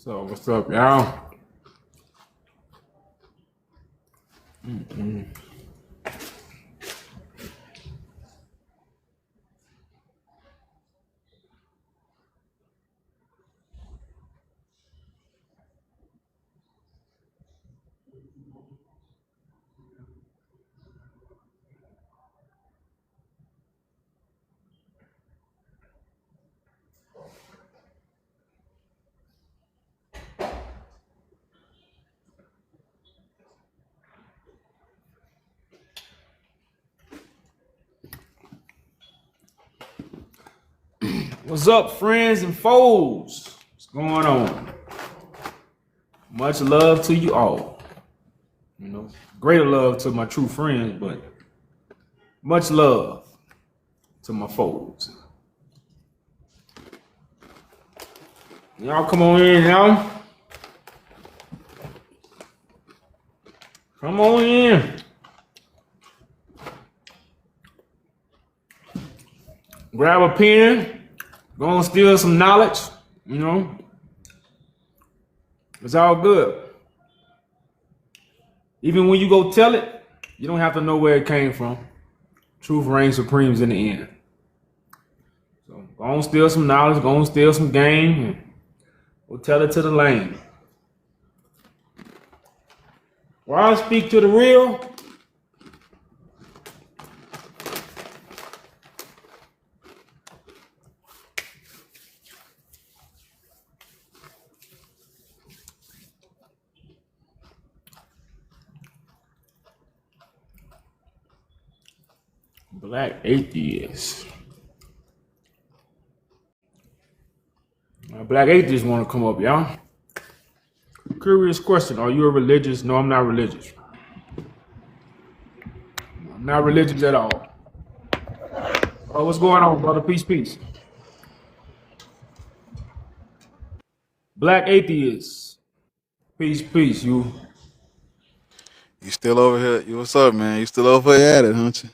So what's up, y'all? What's up, friends and foes? What's going on? Much love to you all. Greater love to my true friends, but much love to my foes. Y'all come on in, y'all. Come on in. Grab a pen. Go and steal some knowledge. It's all good. Even when you go tell it, you don't have to know where it came from. Truth reigns supreme in the end. So go and steal some knowledge. Go and steal some game. And go tell it to the lame. While I speak to the real, Black atheists. Black atheists want to come up, y'all. Curious question. Are you a religious? No, I'm not religious. I'm not religious at all. Oh, what's going on, brother? Peace, peace. Black atheists. Peace, peace. You still over here? You what's up, man? You still over here at it, aren't you?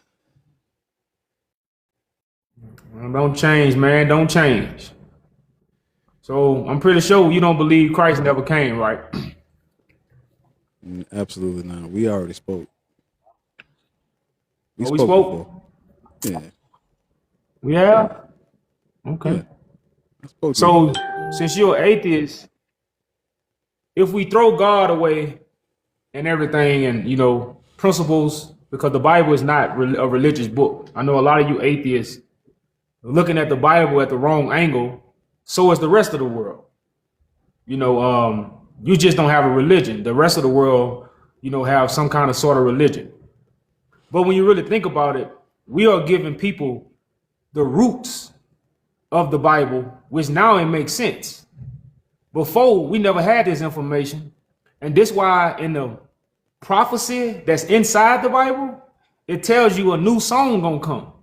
Don't change, man. Don't change. So I'm pretty sure you don't believe Christ never came, right? Absolutely not. We already spoke. We spoke? Yeah. Yeah? Okay. Yeah. So since you're an atheist, if we throw God away and everything and, principles, because the Bible is not a religious book. I know a lot of you atheists are looking at the Bible at the wrong angle. So is the rest of the world. You just don't have a religion. The rest of the world, have some kind of sort of religion. But when you really think about it, we are giving people the roots of the Bible, which now it makes sense. Before, we never had this information. And this why in the prophecy that's inside the Bible, it tells you a new song gonna come.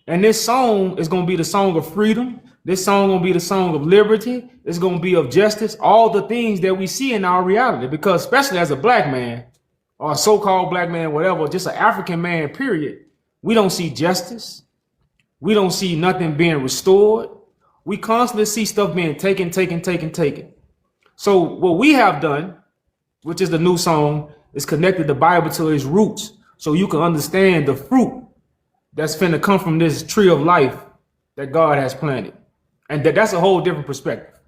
And this song is gonna be the song of freedom. This song gonna be the song of liberty. It's gonna be of justice. All the things that we see in our reality. Because especially as a black man, or a so-called black man, whatever, just an African man, period, we don't see justice. We don't see nothing being restored. We constantly see stuff being taken. So what we have done, which is the new song, is connected the Bible to its roots. So you can understand the fruit that's finna come from this tree of life that God has planted. And that's a whole different perspective.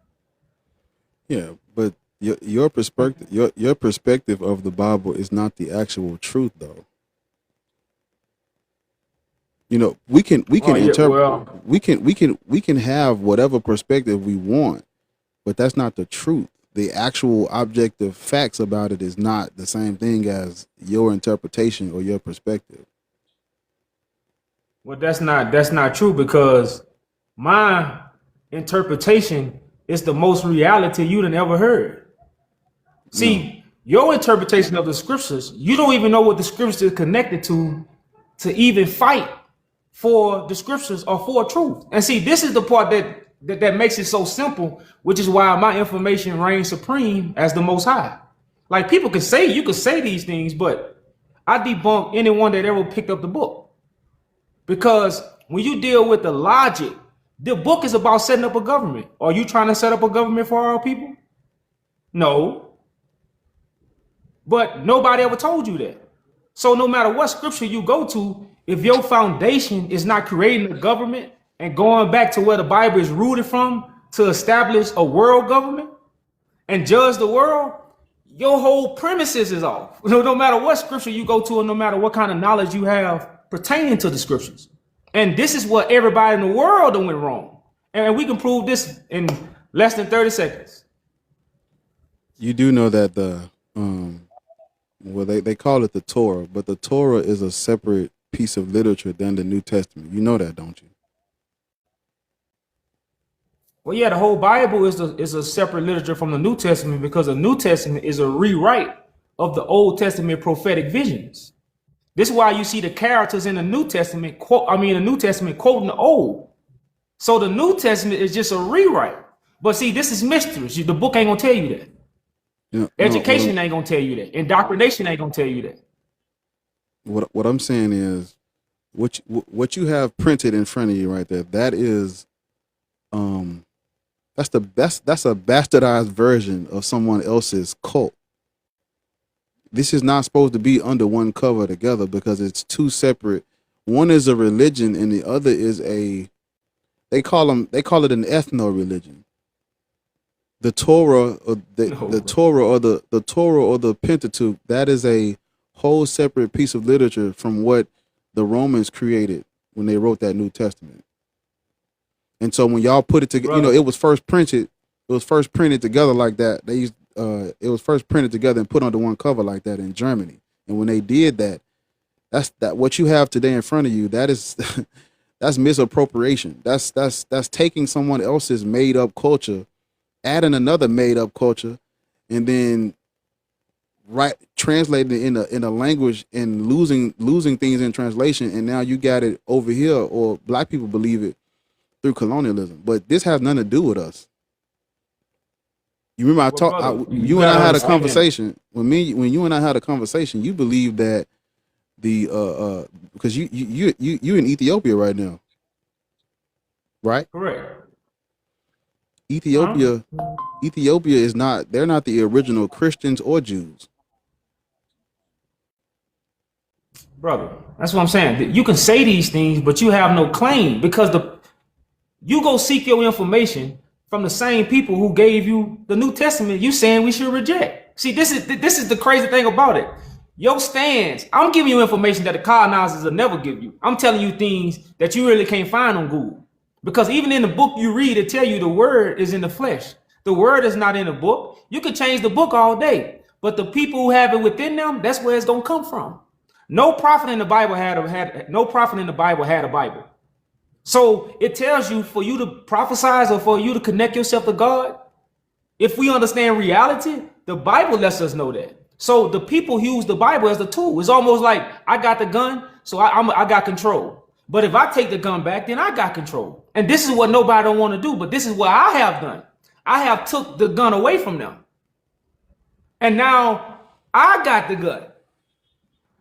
Yeah, but your perspective, your perspective of the Bible is not the actual truth, though. We can interpret, well, we can have whatever perspective we want, but that's not the truth. The actual objective facts about it is not the same thing as your interpretation or your perspective. Well, that's not true, because my interpretation is the most reality you done ever heard. See, your interpretation of the scriptures, you don't even know what the scriptures is connected to even fight for the scriptures or for truth. And see, this is the part that makes it so simple, which is why my information reigns supreme as the Most High. Like, you could say these things, but I debunk anyone that ever picked up the book. Because when you deal with the logic, the book is about setting up a government. Are you trying to set up a government for our people? No, but nobody ever told you that. So no matter what scripture you go to, if your foundation is not creating a government and going back to where the Bible is rooted from to establish a world government and judge the world, your whole premises is off. No matter what scripture you go to, and no matter what kind of knowledge you have pertaining to the scriptures. And this is what everybody in the world done went wrong. And we can prove this in less than 30 seconds. You do know that well, they call it the Torah, but the Torah is a separate piece of literature than the New Testament. You know that, don't you? Well, yeah, the whole Bible is a separate literature from the New Testament, because the New Testament is a rewrite of the Old Testament prophetic visions. This is why you see the characters in the New Testament quoting the Old. So the New Testament is just a rewrite. But see, this is mystery. The book ain't gonna tell you that. Yeah, Education ain't gonna tell you that. Indoctrination ain't gonna tell you that. What I'm saying is, what you have printed in front of you right there, that is, that's a bastardized version of someone else's cult. This is not supposed to be under one cover together, because it's two separate. One is a religion and the other is they call it an ethno religion. The Torah or the Torah or the Torah or the Pentateuch, that is a whole separate piece of literature from what the Romans created when they wrote that New Testament. And so when y'all put it together, it was first printed together like that. It was first printed together and put under one cover like that in Germany. And when they did that, that's what you have today in front of you. That is that's misappropriation. That's taking someone else's made up culture, adding another made up culture, and then translating it in a language and losing things in translation. And now you got it over here, or black people believe it through colonialism. But this has nothing to do with us. You remember you and I had a conversation. When you and I had a conversation, you believe that because you in Ethiopia right now, right? Correct. Ethiopia is not. They're not the original Christians or Jews. Brother, that's what I'm saying. You can say these things, but you have no claim, because you go seek your information from the same people who gave you the New Testament. You saying we should reject. See, this is the crazy thing about it. Your stands. I'm giving you information that the colonizers will never give you. I'm telling you things that you really can't find on Google, because even in the book you read, it tell you the word is in the flesh. The word is not in the book. You can change the book all day, but the people who have it within them, that's where it's gonna come from. No prophet in the Bible had a Bible. So it tells you, for you to prophesize or for you to connect yourself to God, if we understand reality, the Bible lets us know that. So the people use the Bible as the tool. It's almost like I got the gun, so I got control. But if I take the gun back, then I got control. And this is what nobody don't want to do, but this is what I have done. I have took the gun away from them. And now I got the gun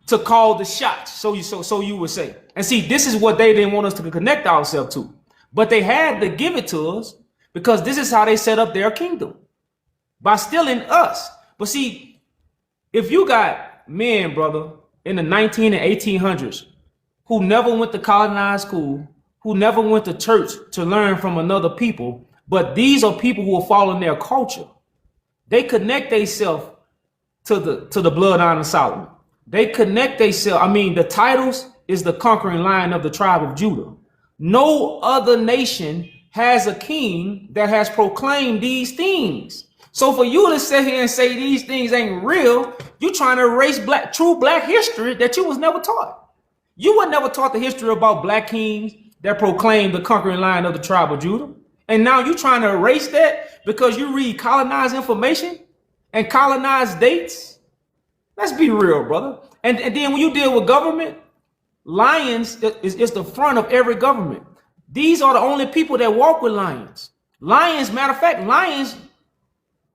to call the shots, so you would say. And see, this is what they didn't want us to connect ourselves to. But they had to give it to us, because this is how they set up their kingdom, by stealing us. But see, if you got men, brother, in the 19 and 1800s who never went to colonized school, who never went to church to learn from another people, but these are people who are following their culture. They connect themselves to the bloodline of Solomon. They connect themselves. The titles is the conquering lion of the tribe of Judah. No other nation has a king that has proclaimed these things. So for you to sit here and say these things ain't real, you trying to erase true black history that you was never taught. You were never taught the history about black kings that proclaimed the conquering lion of the tribe of Judah. And now you trying to erase that because you read colonized information and colonized dates. Let's be real, brother. And then when you deal with government, lions is the front of every government. These are the only people that walk with lions. Lions, matter of fact,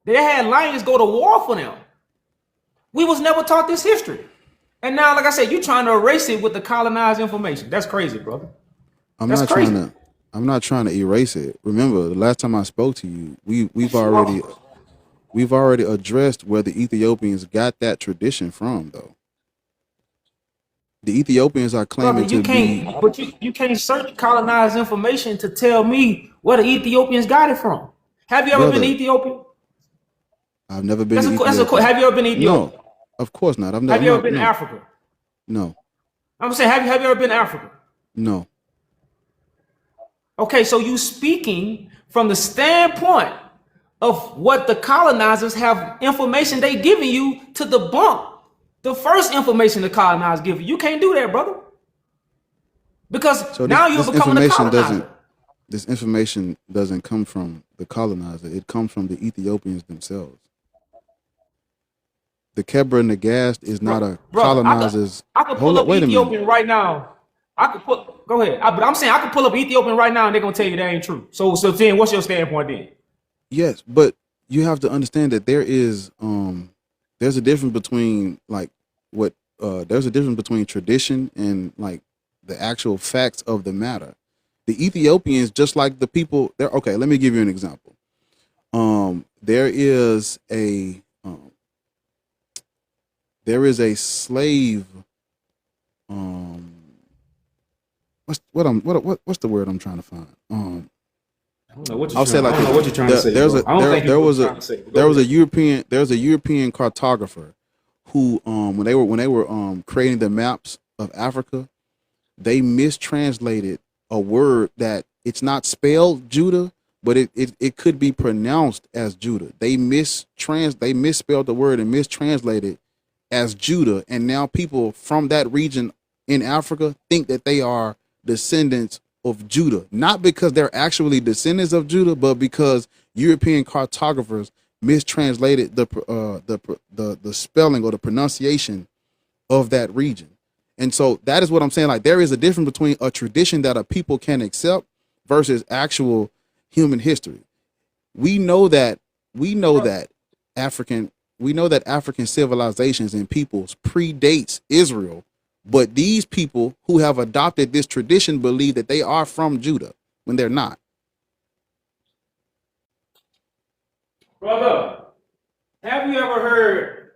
they had lions go to war for them. We was never taught this history. And now, like I said, you trying to erase it with the colonized information. That's crazy, brother. I'm not trying to erase it. Remember, the last time I spoke to you, we've already We've already addressed where the Ethiopians got that tradition from, though. The Ethiopians are Brother, claiming to be, you can't search colonized information to tell me where the Ethiopians got it from. Have you ever been to brother. Ethiopia? I've never been to Ethiopia. Have you ever been to Ethiopia? No, of course not. I've never. Have you No, ever been to no, Africa? no, I'm saying, have you ever been to Africa? no. Okay, so you speaking from the standpoint of what the colonizers have information they giving you to debunk the first information the colonizers give you. You can't do that, brother. Because So now you're becoming a colonizer. this information doesn't come from the colonizer. It comes from the Ethiopians themselves. The Kebra Nagast is not a colonizer's. I could Hold pull up, up wait a minute. Ethiopian right now. Go ahead. But I'm saying I could pull up Ethiopian right now and they're gonna tell you that ain't true. So then what's your standpoint then? Yes, but you have to understand that there's a difference between there's a difference between tradition and like the actual facts of the matter. The Ethiopians, just like the people there. Okay, let me give you an example. There is a slave. What's the word I'm trying to find? I don't know what I'll say like I don't know what you're trying to say. There was a European cartographer who when they were creating the maps of Africa, they mistranslated a word that it's not spelled Judah, but it could be pronounced as Judah. They misspelled the word and mistranslated as Judah, and now people from that region in Africa think that they are descendants of Judah, not because they're actually descendants of Judah, but because European cartographers mistranslated the spelling or the pronunciation of that region. And so that is what I'm saying. Like, there is a difference between a tradition that a people can accept versus actual human history. We know that African civilizations and peoples predates Israel, but these people who have adopted this tradition believe that they are from Judah when they're not. Brother, have you ever heard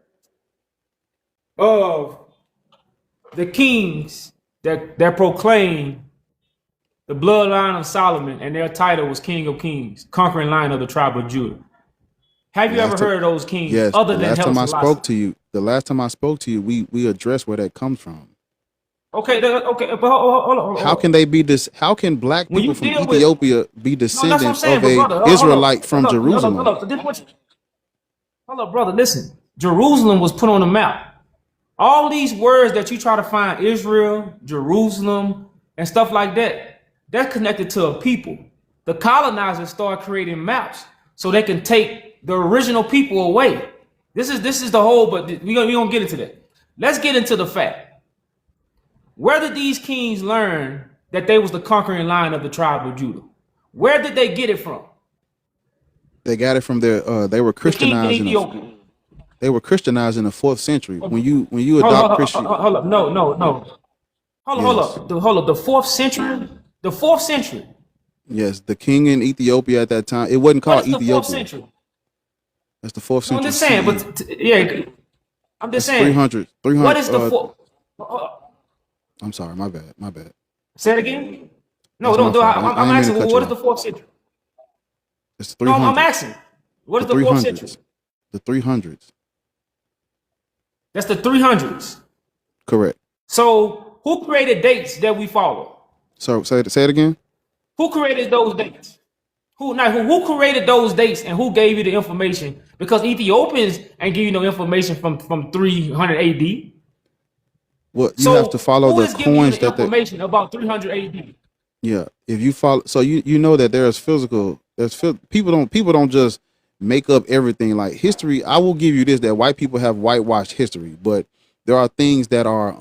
of the kings that proclaim the bloodline of Solomon and their title was King of Kings, conquering line of the tribe of Judah? Have you ever heard of those kings? Yes. Other The than last time I Haile spoke to you, we addressed where that comes from. Okay, but hold on. How can they be this? How can black When people you from deal with- Ethiopia be No, that's what I'm descendants saying, of but a brother, hold Israelite up. from Hold up, Jerusalem? Hold up. Hold up, brother. Listen, Jerusalem was put on the map. All these words that you try to find, Israel, Jerusalem, and stuff like that, that's connected to a people. The colonizers start creating maps so they can take the original people away. This is the whole, but we gonna get into that. Let's get into the fact. Where did these kings learn that they was the conquering line of the tribe of Judah? Where did they get it from? They got it from their. They were The king in Christianized. Ethiopia. They were Christianized in the 4th century. When you adopt Christian, Hold up. No. Hold up. The 4th century. The 4th century. yes, the king in Ethiopia at that time. It wasn't What called is the 4th Ethiopia. century? That's the 4th No, century. I'm just saying, CE. but yeah, I'm just saying. 300. What is the 4th? I'm sorry, my bad. Say it again. No, That's my fault. I I'm didn't asking, mean to cut what you is the off. 4th century? It's No, 300. I'm asking. What is the 4th century? The 300s. That's the 300s. Correct. So who created dates that we follow? So say it again. Who created those dates? Who created those dates and who gave you the information? Because Ethiopians ain't give you no information from 300 AD. Well, you have to follow who the is giving you coins the that they. information about 300 AD? Yeah, if you follow, so you know that people don't just make up everything. Like history, I will give you this, that white people have whitewashed history, but there are things that are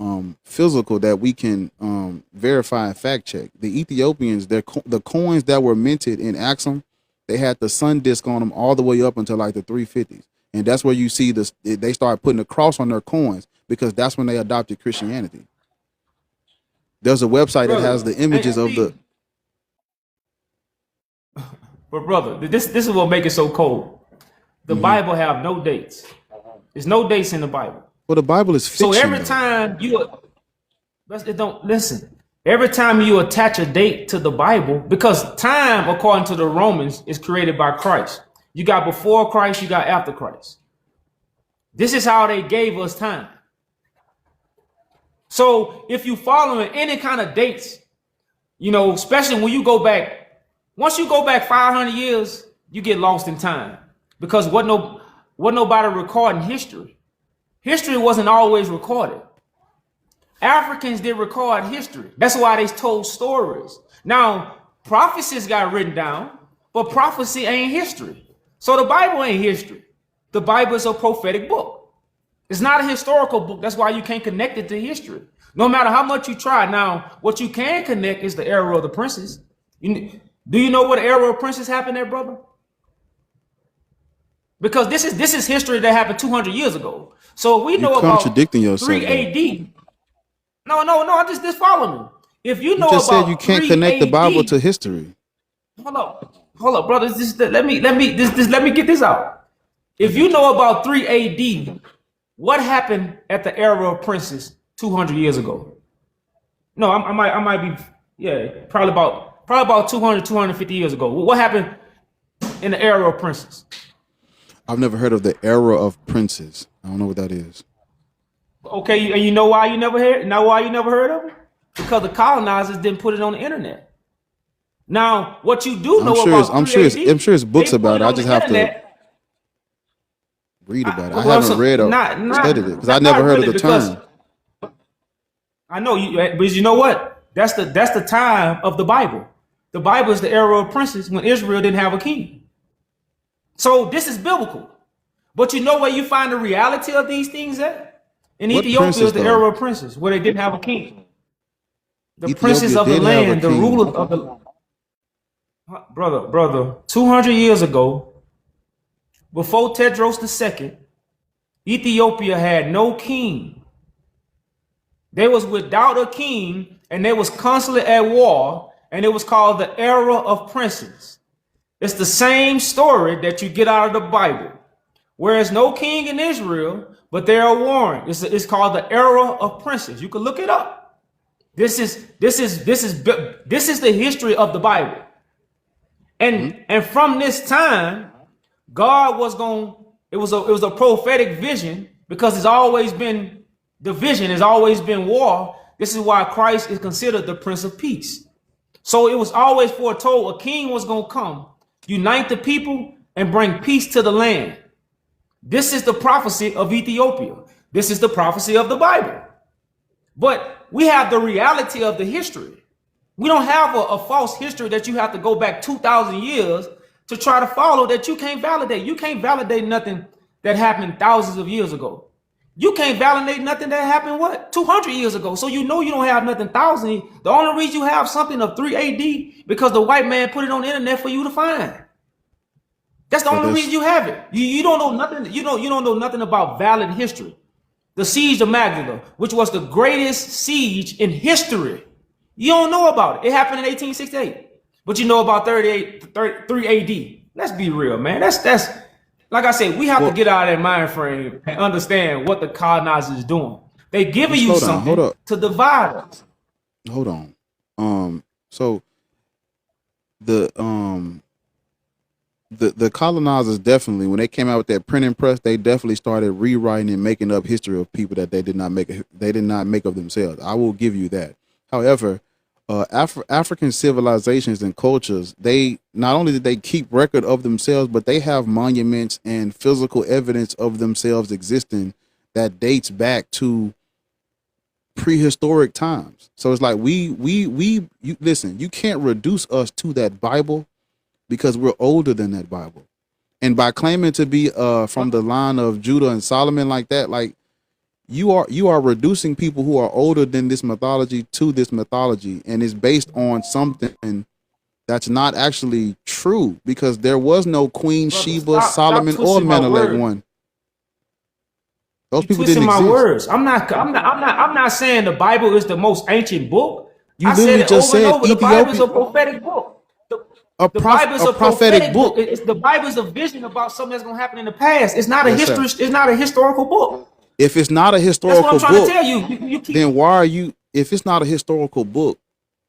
physical that we can verify and fact check. The Ethiopians, the coins that were minted in Axum, they had the sun disk on them all the way up until like the 350s, and that's where you see this. They started putting a cross on their coins because that's when they adopted Christianity. There's a website that has the images of the. But brother, this is what make it so cold. The Bible have no dates. There's no dates in the Bible. Well, the Bible is fiction. So every time every time you attach a date to the Bible, because time, according to the Romans, is created by Christ. You got before Christ, you got after Christ. This is how they gave us time. So if you following any kind of dates, especially when you go back, once you go back 500 years, you get lost in time, because what nobody recording history. History wasn't always recorded. Africans did record history. That's why they told stories. Now, prophecies got written down, but prophecy ain't history. So the Bible ain't history. The Bible is a prophetic book. It's not a historical book. That's why you can't connect it to history, no matter how much you try. Now, what you can connect is the era of the princes. Do you know what era of princes happened there, brother? Because this is history that happened 200 years ago. So we know about contradicting yourself, 3 AD. No, just follow me. If you know just about said you can't 3 connect the AD, Bible to history. Hold up, brother. Let me get this out. If you know about 3 AD, what happened at the era of princes 200 years ago? No, I might be, probably about 200, 250 years ago. What happened in the era of princes? I've never heard of the era of princes. I don't know what that is. Okay, and you know why you never heard? Know why you never heard of it? Because the colonizers didn't put it on the internet. Now, what you do know about I'm sure it's books about it. I just have to read about it. I haven't read or studied it because I never heard of the term. I know you, but you know what? That's the time of the Bible. The Bible is the era of princes when Israel didn't have a king. So this is biblical. But you know where you find the reality of these things at? In Ethiopia is the era of princes, where they didn't have a king. The princes of the land, the rulers of the brother, 200 years ago, before Tedros II, Ethiopia had no king. They was without a king, and they was constantly at war, and it was called the era of princes. It's the same story that you get out of the Bible. Whereas no king in Israel, but they are warring. It's called the era of princes. You can look it up. This is the history of the Bible. And from this time, God was it was a prophetic vision, because it's always been division, has always been war. This is why Christ is considered the Prince of Peace. So it was always foretold a king was going to come, unite the people, and bring peace to the land. This is the prophecy of Ethiopia. This is the prophecy of the Bible. But we have the reality of the history. We don't have a false history that you have to go back 2,000 years to try to follow, that you can't validate. You can't validate nothing that happened thousands of years ago. You can't validate nothing that happened, 200 years ago. So you know you don't have nothing 1,000. The only reason you have something of 3 AD, because the white man put it on the internet for you to find. That's the only reason you have it. You don't know nothing. You don't know nothing about valid history. The siege of Magdala, which was the greatest siege in history. You don't know about it. It happened in 1868. But you know about 3 AD. Let's be real, man. That's like I said, we have to get out of that mind frame and understand what the colonizers is doing. They giving you something to divide us. Hold on. So the colonizers definitely, when they came out with that printing press, they definitely started rewriting and making up history of people that they did not make of themselves. I will give you that. However, African civilizations and cultures, they not only did they keep record of themselves, but they have monuments and physical evidence of themselves existing that dates back to prehistoric times. So it's like you listen, you can't reduce us to that Bible, because we're older than that Bible. And by claiming to be from the line of Judah and Solomon like that, like you are reducing people who are older than this mythology to this mythology, and it's based on something that's not actually true, because there was no Queen Sheba, Solomon, or Menelik one. Those people didn't exist. My words. I'm not saying the Bible is the most ancient book. You literally just said Ethiopia. The Bible is a prophetic book. The Bible is a a prophetic book. It's the Bible is a vision about something that's gonna happen in the past. It's not a Yes, sir. history. It's not a historical book. If it's not a That's what historical I'm trying to book, tell you. You keep then why are you? If it's not a historical book,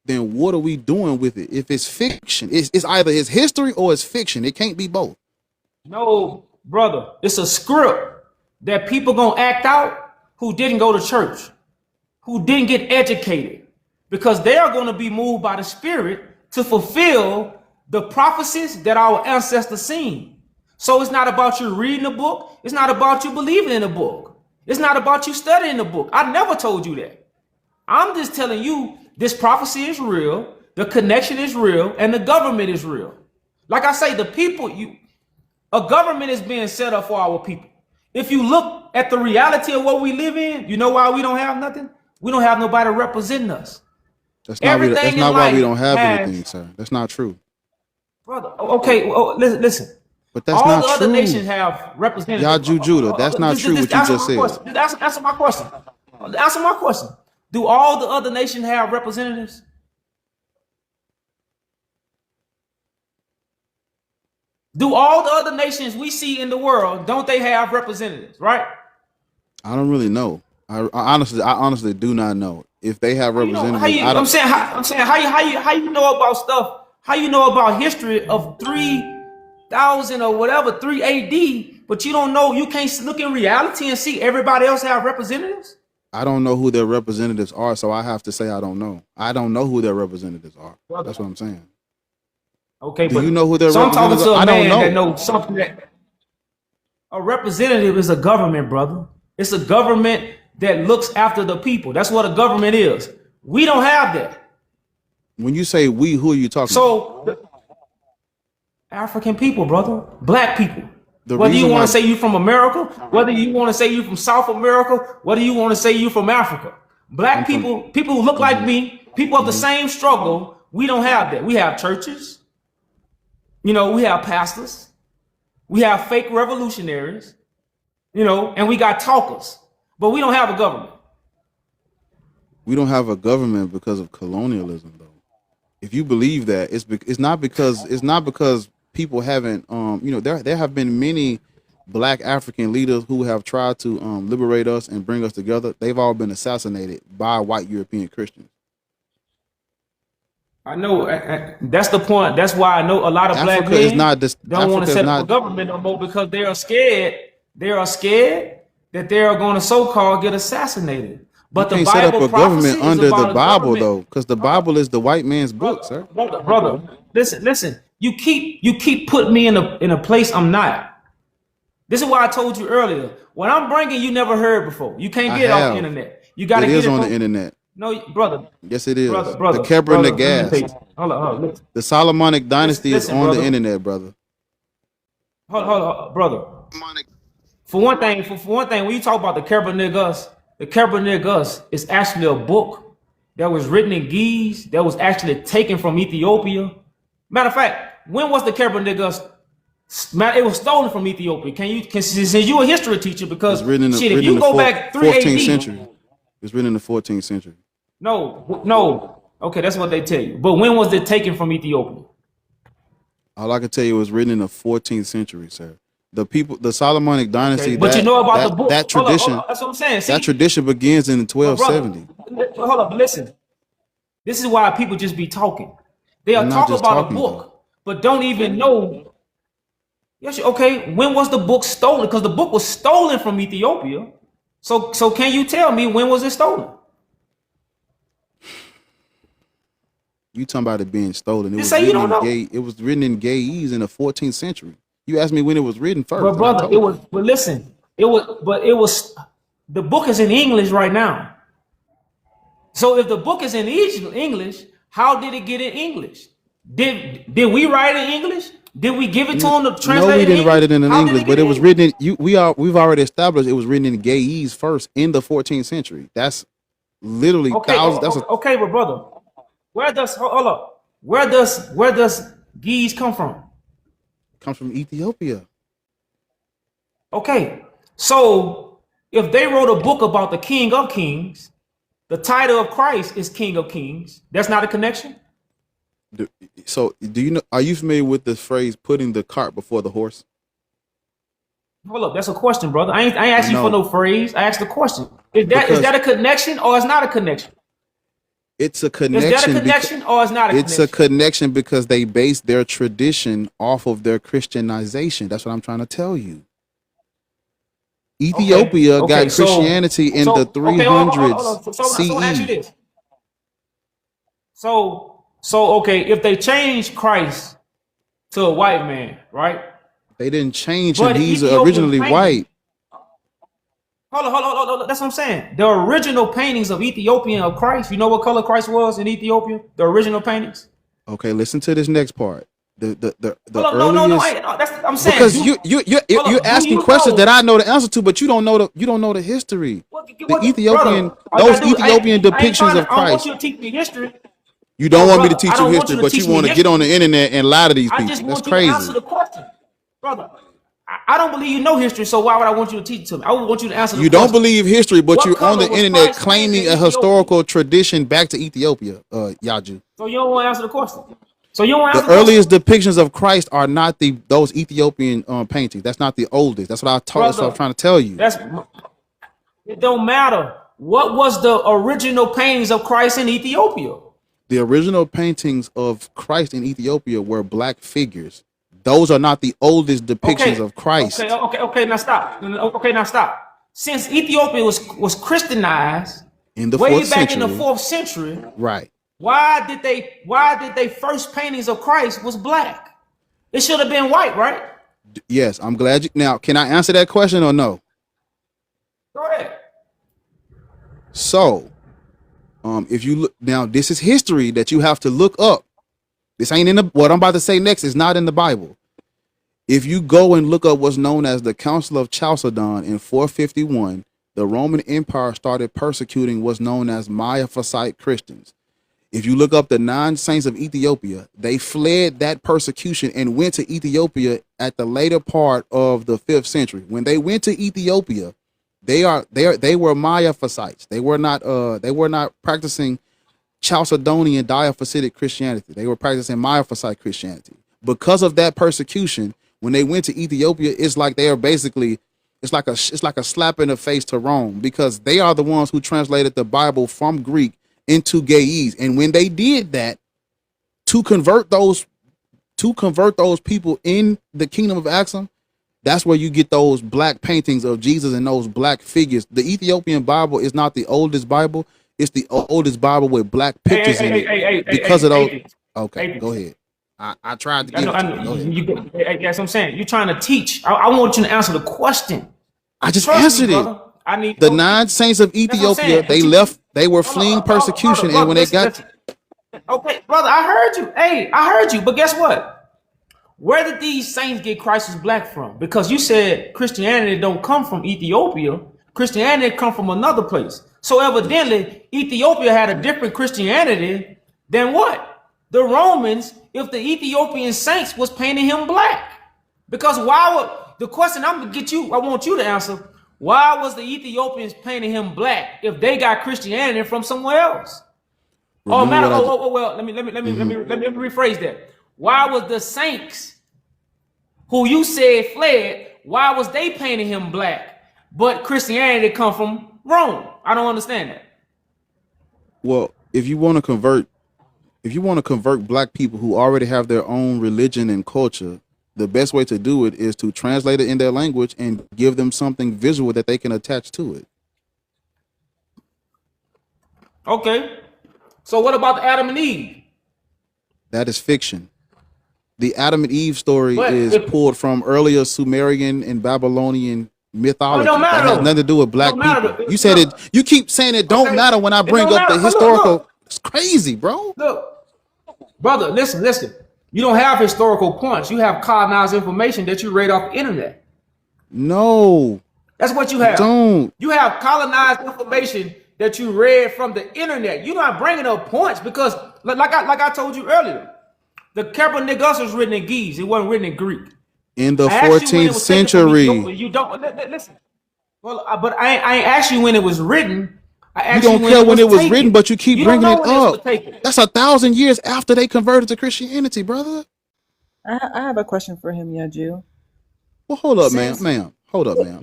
then what are we doing with it? If it's fiction, it's either it's history or it's fiction. It can't be both. no, brother. It's a script that people gonna act out who didn't go to church, who didn't get educated, because they are gonna be moved by the Spirit to fulfill the prophecies that our ancestors seen. So it's not about you reading the book. It's not about you believing in the book. It's not about you studying the book. I never told you that. I'm just telling you this prophecy is real, the connection is real, and the government is real. Like I say, a government is being set up for our people. If you look at the reality of what we live in, you know why we don't have nothing? We don't have nobody representing us. That's not, Everything that's in not why we life don't have has- anything, sir. That's not true. Brother, okay, listen. But that's All not the other true. nations have representatives. Y'all Judah, that's not true what you just said. Answer my question. Answer my question. Do all the other nations have representatives? Do all the other nations we see in the world, don't they have representatives, right? I don't really know. I honestly do not know if they have representatives. I'm saying how you know about stuff? How you know about history of 3,000 or whatever 3 AD, but you don't know? You can't look in reality and see everybody else have representatives. I don't know who their representatives are, so I have to say I don't know. I don't know who their representatives are. That's what I'm saying. Okay, Do you know who their so I'm talking representatives to are? a I don't man know. that knows something. That a representative is a government, brother. It's a government that looks after the people. That's what a government is. We don't have that. When you say we, who are you talking about? So, African people, brother, black people. The Whether you reason want why- to say you from America, whether you want to say you from South America, whether you want to say you from Africa, black people, people who look like me, people of the same struggle, we don't have that. We have churches, you know, we have pastors, we have fake revolutionaries, you know, and we got talkers, but we don't have a government. We don't have a government because of colonialism, though. If you believe that, it's not because people haven't there have been many black African leaders who have tried to liberate us and bring us together. They've all been assassinated by white European Christians. I know that's the point. That's why I know a lot of black Africa is men not this. don't want Africa to is set up not. a government no more because they are scared. They are scared that they are going to so-called get assassinated. But You the can't set up Bible a government prophecy is under about the a Bible, government. though, because the Bible is the white man's book, sir. Brother, listen. You keep putting me in a place I'm not. This is why I told you earlier. What I'm bringing, you never heard before. You can't I get it off have. the internet. You got to It get is it on from the internet. No, brother. Yes, it is. Brother, The Kebra and the brother, let me Gas. tell you. Hold on, listen. The Solomonic dynasty Listen, is on brother. the internet, brother. Hold on, brother. For one thing, when you talk about the Kebra Gus, the Kebra Gus is actually a book that was written in Ge'ez that was actually taken from Ethiopia. Matter of fact, when was the Kebra Gus? It was stolen from Ethiopia. Since you a history teacher, because It's written in the, shit, if written you in the go back 3 14th AD, century. It's written in the 14th century. no, okay, that's what they tell you. But when was it taken from Ethiopia? All I can tell you is written in the 14th century, sir. The Solomonic dynasty. Okay, but you know about the book. That Hold tradition. on, that's what I'm saying. See, That tradition begins in brother, 1270. hold up, listen. This is why people just be talking. They'll I'm not talk just about a talking, book, but don't even know. Yes, okay. When was the book stolen? Because the book was stolen from Ethiopia. So can you tell me when was it stolen? You talking about it being stolen? It Just was say you written don't in know. It was written in Ge'ez in the 14th century. You asked me when it was written first. But and I brother, told it you. was. But listen, it was. The book is in English right now. So if the book is in English, how did it get in English? Did we write it in English? Did we give it to them to translate? No, we in didn't write it in How did English, get but it in was written in. We've already established it was written in Ge'ez first in the 14th century. That's literally thousands. That's okay, but brother, where does hold up? Where does Ge'ez come from? comes from Ethiopia. Okay, so if they wrote a book about the King of Kings, the title of Christ is King of Kings. That's not a connection. Do, so, do you know? Are you familiar with the phrase "putting the cart before the horse"? Hold up, that's a question, brother. I ain't I asking you for know no phrase. I asked the question. Is because that a connection or is not a connection? it's a Is that a connection. Because connection or is not a it's a connection? connection because they base their tradition off of their Christianization. That's what I'm trying to tell you. Okay, Ethiopia okay. got Christianity in the Okay, hold 300s on. So I want to ask you CE. this. Okay, if they change Christ to a white man, right? They didn't change him. But He's Ethiopian originally painting, white. hold on. That's what I'm saying. The original paintings of Ethiopian of Christ, you know what color Christ was in Ethiopia? The original paintings. Okay, listen to this next part. The Hold on, no. earliest, That's I'm saying. because Hold you're up. Do asking you questions know that I know the answer to, but you don't know the history. The brother? Ethiopian All you those gotta do, Ethiopian I ain't depictions trying of to. I don't want Christ. you to teach me history. You don't No, want me to brother. I teach you don't want history, you to but you teach me want to get on history. the internet and lie to these I just people. That's want you to answer crazy. the question, brother. I don't believe you know history, so why would I want you to teach it to me? I would want you to answer the You don't question. believe history, but What you're on color the was internet Christ painted claiming in a Ethiopia? historical tradition back to Ethiopia, Yaju. So you don't want to answer the question. So you don't want to The answer the question, earliest depictions of Christ are not those Ethiopian paintings. That's not the oldest. That's what I taught. That's what I'm brother. trying to tell you. That's it. Don't matter. What was the original paintings of Christ in Ethiopia? The original paintings of Christ in Ethiopia were black figures. Those are not the oldest depictions Okay, of Christ okay. Now stop. Okay, now stop. Since Ethiopia was Christianized in the fourth way back in the century. fourth century, Right. why did they first paintings of Christ was black? It should have been white, right? Yes, I'm glad you. Now, can I answer that question or no? Go ahead. So, if you look now, this is history that you have to look up. This ain't in the what I'm about to say next is not in the Bible. If you go and look up what's known as the Council of Chalcedon in 451, the Roman Empire started persecuting what's known as Miaphysite Christians. If you look up the 9 saints of Ethiopia, they fled that persecution and went to Ethiopia at the later part of the 5th century. When they went to Ethiopia, they were Miaphysites. They were not practicing Chalcedonian Diaphysitic Christianity. They were practicing Miaphysite Christianity. Because of that persecution, when they went to Ethiopia, it's like they are basically it's like a slap in the face to Rome, because they are the ones who translated the Bible from Greek into Ge'ez. And when they did that to convert those people in the kingdom of Axum, that's where you get those black paintings of Jesus and those black figures. The Ethiopian Bible is not the oldest Bible. It's the oldest Bible with black pictures in it because of those. Okay, go ahead. I tried to give it to you. Go ahead. That's what I'm saying. You're trying to teach. I want you to answer the question. I just Trust answered me, it. brother. I need The 9 saints of That's what I'm Ethiopia, saying. they left. They were fleeing persecution, and when they got Okay, brother, I heard you. Hey, I heard you. But guess what? Where did these saints get Christ is black from? Because you said Christianity don't come from Ethiopia. Christianity come from another place. So evidently, Ethiopia had a different Christianity than what? The Romans, if the Ethiopian saints was painting him black. Because why would the question I want you to answer, why was the Ethiopians painting him black if they got Christianity from somewhere else? Oh, matter. Well. Let me rephrase that. Why was the saints who you said fled? Why was they painting him black, but Christianity come from Rome? I don't understand that. Well, if you want to convert black people who already have their own religion and culture, the best way to do it is to translate it in their language and give them something visual that they can attach to it. Okay. So what about Adam and Eve? That is fiction. The Adam and Eve story But is pulled from earlier Sumerian and Babylonian mythology. don't matter, That has though. nothing to do with black Don't matter, people. though. You said it. You keep saying it don't Okay. matter when I It bring don't up the matter. Look, historical. look. It's crazy, bro. Look, brother, listen. You don't have historical points. You have colonized information that you read off the internet. No, That's what you have. don't. You have colonized information that you read from the internet. You're not bringing up points because, like I told you earlier, the Kebra was written in Ge'ez. It wasn't written in Greek. In the I asked you when it 14th was taken from century. Ethiopia. You don't listen. Well, but I ain't asked you when it was written. I You asked you don't when care it when was it was written, taken. but you keep You don't bringing know it when this was up. taken. That's 1,000 years after they converted to Christianity, brother. I have a question for him, Yaju. Well, hold up, ma'am. Since Ma'am. Hold up, ma'am.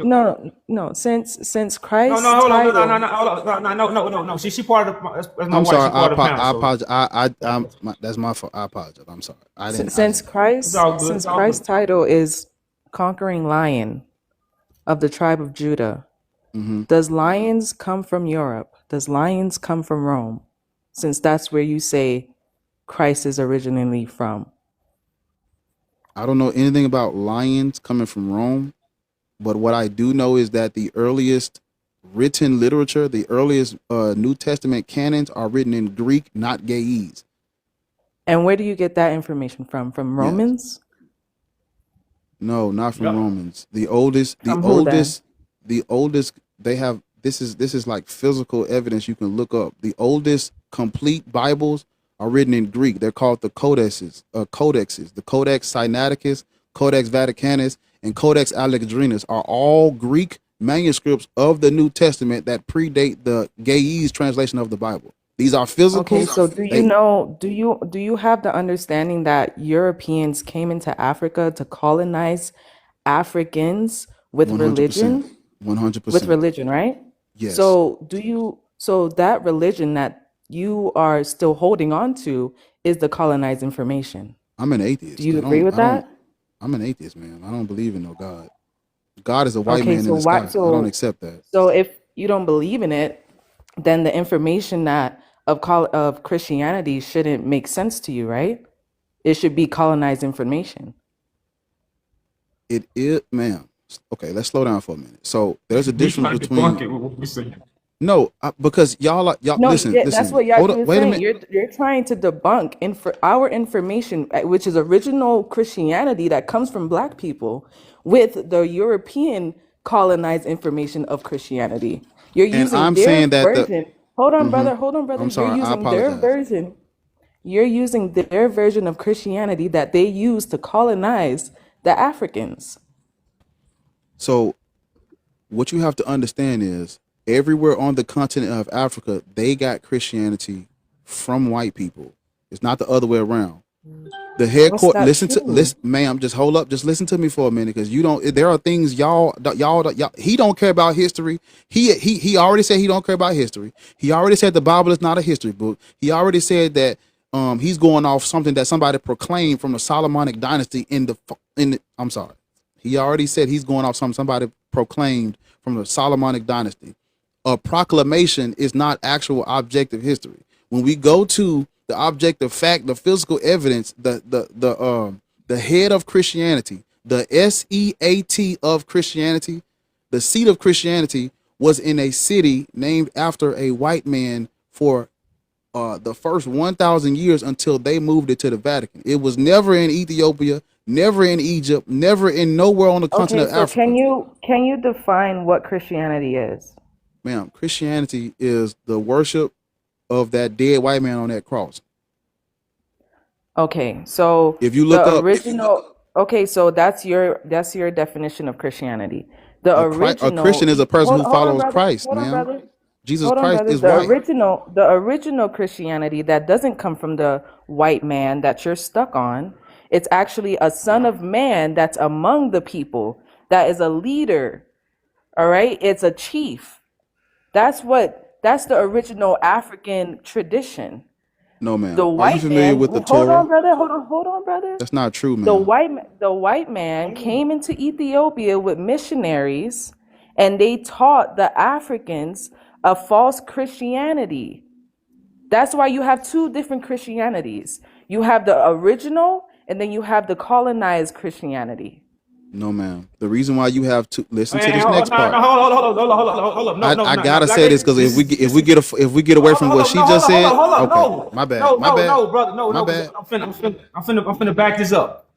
no, since No, Christ's no, hold on, no, no, no, title. no, hold on, no. She part of the, that's my I'm wife. sorry. She part of the panel, I so apologize. That's my fault. I apologize. I'm sorry. I Since didn't. it's all good. Since It's all good. Christ's title is conquering lion of the tribe of Judah, does lions come from Europe? Does lions come from Rome? Since that's where you say Christ is originally from. I don't know anything about lions coming from Rome, but what I do know is that the earliest written literature, the earliest New Testament canons are written in Greek, not Ge'ez. And where do you get that information from? From Yes. Romans? No, not from Yep. Romans. The oldest, From who then? the oldest they have. This is like physical evidence you can look up. The oldest complete Bibles are written in Greek. They're called the codexes. The Codex Sinaiticus, Codex Vaticanus, and Codex Alexandrinus are all Greek manuscripts of the New Testament that predate the Ge'ez translation of the Bible. These are physical. Okay, so do They- you know, do you have the understanding that Europeans came into Africa to colonize Africans with 100%. religion? 100%. With religion, right? Yes. So that religion that you are still holding on to is the colonized information. I'm an atheist. Do you I don't- agree with I don't- that? I'm an atheist, man. I don't believe in no God. God is a white Okay, man so in the why- sky. I don't accept that. So if you don't believe in it, then the information that of Christianity shouldn't make sense to you, right? It should be colonized information. It is, ma'am. Okay, let's slow down for a minute. So there's a We difference trying to debunk between it with what we say. no, because y'all No, listen. yeah, Listen. that's what Hold Yahoo up, is wait a saying. minute. You're trying to debunk our information, which is original Christianity that comes from Black people, with the European colonized information of Christianity. You're And using I'm their saying that the- version. Hold on, brother. Hold on, brother. I'm sorry, I You're using their apologize. version. You're using their version of Christianity that they use to colonize the Africans. So what you have to understand is everywhere on the continent of Africa, they got Christianity from white people. It's not the other way around. The headquarters. not Listen to true. listen, ma'am. Just hold up. Just listen to me for a minute, because you don't. There are things y'all. He don't care about history. He already said he don't care about history. He already said the Bible is not a history book. He already said that he's going off something that somebody proclaimed from the Solomonic dynasty in the. I'm sorry. He already said he's going off something somebody proclaimed from the Solomonic dynasty. A proclamation is not actual objective history. When we go to the objective fact, the physical evidence, the head of Christianity, the SEAT of Christianity, the seat of Christianity was in a city named after a white man for the first 1,000 years until they moved it to the Vatican. It was never in Ethiopia, never in Egypt, never in nowhere on the Okay, continent of so Africa. can you define what Christianity is? Ma'am, Christianity is the worship of that dead white man on that cross. Okay, so If you look the up- original. Okay, so that's your definition of Christianity. The A original. Christian is a person who Hold on, follows brother. Christ, Hold on, ma'am. brother. Jesus Hold on, Christ brother. is The white. original Christianity that doesn't come from the white man that you're stuck on. It's actually a son of man that's among the people, that is a leader. All right, it's a chief. That's the original African tradition. No, ma'am. The Are you white familiar man. with the Hold Torah? on, brother. Hold on, brother. That's not true, The ma'am. white man came into Ethiopia with missionaries, and they taught the Africans a false Christianity. That's why you have two different Christianities. You have the original, and then you have the colonized Christianity. No, ma'am. The reason why you have to listen to Hey, this hold next on, part. hold up. No, I gotta say this because if we get away from what she just said, okay, my bad, my bad, no, brother, no, my no. bad. I'm finna back this up.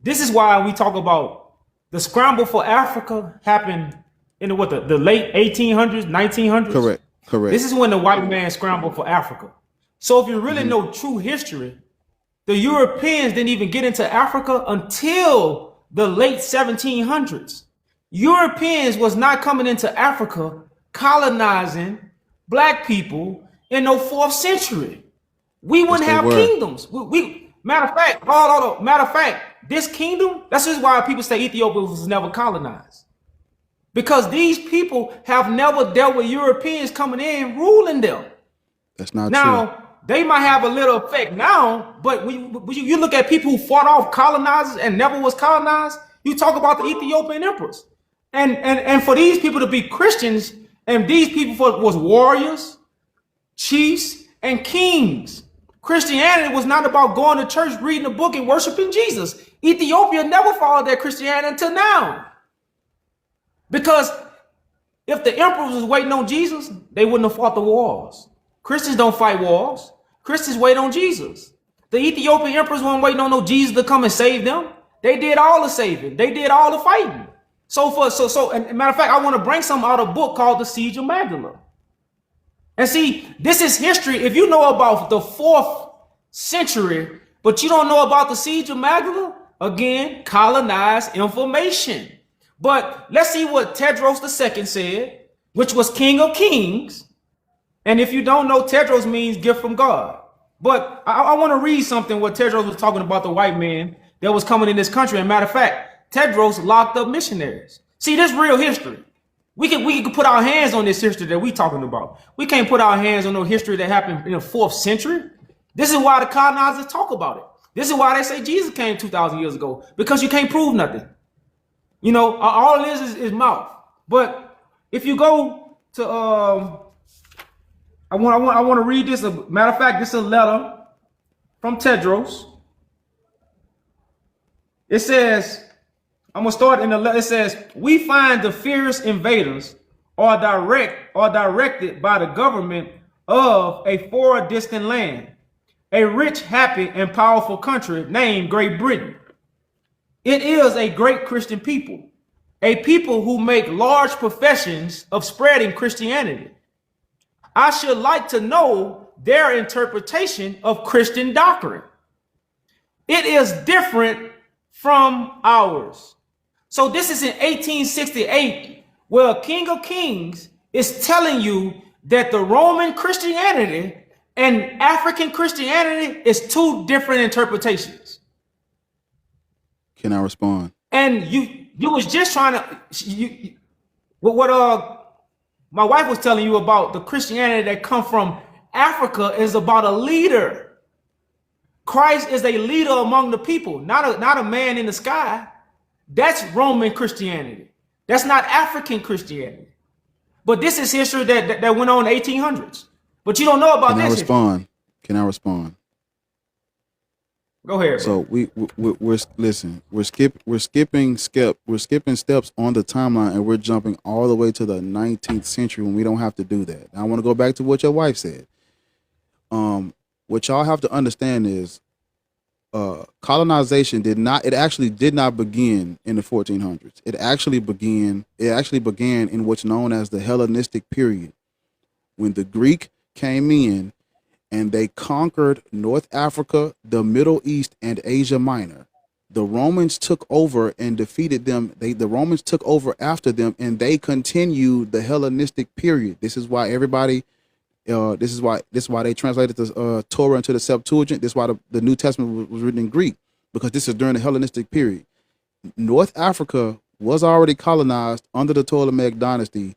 This is why we talk about the scramble for Africa happened in the late 1800s, 1900s. Correct. This is when the white man scrambled for Africa. So if you really Mm-hmm. know true history, the Europeans didn't even get into Africa until the late 1700s. Europeans was not coming into Africa colonizing black people in the 4th century. We wouldn't they have were. kingdoms. Matter of fact, hold on. Matter of fact, this kingdom, that's just why people say Ethiopia was never colonized. Because these people have never dealt with Europeans coming in ruling them. That's not true. Now, they might have a little effect now, but when you look at people who fought off colonizers and never was colonized, you talk about the Ethiopian emperors. And for these people to be Christians, and these people was warriors, chiefs, and kings. Christianity was not about going to church, reading a book, and worshiping Jesus. Ethiopia never followed that Christianity until now. Because if the emperors was waiting on Jesus, they wouldn't have fought the wars. Christians don't fight wars. Christians wait on Jesus. The Ethiopian emperors weren't waiting on no Jesus to come and save them. They did all the saving. They did all the fighting. And matter of fact, I want to bring something out of a book called The Siege of Magdala. And see, this is history. If you know about the 4th century, but you don't know about the Siege of Magdala, again, colonized information. But let's see what Tedros II said, which was King of Kings. And if you don't know, Tedros means gift from God. But I want to read something what Tedros was talking about the white man that was coming in this country. And matter of fact, Tedros locked up missionaries. See, this real history. We can put our hands on this history that we talking about. We can't put our hands on no history that happened in the 4th century. This is why the colonizers talk about it. This is why they say Jesus came 2,000 years ago, because you can't prove nothing. You know, all it is mouth. But if you go to, I want to read this. Matter of fact, this is a letter from Tedros. It says, I'm gonna start in the letter. It says, we find the fierce invaders are directed by the government of a far distant land, a rich, happy, and powerful country named Great Britain. It is a great Christian people, a people who make large professions of spreading Christianity. I should like to know their interpretation of Christian doctrine. It is different from ours. So this is in 1868, where King of Kings is telling you that the Roman Christianity and African Christianity is 2 different interpretations. Can I respond? And you was just trying to what my wife was telling you about the Christianity that come from Africa is about a leader. Christ is a leader among the people, not a man in the sky. That's Roman Christianity. That's not African Christianity. But this is history that went on in the 1800s. But you don't know about this. Can I respond? Go ahead. So we're skipping steps on the timeline, and we're jumping all the way to the 19th century when we don't have to do that. Now, I want to go back to what your wife said. What y'all have to understand is colonization actually did not begin in the 1400s. It actually began in what's known as the Hellenistic period, when the Greek came in and they conquered North Africa, the Middle East, and Asia Minor. The Romans took over and defeated them. The Romans took over after them, and they continued the Hellenistic period. This is why this is why they translated the Torah into the Septuagint. This is why the New Testament was written in Greek, because this is during the Hellenistic period. North Africa was already colonized under the Ptolemaic dynasty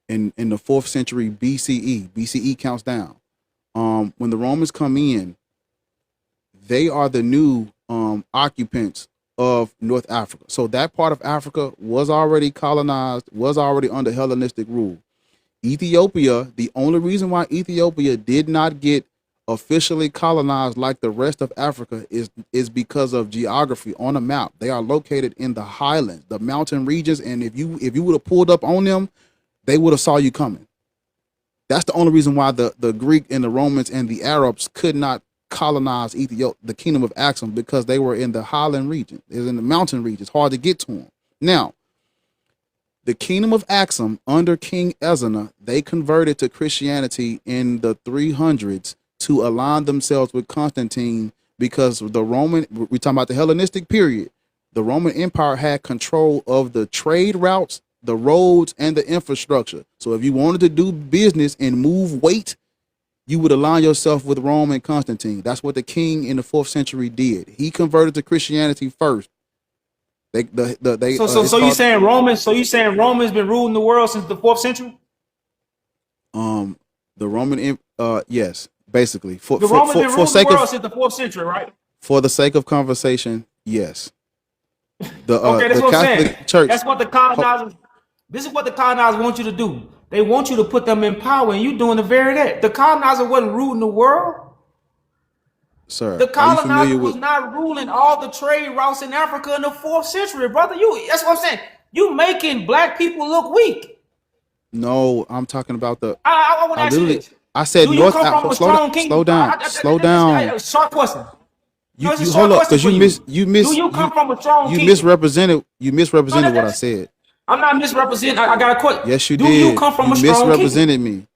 in the 4th century BCE. BCE counts down. When the Romans come in, they are the new occupants of North Africa. So that part of Africa was already colonized, was already under Hellenistic rule. Ethiopia, the only reason why Ethiopia did not get officially colonized like the rest of Africa is because of geography on a map. They are located in the highlands, the mountain regions, and if you would have pulled up on them, they would have saw you coming. That's the only reason why the Greek and the Romans and the Arabs could not colonize Ethiopia, the kingdom of Axum, because they were in the highland region. It was in the mountain region. It's hard to get to them. Now, the kingdom of Axum under King Ezana, they converted to Christianity in the 300s to align themselves with Constantine, because we're talking about the Hellenistic period. The Roman Empire had control of the trade routes the roads and the infrastructure. So if you wanted to do business and move weight, you would align yourself with Rome and Constantine. That's what the king in the 4th century did. He converted to Christianity first. So you saying Romans? So you saying Romans been ruling the world since the 4th century? The Roman, yes, basically. The Romans been ruling the world since the 4th century, right? For the sake of conversation, yes. Okay, that's the what I'm Catholic saying. Church. That's what the colonizers. This is what the colonizers want you to do. They want you to put them in power, and you doing the very that. The colonizer wasn't ruling the world. Sir, the colonizer was not ruling all the trade routes in Africa in the 4th century, brother. That's what I'm saying. You making black people look weak. No, I'm talking about the. I want to ask you this. I said do North Africa. Slow down. Short question. You hold up, because you come from a strong kingdom? You misrepresented what I said. I'm not misrepresenting. I got a question. Yes, you did. Do you come from a strong misrepresented kingdom? me.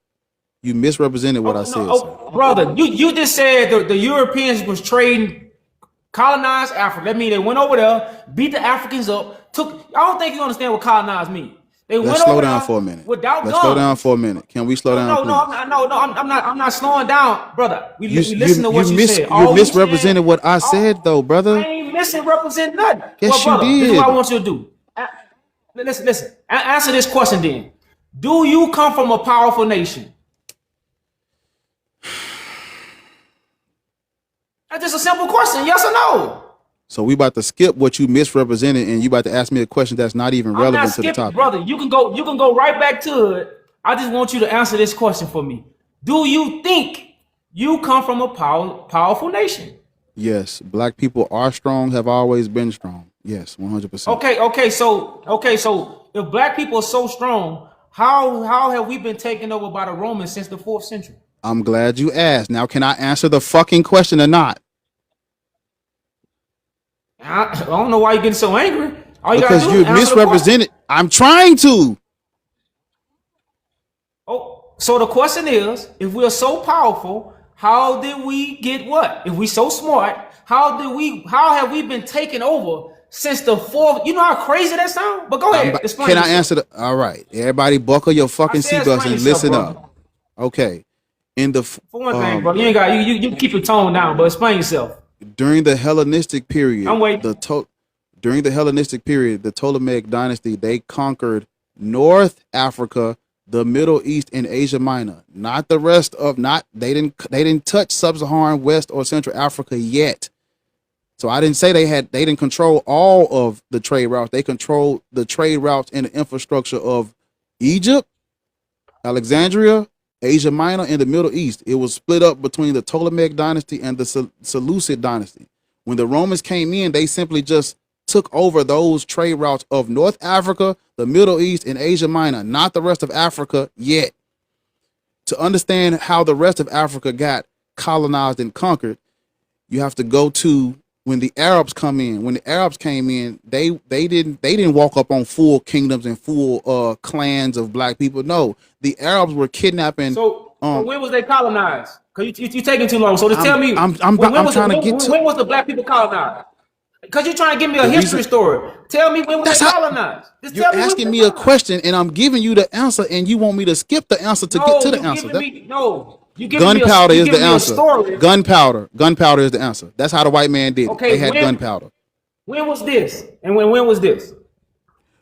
You misrepresented what I said. Brother, you just said the Europeans was trading, colonized Africa. That means they went over there, beat the Africans up. I don't think you understand what colonize means. Let's slow down for a minute. Without Let's slow down for a minute. Can we slow down? I'm not slowing down, brother. We listen to what you said. You misrepresented what I said, though, brother. I ain't misrepresenting nothing. Yes, brother, you did. This is what I want you to do. Listen. Answer this question then. Do you come from a powerful nation? That's just a simple question. Yes or no? So we about to skip what you misrepresented, and you about to ask me a question that's not even relevant to the topic. Brother, you can go right back to it. I just want you to answer this question for me. Do you think you come from a powerful nation? Yes, black people are strong, have always been strong. Yes, 100%. Okay. So if black people are so strong, how have we been taken over by the Romans since the 4th century? I'm glad you asked. Now, can I answer the fucking question or not? I don't know why you're getting so angry. Because you misrepresented. I'm trying to. Oh, so the question is, if we're so powerful, how did we get what? If we so smart, how have we been taken over since the 4th? You know how crazy that sounds? But go ahead. Explain Can yourself. I answer all right. Everybody buckle your fucking seatbelts and listen up. Okay. For one thing, bro, you keep your tone down, but explain yourself. During the Hellenistic period, I'm waiting. During the Hellenistic period, the Ptolemaic dynasty, they conquered North Africa, the Middle East, and Asia Minor. Not the rest of they didn't touch sub-Saharan West or Central Africa yet. So I didn't say they didn't control all of the trade routes. They controlled the trade routes and the infrastructure of Egypt, Alexandria, Asia Minor, and the Middle East. It was split up between the Ptolemaic dynasty and the Seleucid dynasty. When the Romans came in, they simply just took over those trade routes of North Africa, the Middle East, and Asia Minor, not the rest of Africa yet. To understand how the rest of Africa got colonized and conquered, you have to go to when the Arabs come in. When the Arabs came in, they didn't walk up on full kingdoms and full clans of black people. No, the Arabs were kidnapping. So when was they colonized? Because you taking too long. So just tell me. When was the black people colonized? Because you're trying to give me a history story. Tell me when was they colonized? You're asking me a question and I'm giving you the answer, and you want me to skip the answer to get to the answer. Gunpowder is the answer. Gunpowder is the answer. That's how the white man did it. They had gunpowder. When was this? And when was this?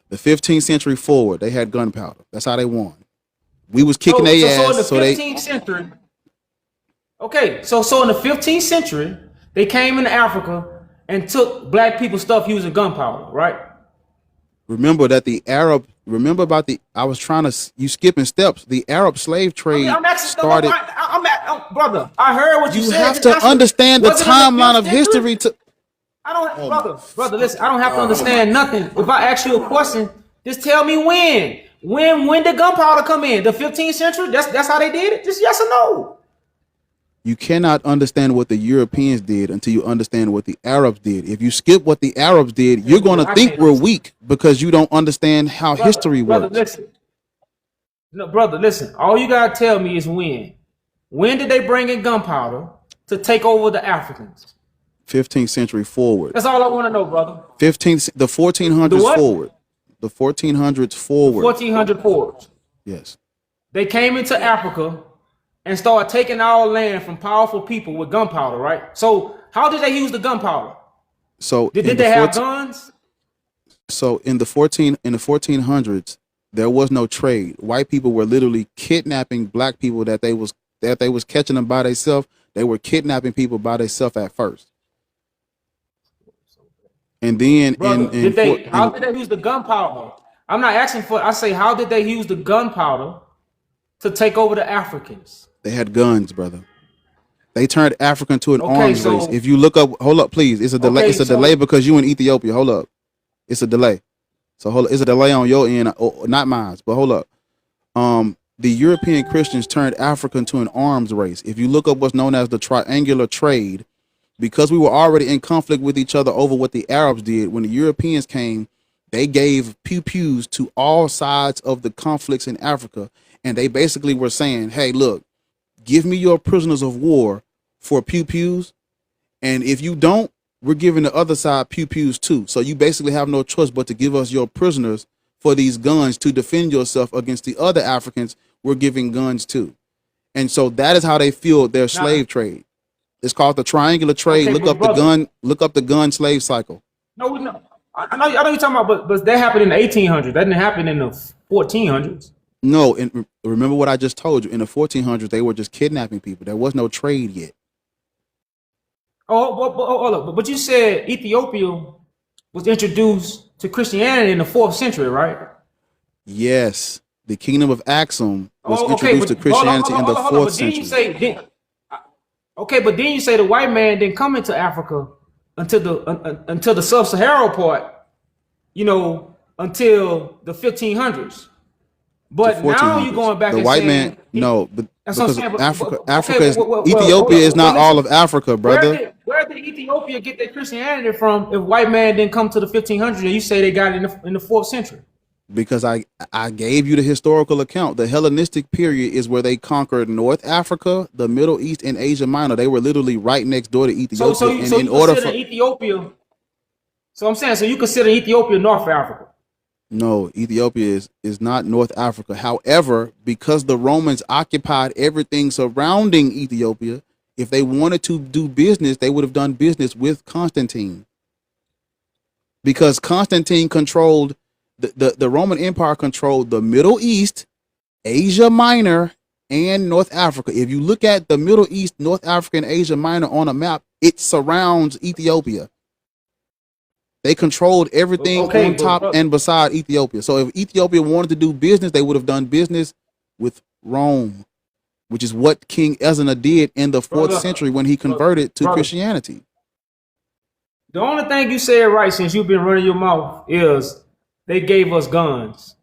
The 15th century forward, they had gunpowder. That's how they won. We was kicking their ass. So in the 15th century. Okay, so in the 15th century, they came into Africa and took black people's stuff using gunpowder, right? Remember that I was trying to, you skipping steps. The Arab slave trade started. Brother, I heard what you said. You have to understand the timeline of history brother, listen, I don't have to understand nothing. If I ask you a question, just tell me when. When did gunpowder come in? The 15th century? That's how they did it? Just yes or no. You cannot understand what the Europeans did until you understand what the Arabs did. If you skip what the Arabs did, you're going to think we're weak because you don't understand how history works. Brother, listen. All you got to tell me is when. When did they bring in gunpowder to take over the Africans? 15th century forward. That's all I want to know, brother. The 1400s forward. the 1400s forward. 1400 forwards. Yes. They came into Africa and started taking our land from powerful people with gunpowder, right? So how did they use the gunpowder? So Did they have guns? So in the 1400s, there was no trade. White people were literally kidnapping black people that they was catching them by themselves. They were kidnapping people by themselves at first. And then Brother, how did they use the gunpowder? I'm not asking for, I say, how did they use the gunpowder to take over the Africans? They had guns, brother. They turned Africa into an arms so- race. If you look up, hold up, please. It's a delay. Okay, It's a so- delay because you in Ethiopia. Hold up. It's a delay. So hold up. It's a delay on your end, not mine. But hold up. The European Christians turned Africa into an arms race. If you look up what's known as the triangular trade, because we were already in conflict with each other over what the Arabs did, when the Europeans came, they gave pew-pews to all sides of the conflicts in Africa. And they basically were saying, hey, look, give me your prisoners of war for pew-pews. And if you don't, we're giving the other side pew-pews too. So you basically have no choice but to give us your prisoners for these guns to defend yourself against the other Africans we're giving guns to. And so that is how they fueled their slave trade. It's called the triangular trade. Okay, Look up the gun slave cycle. No. I know you're talking about, but that happened in the 1800s. That didn't happen in the 1400s. No, and remember what I just told you. In the 1400s, they were just kidnapping people. There was no trade yet. But you said Ethiopia was introduced to Christianity in the 4th century, right? Yes, the kingdom of Axum was introduced to Christianity in the 4th century. But then you say the white man didn't come into Africa until the sub-Saharan part, until the 1500s. But now you're going back the and white saying, man. No, but that's what I'm because saying, Africa is well, Ethiopia is not all of Africa, brother. Where did Ethiopia get their Christianity from if white man didn't come to the 1500s and you say they got it in the 4th century? Because I gave you the historical account. The Hellenistic period is where they conquered North Africa, the Middle East, and Asia Minor. They were literally right next door to Ethiopia. So you consider Ethiopia. So I'm saying, so you consider Ethiopia North Africa? No, Ethiopia is not North Africa. However, because the Romans occupied everything surrounding Ethiopia, if they wanted to do business, they would have done business with Constantine. Because Constantine controlled the Roman Empire controlled the Middle East, Asia Minor, and North Africa. If you look at the Middle East, North Africa, and Asia Minor on a map, it surrounds Ethiopia. They controlled everything on top and beside Ethiopia. So if Ethiopia wanted to do business, they would have done business with Rome, which is what King Ezra did in the 4th century when he converted to Christianity. The only thing you said right since you've been running your mouth is they gave us guns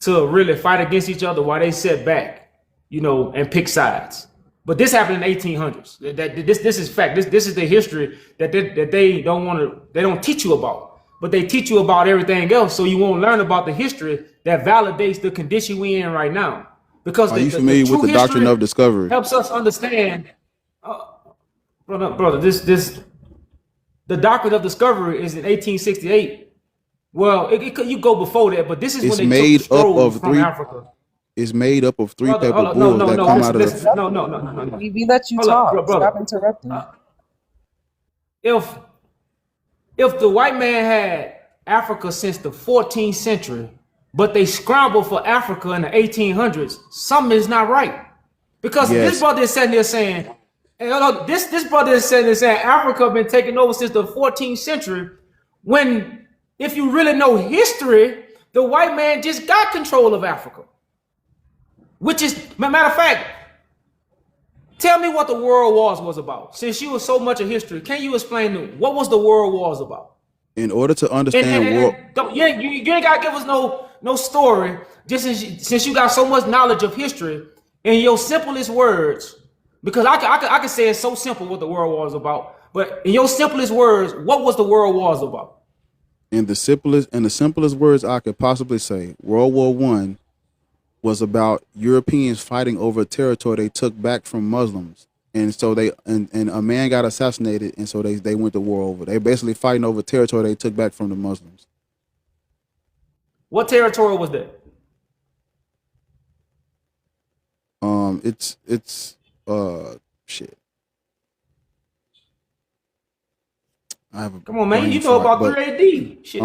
to really fight against each other while they sit back, and pick sides. But this happened in the 1800s. This is fact. This is the history that they don't teach you about. But they teach you about everything else, so you won't learn about the history that validates the condition we in right now. Because are you familiar with the doctrine of discovery? Helps us understand, brother. The doctrine of discovery is in 1868. Well, you go before that, but this is when they took the scrolls from Africa. It's made up of three type of bulls that come out of the... No. We let you talk. Stop interrupting. If the white man had Africa since the 14th century, but they scrambled for Africa in the 1800s, something is not right. Because this brother is sitting there saying, this brother is sitting there saying Africa been taken over since the 14th century, when if you really know history, the white man just got control of Africa. Which is, matter of fact, tell me what the World Wars was about. Since you were so much of history, can you explain what was the World Wars about? In order to understand you ain't gotta give us no story. Just since you got so much knowledge of history, in your simplest words, because I can say it's so simple what the World War is about. But in your simplest words, what was the World Wars about? In the simplest words I could possibly say, World War I was about Europeans fighting over a territory they took back from Muslims. And so and a man got assassinated, and so they went to war over. They basically fighting over territory they took back from the Muslims. What territory was that? It's shit. I have a Come on, man. brain You know fart, about but 3 AD. Shit,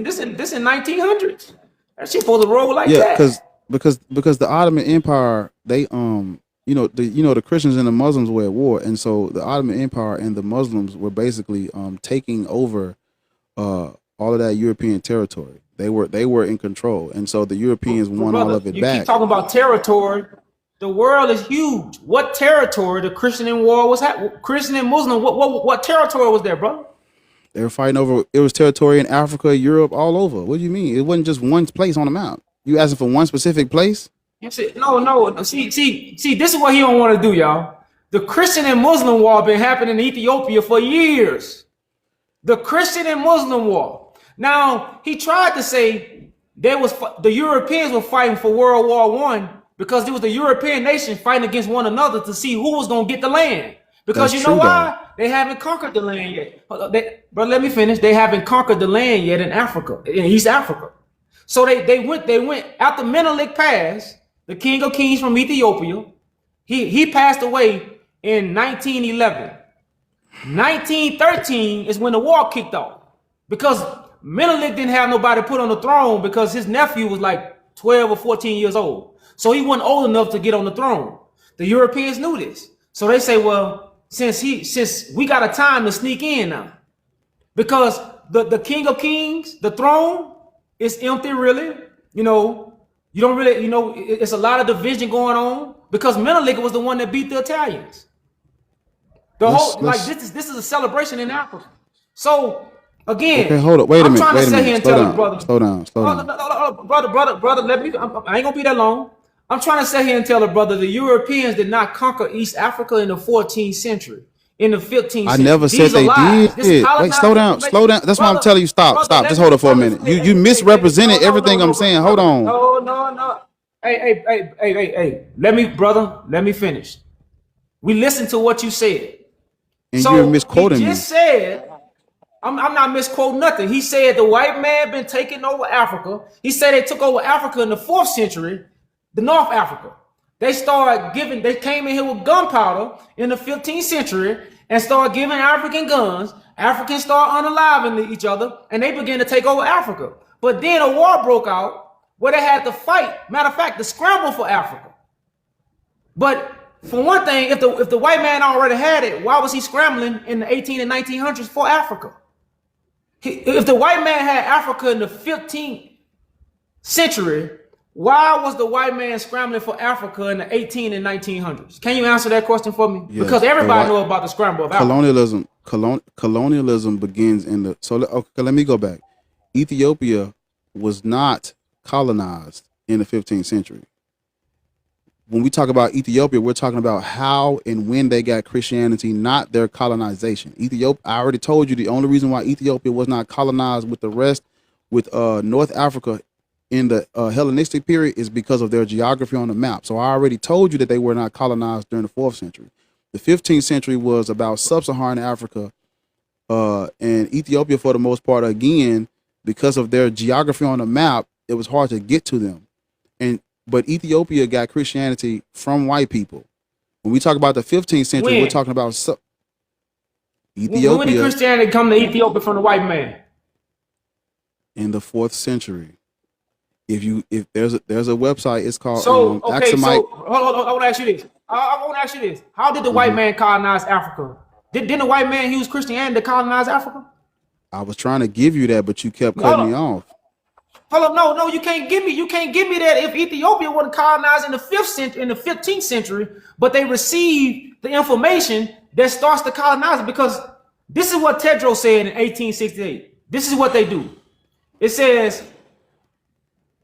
this in 1900s. That shit supposed to roll like yeah, that. because the Ottoman Empire, they the Christians and the Muslims were at war, and so the Ottoman Empire and the Muslims were basically taking over all of that European territory. They were in control, and so the Europeans won all Brother, of it you back. keep talking about territory. The world is huge. What territory the Christian and war was Christian and Muslim? What territory was there, brother? They were fighting over. It was territory in Africa, Europe, all over. What do you mean? It wasn't just one place on the map. You asking for one specific place? You said, no. See, this is what he don't want to do, y'all. The Christian and Muslim war been happening in Ethiopia for years. The Christian and Muslim war. Now, he tried to say the Europeans were fighting for World War I because it was the European nation fighting against one another to see who was going to get the land. Because That's you know true, why? They haven't conquered the land yet. But let me finish. They haven't conquered the land yet in Africa, in East Africa. So they went after Menelik passed, the king of kings from Ethiopia. He passed away in 1911. 1913 is when the war kicked off because Menelik didn't have nobody put on the throne because his nephew was like 12 or 14 years old. So he wasn't old enough to get on the throne. The Europeans knew this. So they say, well, since we got a time to sneak in now, because the king of kings, the throne is empty, really. You don't really, it's a lot of division going on because Menelik was the one that beat the Italians. This is a celebration in Africa. So again, okay, hold up, wait a minute, Slow down. Brother. I ain't gonna be that long. I'm trying to sit here and tell the brother the Europeans did not conquer East Africa in the 14th century. In the 15th century. I never said they did. Wait, slow down. That's why I'm telling you, stop. Just hold it for a minute. You misrepresented everything I'm saying. Hold on. No. Hey. Let me finish. We listened to what you said. And you're misquoting me. He just said, I'm not misquoting nothing. He said the white man been taking over Africa. He said they took over Africa in the 4th century, the North Africa. They came in here with gunpowder in the 15th century and started giving African guns. Africans started unaliving each other and they began to take over Africa. But then a war broke out where they had to fight. Matter of fact, the scramble for Africa. But for one thing, if the white man already had it, why was he scrambling in the 18 and 1900s for Africa? If the white man had Africa in the 15th century, why was the white man scrambling for Africa in the 18 and 1900s? Can you answer that question for me? Yes, because everybody knows about the scramble of Africa. Colonialism begins in the... So, okay, let me go back. Ethiopia was not colonized in the 15th century. When we talk about Ethiopia, we're talking about how and when they got Christianity, not their colonization. Ethiopia, I already told you the only reason why Ethiopia was not colonized with the rest, with North Africa in the Hellenistic period is because of their geography on the map. So I already told you that they were not colonized during the 4th century. The 15th century was about sub-Saharan Africa and Ethiopia for the most part, again, because of their geography on the map, it was hard to get to them. But Ethiopia got Christianity from white people. When we talk about the 15th century, we're talking about Ethiopia. When did Christianity come to Ethiopia from the white man? In the 4th century. If there's a website, it's called okay. Axumite. So I want to ask you this. I want to ask you this. How did the white man colonize Africa? Didn't the white man use Christianity to colonize Africa? I was trying to give you that, but you kept cutting me off. Hold up, no, you can't give me that if Ethiopia wasn't colonized in the 5th century, in the 15th century, but they received the information that starts to colonize it, because this is what Tedros said in 1868. This is what they do. It says,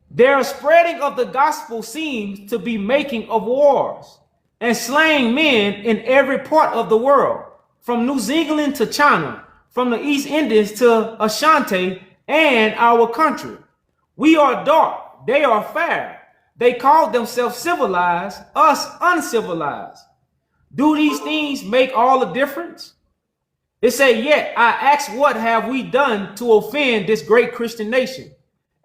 their spreading of the gospel seems to be making of wars and slaying men in every part of the world, from New Zealand to China, from the East Indies to Ashanti and our country. We are dark, they are fair. They call themselves civilized, us uncivilized. Do these things make all the difference? It say, yet I ask, what have we done to offend this great Christian nation?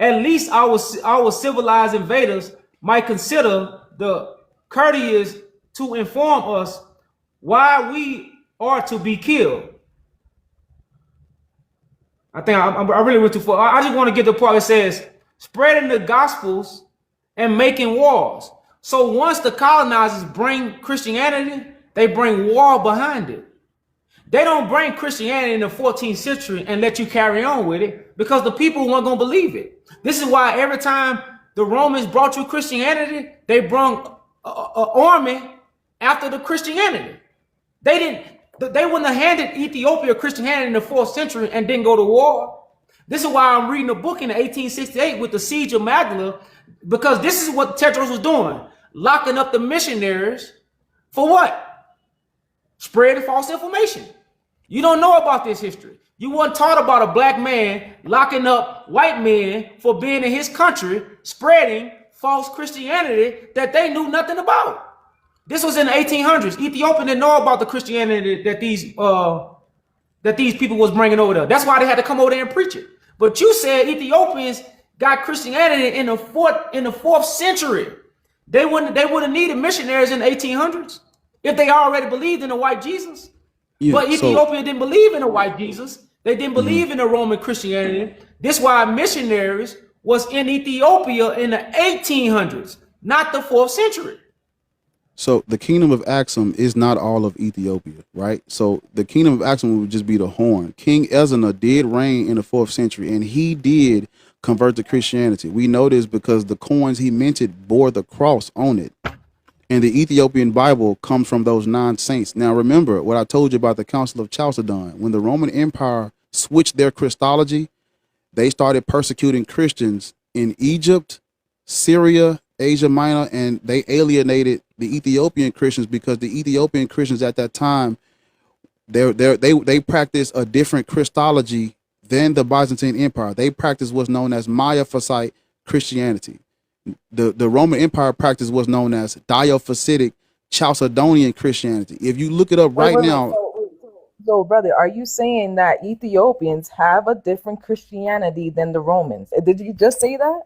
at least our civilized invaders might consider the courteous to inform us why we are to be killed. I think I really went too far. I just want to get the part that says spreading the gospels and making wars. So once the colonizers bring Christianity, they bring war behind it. They don't bring Christianity in the 14th century and let you carry on with it because the people weren't going to believe it. This is why every time the Romans brought you Christianity, they brought an army after the Christianity. They wouldn't have handed Ethiopia Christianity in the 4th century and didn't go to war. This is why I'm reading a book in 1868 with the Siege of Magdala, because this is what Tedros was doing, locking up the missionaries for what? Spreading false information. You don't know about this history. You weren't taught about a black man locking up white men for being in his country, spreading false Christianity that they knew nothing about. This was in the 1800s. Ethiopia didn't know about the Christianity that these people was bringing over there. That's why they had to come over there and preach it. But you said Ethiopians got Christianity in the fourth century. They wouldn't have needed missionaries in the 1800s if they already believed in the white Jesus. Yeah, but Ethiopia didn't believe in the white Jesus. They didn't believe in the Roman Christianity. This is why missionaries was in Ethiopia in the 1800s, not the 4th century. So the kingdom of Axum is not all of Ethiopia, right? So the kingdom of Axum would just be the horn. King Ezana did reign in the 4th century, and he did convert to Christianity. We know this because the coins he minted bore the cross on it. And the Ethiopian Bible comes from those 9 saints. Now, remember what I told you about the Council of Chalcedon. When the Roman Empire switched their Christology, they started persecuting Christians in Egypt, Syria, Asia Minor, and they alienated the Ethiopian Christians because the Ethiopian Christians at that time, they practiced a different Christology than the Byzantine Empire. They practiced what's known as Miaphysite Christianity. The Roman Empire practice was known as Diophysitic Chalcedonian Christianity. If you look it up right now. So, brother, are you saying that Ethiopians have a different Christianity than the Romans? Did you just say that?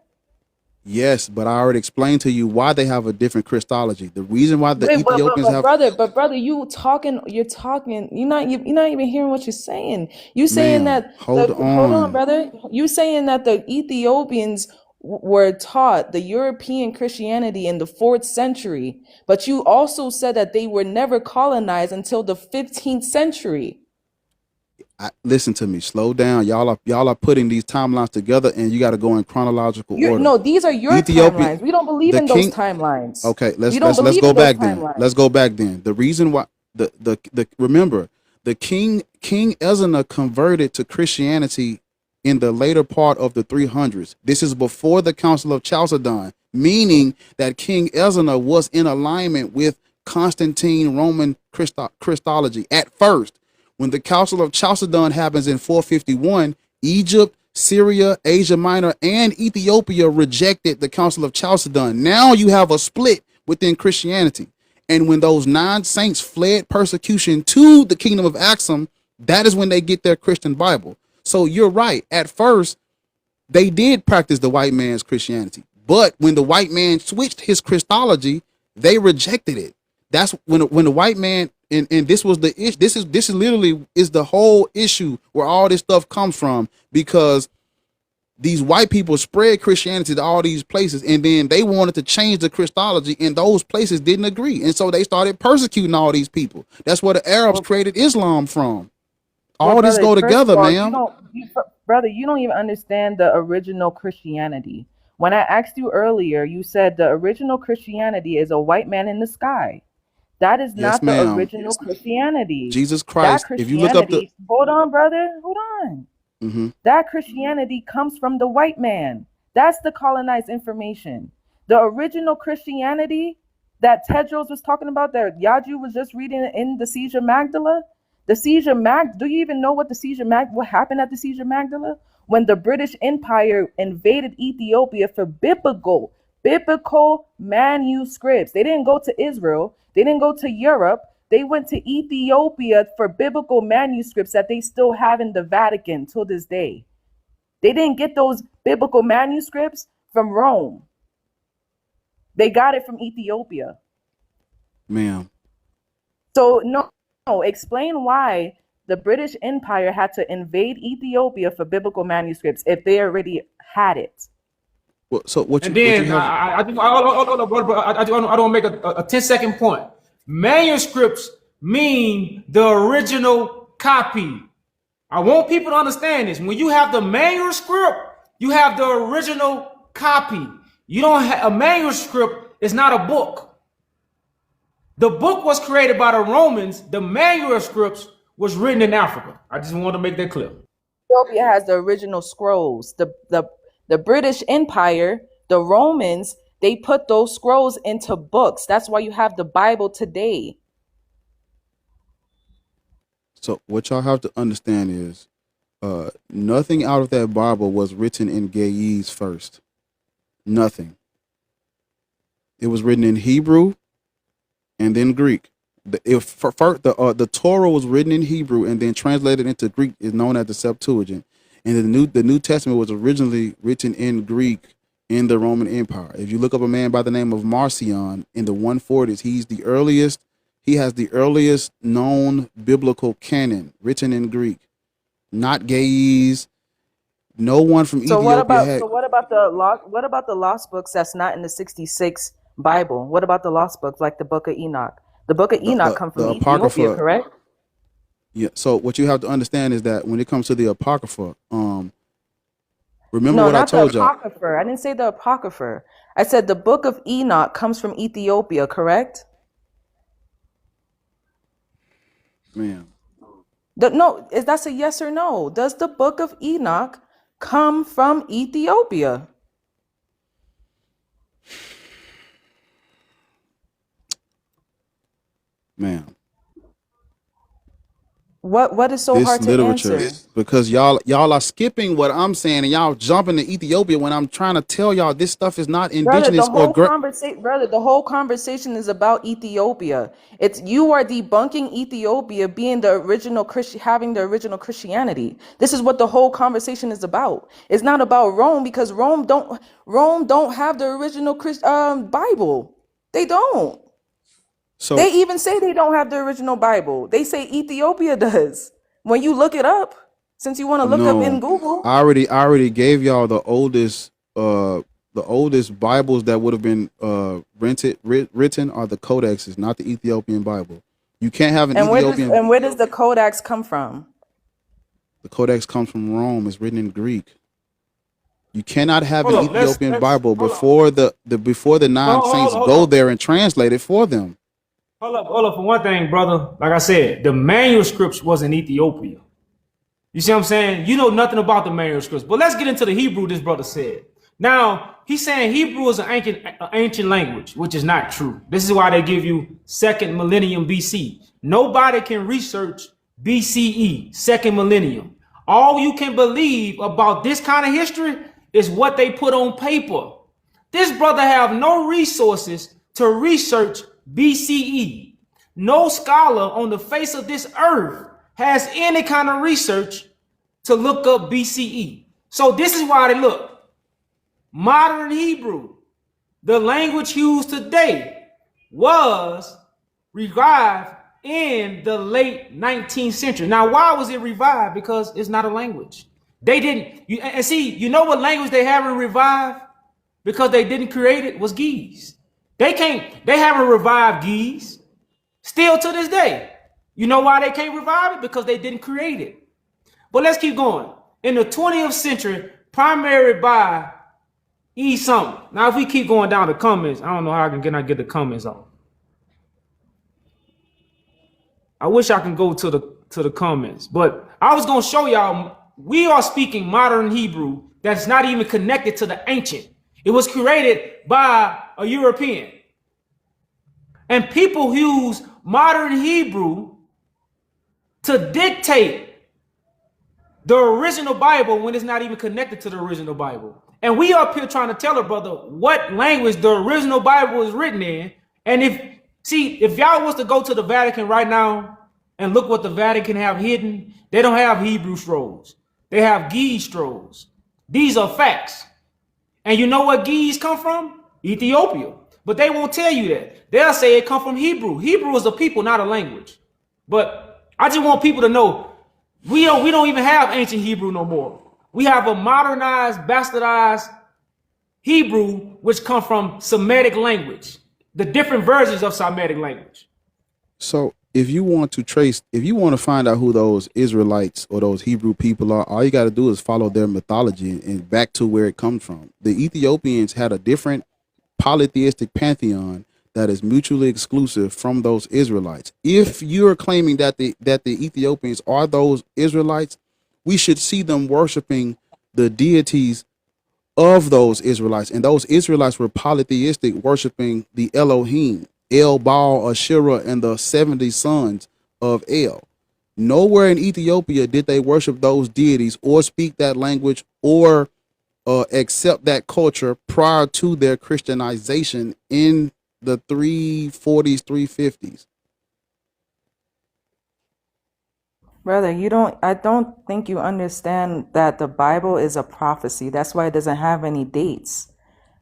Yes, but I already explained to you why they have a different Christology. The reason why the Ethiopians have, brother, you're not even hearing what you're saying. You saying that hold on, brother. You saying that the Ethiopians were taught the European Christianity in the 4th century, but you also said that they were never colonized until the 15th century. Listen to me, slow down. Y'all are putting these timelines together, and you got to go in chronological order. No, these are your timelines. We don't believe in those timelines. Okay, let's go back then. Let's go back then. The reason why remember the King Ezana converted to Christianity in the later part of the 300s. This is before the Council of Chalcedon, meaning that King Ezana was in alignment with Constantine Roman Christology at first. When the Council of Chalcedon happens in 451, Egypt, Syria, Asia Minor, and Ethiopia rejected the Council of Chalcedon. Now you have a split within Christianity. And when those 9 saints fled persecution to the kingdom of Axum, that is when they get their Christian Bible. So you're right. At first, they did practice the white man's Christianity. But when the white man switched his Christology, they rejected it. That's when the white man, and this was the issue. This is literally is the whole issue where all this stuff comes from, because these white people spread Christianity to all these places, and then they wanted to change the Christology, and those places didn't agree. And so they started persecuting all these people. That's where the Arabs created Islam from. All this go together, man. Brother, you don't even understand the original Christianity. When I asked you earlier, you said the original Christianity is a white man in the sky. That is not the original Christianity. Jesus Christ. If you look up the, hold on, brother, hold on. Mm-hmm. That Christianity comes from the white man. That's the colonized information. The original Christianity that Tedros was talking about, that Yaju was just reading in the Siege of Magdala. The Siege of Magdala, do you even know what what happened at the Siege of Magdala? When the British Empire invaded Ethiopia for biblical manuscripts. They didn't go to Israel. They didn't go to Europe. They went to Ethiopia for biblical manuscripts that they still have in the Vatican till this day. They didn't get those biblical manuscripts from Rome. They got it from Ethiopia. Ma'am. So no, explain why the British Empire had to invade Ethiopia for biblical manuscripts if they already had it. Well, so what And you what you then have? I don't want to make a 10-second point. Manuscripts mean the original copy. I want people to understand this. When you have the manuscript, you have the original copy. You don't have a manuscript is not a book. The book was created by the Romans. The manuscripts was written in Africa. I just want to make that clear. Ethiopia has the original scrolls. The British Empire, the Romans, they put those scrolls into books. That's why you have the Bible today. So what y'all have to understand is, nothing out of that Bible was written in Ge'ez first. Nothing. It was written in Hebrew and then Greek. The Torah was written in Hebrew and then translated into Greek, is known as the Septuagint. And the New Testament was originally written in Greek in the Roman Empire. If you look up a man by the name of Marcion in the 140s, he has the earliest known biblical canon written in Greek, not Ge'ez. No one from So Ethiopia had. what about the lost books that's not in the 66 Bible? What about the lost books like the Book of Enoch? The Book of Enoch come from the Ethiopia, Apocrypha. correct? Yeah. So what you have to understand is that when it comes to the Apocrypha, remember No, what I not the told y'all, Apocrypha. I didn't say the Apocrypha. I said the Book of Enoch comes from Ethiopia, correct? man. No, that's a yes or no. Does the Book of Enoch come from Ethiopia? Man, What is so this hard to literature, answer? because y'all are skipping what I'm saying and y'all jumping to Ethiopia when I'm trying to tell y'all this stuff is not Brother, indigenous or the whole conversation is about Ethiopia. It's you are debunking Ethiopia being the original Christian, having the original Christianity. This is what the whole conversation is about. It's not about Rome because Rome don't have the original Bible. They don't. So They even say they don't have the original Bible. They say Ethiopia does. When you look it up, since you want to look up in no, Google. I already gave y'all the oldest Bibles that would have been written are the codexes, not the Ethiopian Bible. You can't have an Ethiopian. And where does the Codex come from? The codex comes from Rome. It's written in Greek. You cannot have Hold an up, let's- Ethiopian let's- Bible hold before the non-saints hold go on. there and translate it for them. Hold up. For one thing, brother, like I said, the manuscripts was in Ethiopia. You see what I'm saying? You know nothing about the manuscripts. But let's get into the Hebrew this brother said. Now, he's saying Hebrew is an ancient language, which is not true. This is why they give you second millennium BC. Nobody can research BCE, second millennium. All you can believe about this kind of history is what they put on paper. This brother have no resources to research BCE. No scholar on the face of this earth has any kind of research to look up BCE. So this is why they look. Modern Hebrew, the language used today, was revived in the late 19th century. Now, why was it revived? Because it's not a language. They didn't, you know what language they haven't revived? Because they didn't create it was Ge'ez. They haven't revived Ge'ez. Still to this day. You know why they can't revive it? Because they didn't create it. But let's keep going. In the 20th century, primary by E. Summer. Now, if we keep going down the comments, I don't know how I can get the comments off. I wish I can go to the comments, but I was gonna show y'all we are speaking modern Hebrew that's not even connected to the ancient. It was created by a European. And people use modern Hebrew to dictate the original Bible when it's not even connected to the original Bible. And we up here trying to tell a brother what language the original Bible is written in. And if y'all was to go to the Vatican right now and look what the Vatican have hidden, they don't have Hebrew scrolls. They have Ge'ez scrolls. These are facts. And you know what Geese come from? Ethiopia. But they won't tell you that. They'll say it come from Hebrew. Hebrew is a people, not a language. But I just want people to know we don't even have ancient Hebrew no more. We have a modernized, bastardized Hebrew, which come from Semitic language, the different versions of Semitic language. So if you want to find out who those Israelites or those Hebrew people are, all you got to do is follow their mythology and back to where it comes from. The Ethiopians had a different polytheistic pantheon that is mutually exclusive from those Israelites. If you're claiming that the Ethiopians are those Israelites, we should see them worshiping the deities of those Israelites. And those Israelites were polytheistic, worshiping the Elohim, El, Baal, Asherah, and the 70 sons of El. Nowhere in Ethiopia did they worship those deities or speak that language or accept that culture prior to their Christianization in the 340s, 350s. Brother, I don't think you understand that the Bible is a prophecy. That's why it doesn't have any dates.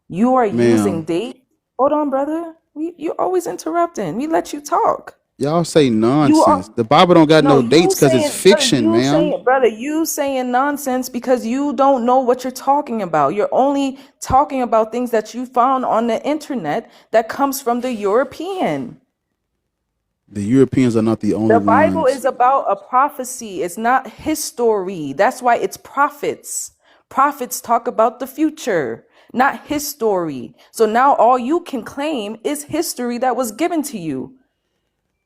You are using Ma'am, date. Hold on, brother. You're always interrupting. We let you talk. y'all say You nonsense. are The Bible don't got no, no you dates because it's saying, brother, fiction, ma'am. you saying nonsense because you don't know what you're talking about. You're only talking about things that you found on the internet that comes from the European. The Europeans are not the only The Bible ones. is about a prophecy. It's not history. That's why it's prophets. Prophets talk about the future, not history. So now all you can claim is history that was given to you.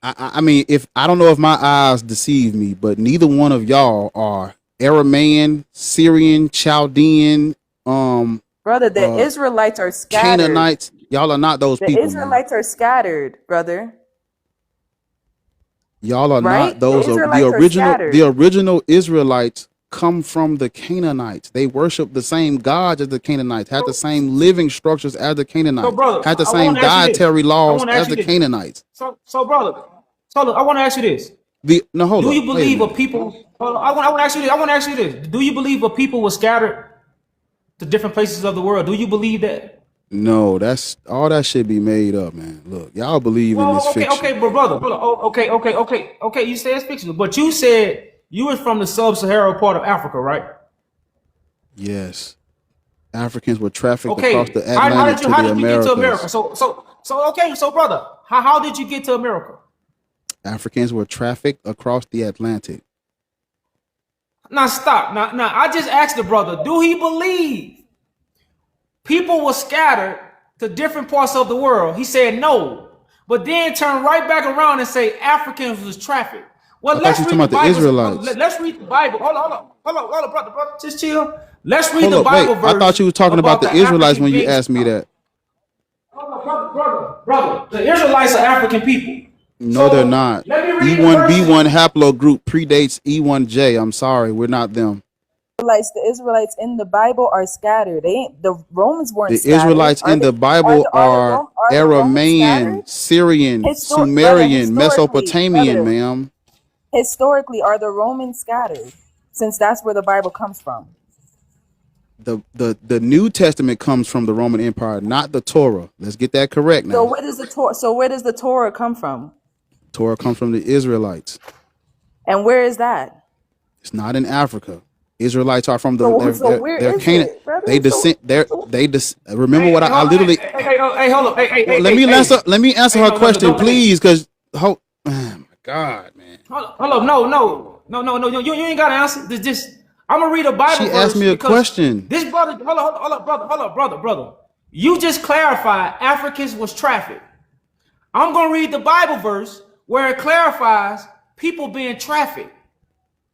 I mean, if I don't know if my eyes deceive me, but neither one of y'all are Aramaean, Syrian, Chaldean, Brother, the uh, Israelites are scattered. Canaanites. Y'all are not those The people, man. Israelites are scattered, brother. Y'all are not Right? The those. Israelites are The scattered. original Israelites come from the Canaanites. They worship the same gods as the Canaanites, had the same living structures as the So, Canaanites, brother, had the I same want to ask you this. dietary I laws want to as ask you the this. Canaanites. So, brother, so look, I want to ask you this. No, hold Do up, you wait a believe a minute. people? Hold on, I want to ask you this. I want to ask you this. Do you believe a people were scattered to different places of the world? Do you believe that? No, that's all that should be made up, man. Look, y'all believe in this Well, fiction. but brother, okay. You said it's fictional, but you said you were from the sub-Saharan part of Africa, right? Yes, Africans were trafficked across Okay. the Atlantic to How the did you get to America? Americas. So brother, how did you get to America? Africans were trafficked across the Atlantic. Now stop. Now I just asked the brother, do he believe people were scattered to different parts of the world? He said no. But then turn right back around and say Africans was trafficked. Well, I thought you let's were read talking the about the Bible. Israelites. Let's read the Bible. Hold on, brother. Just chill. Let's read Hold the up, wait. Bible I thought verse you were talking about about the the Israelites African when you being. asked me that. Brother. The Israelites are African people. No, they're So not. let me read the verse to E1B1 you. haplogroup predates E1J. I'm sorry, we're not them. The Israelites in the Bible are scattered. They ain't, the Romans weren't The scattered. Israelites in the Bible are Are the Romans Aramaean, scattered? Syrian, Brother, Sumerian, Mesopotamian, ma'am. historically, are the Romans scattered? Since that's where the Bible comes from. The New Testament comes from the Roman Empire, not the Torah. Let's get that correct So now. where does the Torah? So where does the Torah come from? Torah comes from the Israelites. And where is that? It's not in Africa. Israelites are from So where they're is Canaan. it, brother? They descent. Remember what I literally. Hold up. Well, let me answer her question, please, because oh my God, man. Hold up. No. You ain't got to answer. I'm gonna read a Bible She asked verse me a because question. this brother. Hold up, brother. You just clarified Africans was trafficked. I'm gonna read the Bible verse where it clarifies people being trafficked.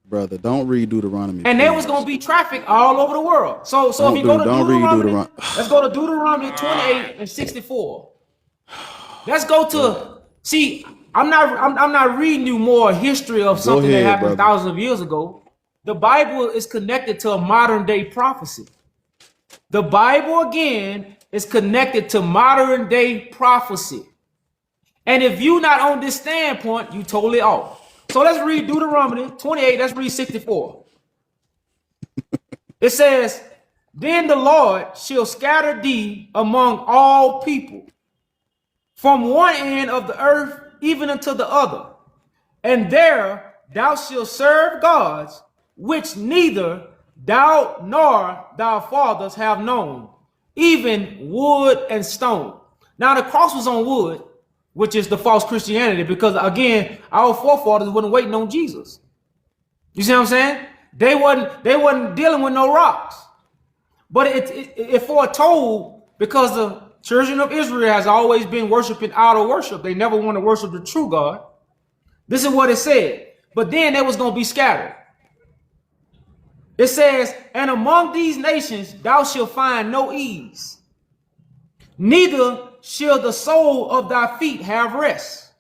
Brother, don't read Deuteronomy, And there was please. going to be traffic all over the world. So if you go to Don't read Deuteronomy, Deuteronomy. let's go to Deuteronomy 28 and 64. Let's go to see. I'm not reading you more history of Go something that ahead, happened brother. thousands of years ago. The Bible is connected to a modern day prophecy. The Bible again is connected to modern day prophecy. And if you're not on this standpoint, you totally off. So let's read Deuteronomy 28. Let's read 64. It says, Then the Lord shall scatter thee among all people, from one end of the earth even unto the other. And there thou shalt serve gods, which neither thou nor thy fathers have known, even wood and stone. Now the cross was on wood, which is the false Christianity, because again, our forefathers wasn't waiting on Jesus. You see what I'm saying? They wasn't dealing with no rocks. But it foretold, because the children of Israel has always been worshiping idol worship. They never want to worship the true God. This is what it said. But then they was going to be scattered. It says, and among these nations thou shalt find no ease, neither shall the sole of thy feet have rest.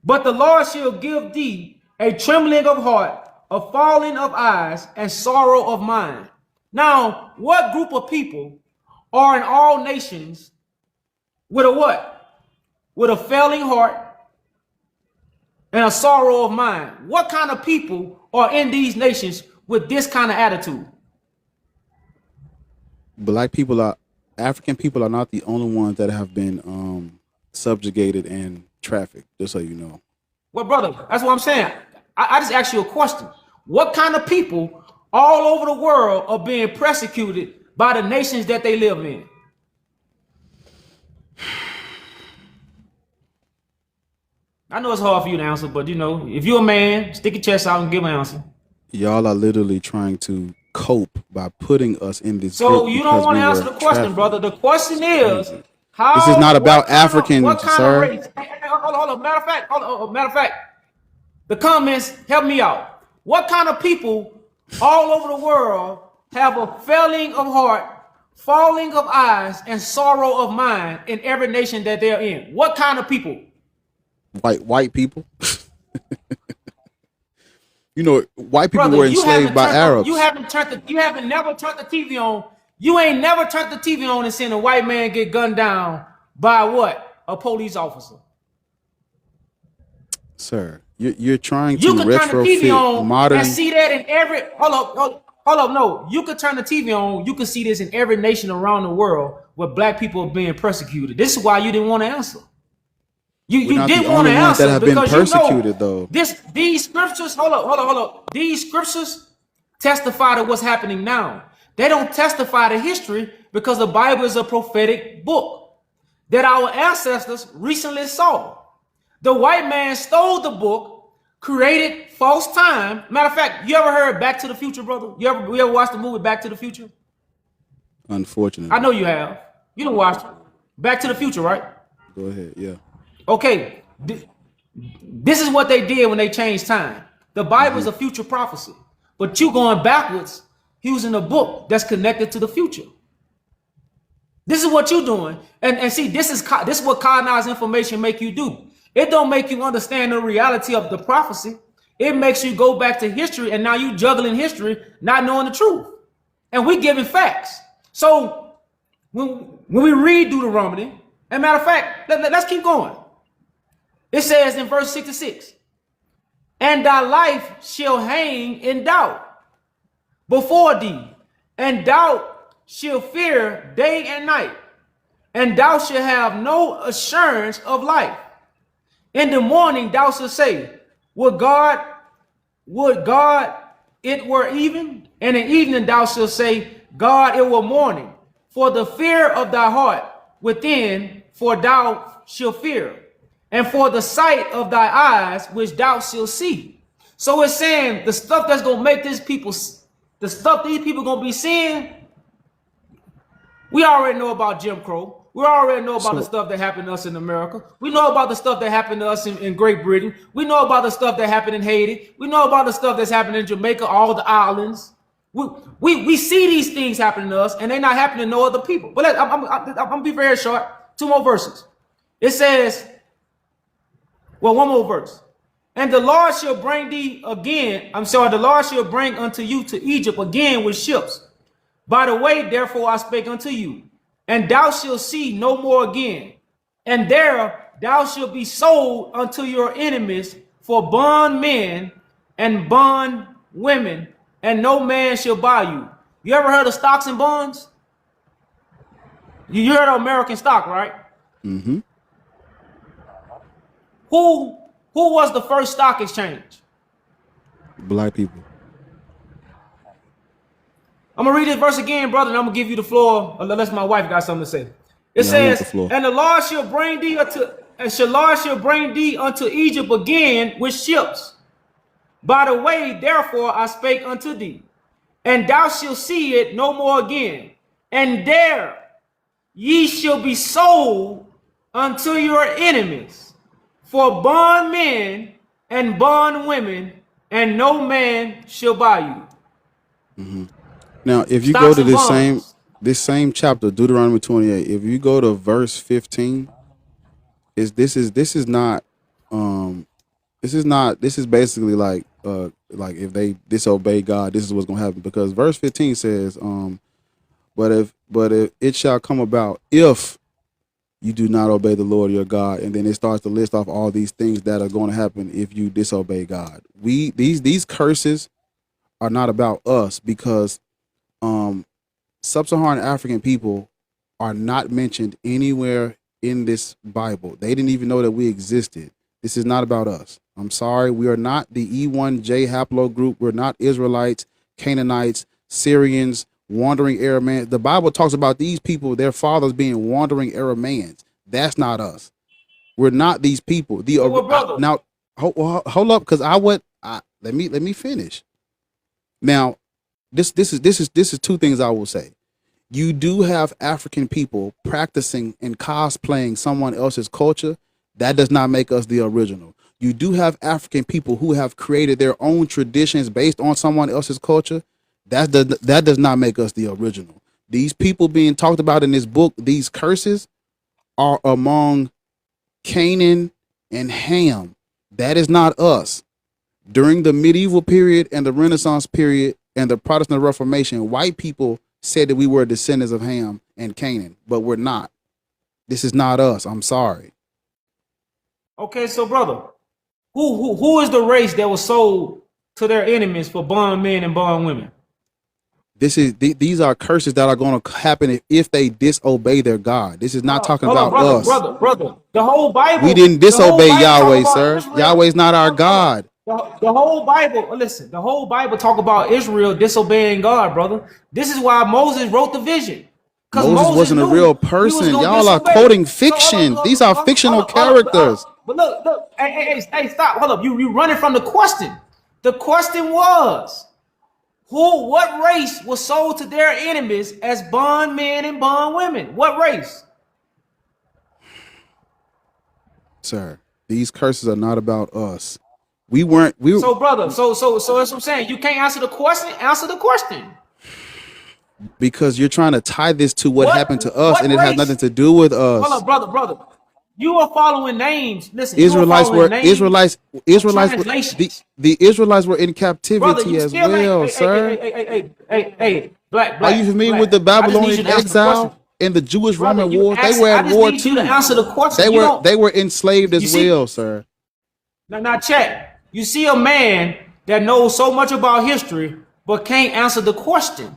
But the Lord shall give thee a trembling of heart, a falling of eyes, and sorrow of mind. Now, what group of people are in all nations with a what? With a failing heart and a sorrow of mind. What kind of people are in these nations with this kind of attitude? African people are not the only ones that have been subjugated and trafficked, just so you know. Well, brother, that's what I'm saying. I just asked you a question. What kind of people all over the world are being persecuted by the nations that they live in? I know it's hard for you to answer, but you know, if you're a man, stick your chest out and give an answer. Y'all are literally trying to cope by putting us in this. So you don't want to answer the question, brother. The question is, how? This is not about Africans, sir. Of race? Hey, hold on. Matter of fact, the comments help me out. What kind of people all over the world have a failing of heart, falling of eyes, and sorrow of mind in every nation that they're in? What kind of people? White people. You know, white people were enslaved by Arabs. You haven't never turned the TV on. You ain't never turned the TV on and seen a white man get gunned down by what? A police officer. Sir, you're trying to retrofit modern. And see that in every. Hold up. No, you could turn the TV on. You could see this in every nation around the world where black people are being persecuted. This is why you didn't want to answer. You didn't want to answer that have because been persecuted, you know, though. These scriptures. Hold up. These scriptures testify to what's happening now. They don't testify to history because the Bible is a prophetic book that our ancestors recently saw. The white man stole the book, created false time. Matter of fact, you ever heard Back to the Future, brother? You ever watched the movie Back to the Future? Unfortunately. I know you have. You done watched it. Back to the Future, right? Go ahead, yeah. Okay, this is what they did when they changed time. The Bible is a future prophecy, but you going backwards using a book that's connected to the future. This is what you're doing, and see, this is what colonized information make you do. It don't make you understand the reality of the prophecy. It makes you go back to history, and now you juggling history, not knowing the truth. And we giving facts. So when we read Deuteronomy, and matter of fact, let's keep going. It says in verse 66, and thy life shall hang in doubt before thee, and doubt shall fear day and night, and thou shalt have no assurance of life. In the morning thou shalt say, would God it were even? And in the evening thou shalt say, God, it were morning. For the fear of thy heart within, for thou shalt fear. And for the sight of thy eyes, which thou shalt see. So it's saying the stuff that's going to make the stuff these people going to be seeing, we already know about Jim Crow. We already know about the stuff that happened to us in America. We know about the stuff that happened to us in Great Britain. We know about the stuff that happened in Haiti. We know about the stuff that's happened in Jamaica, all the islands. We see these things happening to us, and they're not happening to no other people. But I'm going to be very short. 2 more verses. It says, well, 1 more verse. And the Lord shall bring thee again. The Lord shall bring unto you to Egypt again with ships. By the way, therefore, I spake unto you, and thou shalt see no more again. And there thou shalt be sold unto your enemies for bond men and bond women, and no man shall buy you. You ever heard of stocks and bonds? You heard of American stock, right? Mm-hmm. Who was the first stock exchange? Black people. I'm gonna read this verse again, brother, and I'm gonna give you the floor unless my wife got something to say. It Yeah, I want says, the floor. "And the Lord shall bring thee unto Egypt again with ships. By the way, therefore I spake unto thee, and thou shalt see it no more again. And there ye shall be sold unto your enemies for bondmen and bondwomen, and no man shall buy you." Now, if you Stocks go to and bonds. this same chapter, Deuteronomy 28, if you go to verse 15, this is basically like if they disobey God, this is what's gonna happen. Because verse 15 says, but if it shall come about if you do not obey the Lord your God, and then it starts to list off all these things that are going to happen if you disobey God. These curses are not about us, because sub-Saharan African people are not mentioned anywhere in this Bible. They didn't even know that we existed. This is not about us. I'm sorry. We are not the E1J haplogroup. We're not Israelites, Canaanites, Syrians, wandering Arameans. The Bible talks about these people, their fathers being wandering Arameans. That's not us. We're not these people. Brother. Now, hold up, because let me finish. Now, this is two things I will say. You do have African people practicing and cosplaying someone else's culture. That does not make us the original. You do have African people who have created their own traditions based on someone else's culture. That does not make us the original. These people being talked about in this book, these curses, are among Canaan and Ham. That is not us. During the medieval period and the Renaissance period and the Protestant Reformation, white people said that we were descendants of Ham and Canaan, but we're not. This is not us. I'm sorry. Okay, so brother, who is the race that was sold to their enemies for bondmen and bondwomen? These are curses that are going to happen if they disobey their God. This is not talking about us. Brother. The whole Bible. We didn't disobey Yahweh, sir. Israel. Yahweh's not our God. The whole Bible, listen, the whole Bible talk about Israel disobeying God, brother. This is why Moses wrote the vision. Moses wasn't a real person. Y'all are quoting fiction. These are fictional characters. But look, hey, stop, hold up. You running from the question. The question was, what race was sold to their enemies as bondmen and bondwomen? What race? Sir, these curses are not about us. So brother, so that's what I'm saying. You can't answer the question. Answer the question. Because you're trying to tie this to what happened to us, and it has nothing to do with us. Hold up, brother. You are following names. Listen, Israelites were the Israelites were in brother, captivity as well, sir. Hey, black. Are you familiar with the Babylonian exile and the Jewish Roman War? They were at war too. To answer the question. They were enslaved as well, sir. Now check. You see a man that knows so much about history but can't answer the question.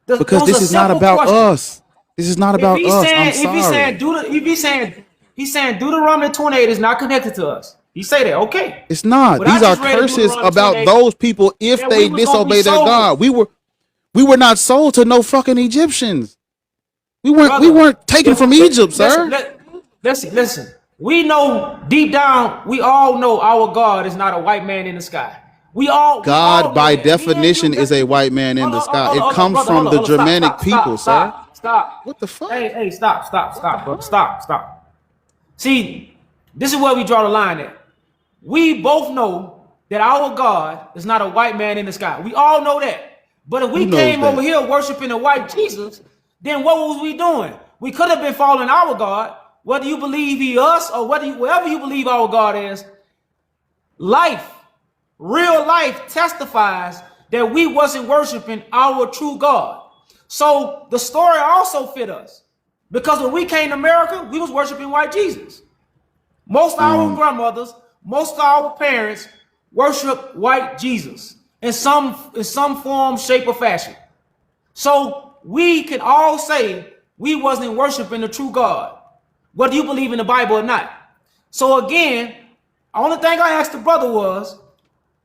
Because this is not about us. This is not about us. I'm sorry. He's saying Deuteronomy 28 is not connected to us. He say that, okay. It's not. These are curses about those people if they disobey their God. We were not sold to no fucking Egyptians. We weren't taken from Egypt, sir. Listen. We know deep down, we all know our God is not a white man in the sky. God, by definition, is a white man in the sky. It comes from the Germanic people, sir. Stop. What the fuck? Hey, stop, bro. Stop. See, this is where we draw the line at. We both know that our God is not a white man in the sky. We all know that. But if we came over here worshiping a white Jesus, then what was we doing? We could have been following our God, whether you believe he us or whatever you believe our God is. Real life testifies that we wasn't worshiping our true God. So the story also fit us. Because when we came to America, we was worshiping white Jesus. Most of our grandmothers, most of our parents worship white Jesus in some form, shape, or fashion. So we can all say we wasn't worshiping the true God, whether you believe in the Bible or not. So again, only thing I asked the brother was,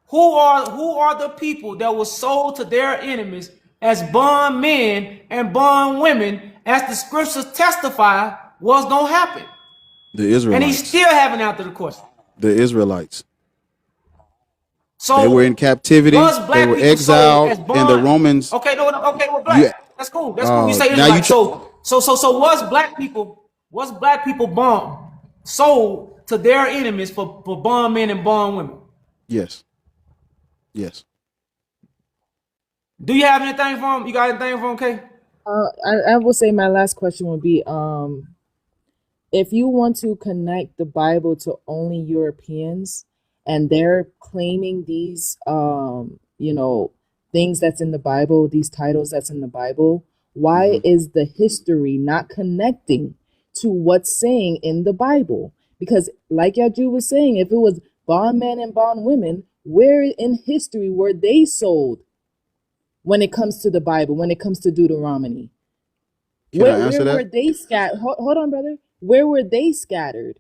who are the people that were sold to their enemies as bond men and bond women, as the scriptures testify was gonna happen? The And Israelites. he still haven't answered the question. The Israelites. So They were in captivity. was They black were people sold exiled, as and bond? the Romans. Okay, no, okay, well, black. You, That's cool. That's cool. You say now you Israelites. So was black people bond sold to their enemies for bond men and bond women? yes, yes. Do you have anything from? You got anything from K? I will say my last question would be, if you want to connect the Bible to only Europeans and they're claiming these, things that's in the Bible, these titles that's in the Bible, why is the history not connecting to what's saying in the Bible? Because like Yaju was saying, if it was bondmen and bondwomen, where in history were they sold when it comes to the Bible, when it comes to Deuteronomy? Can I answer Where that? were they scattered? Hold on, brother. Where were they scattered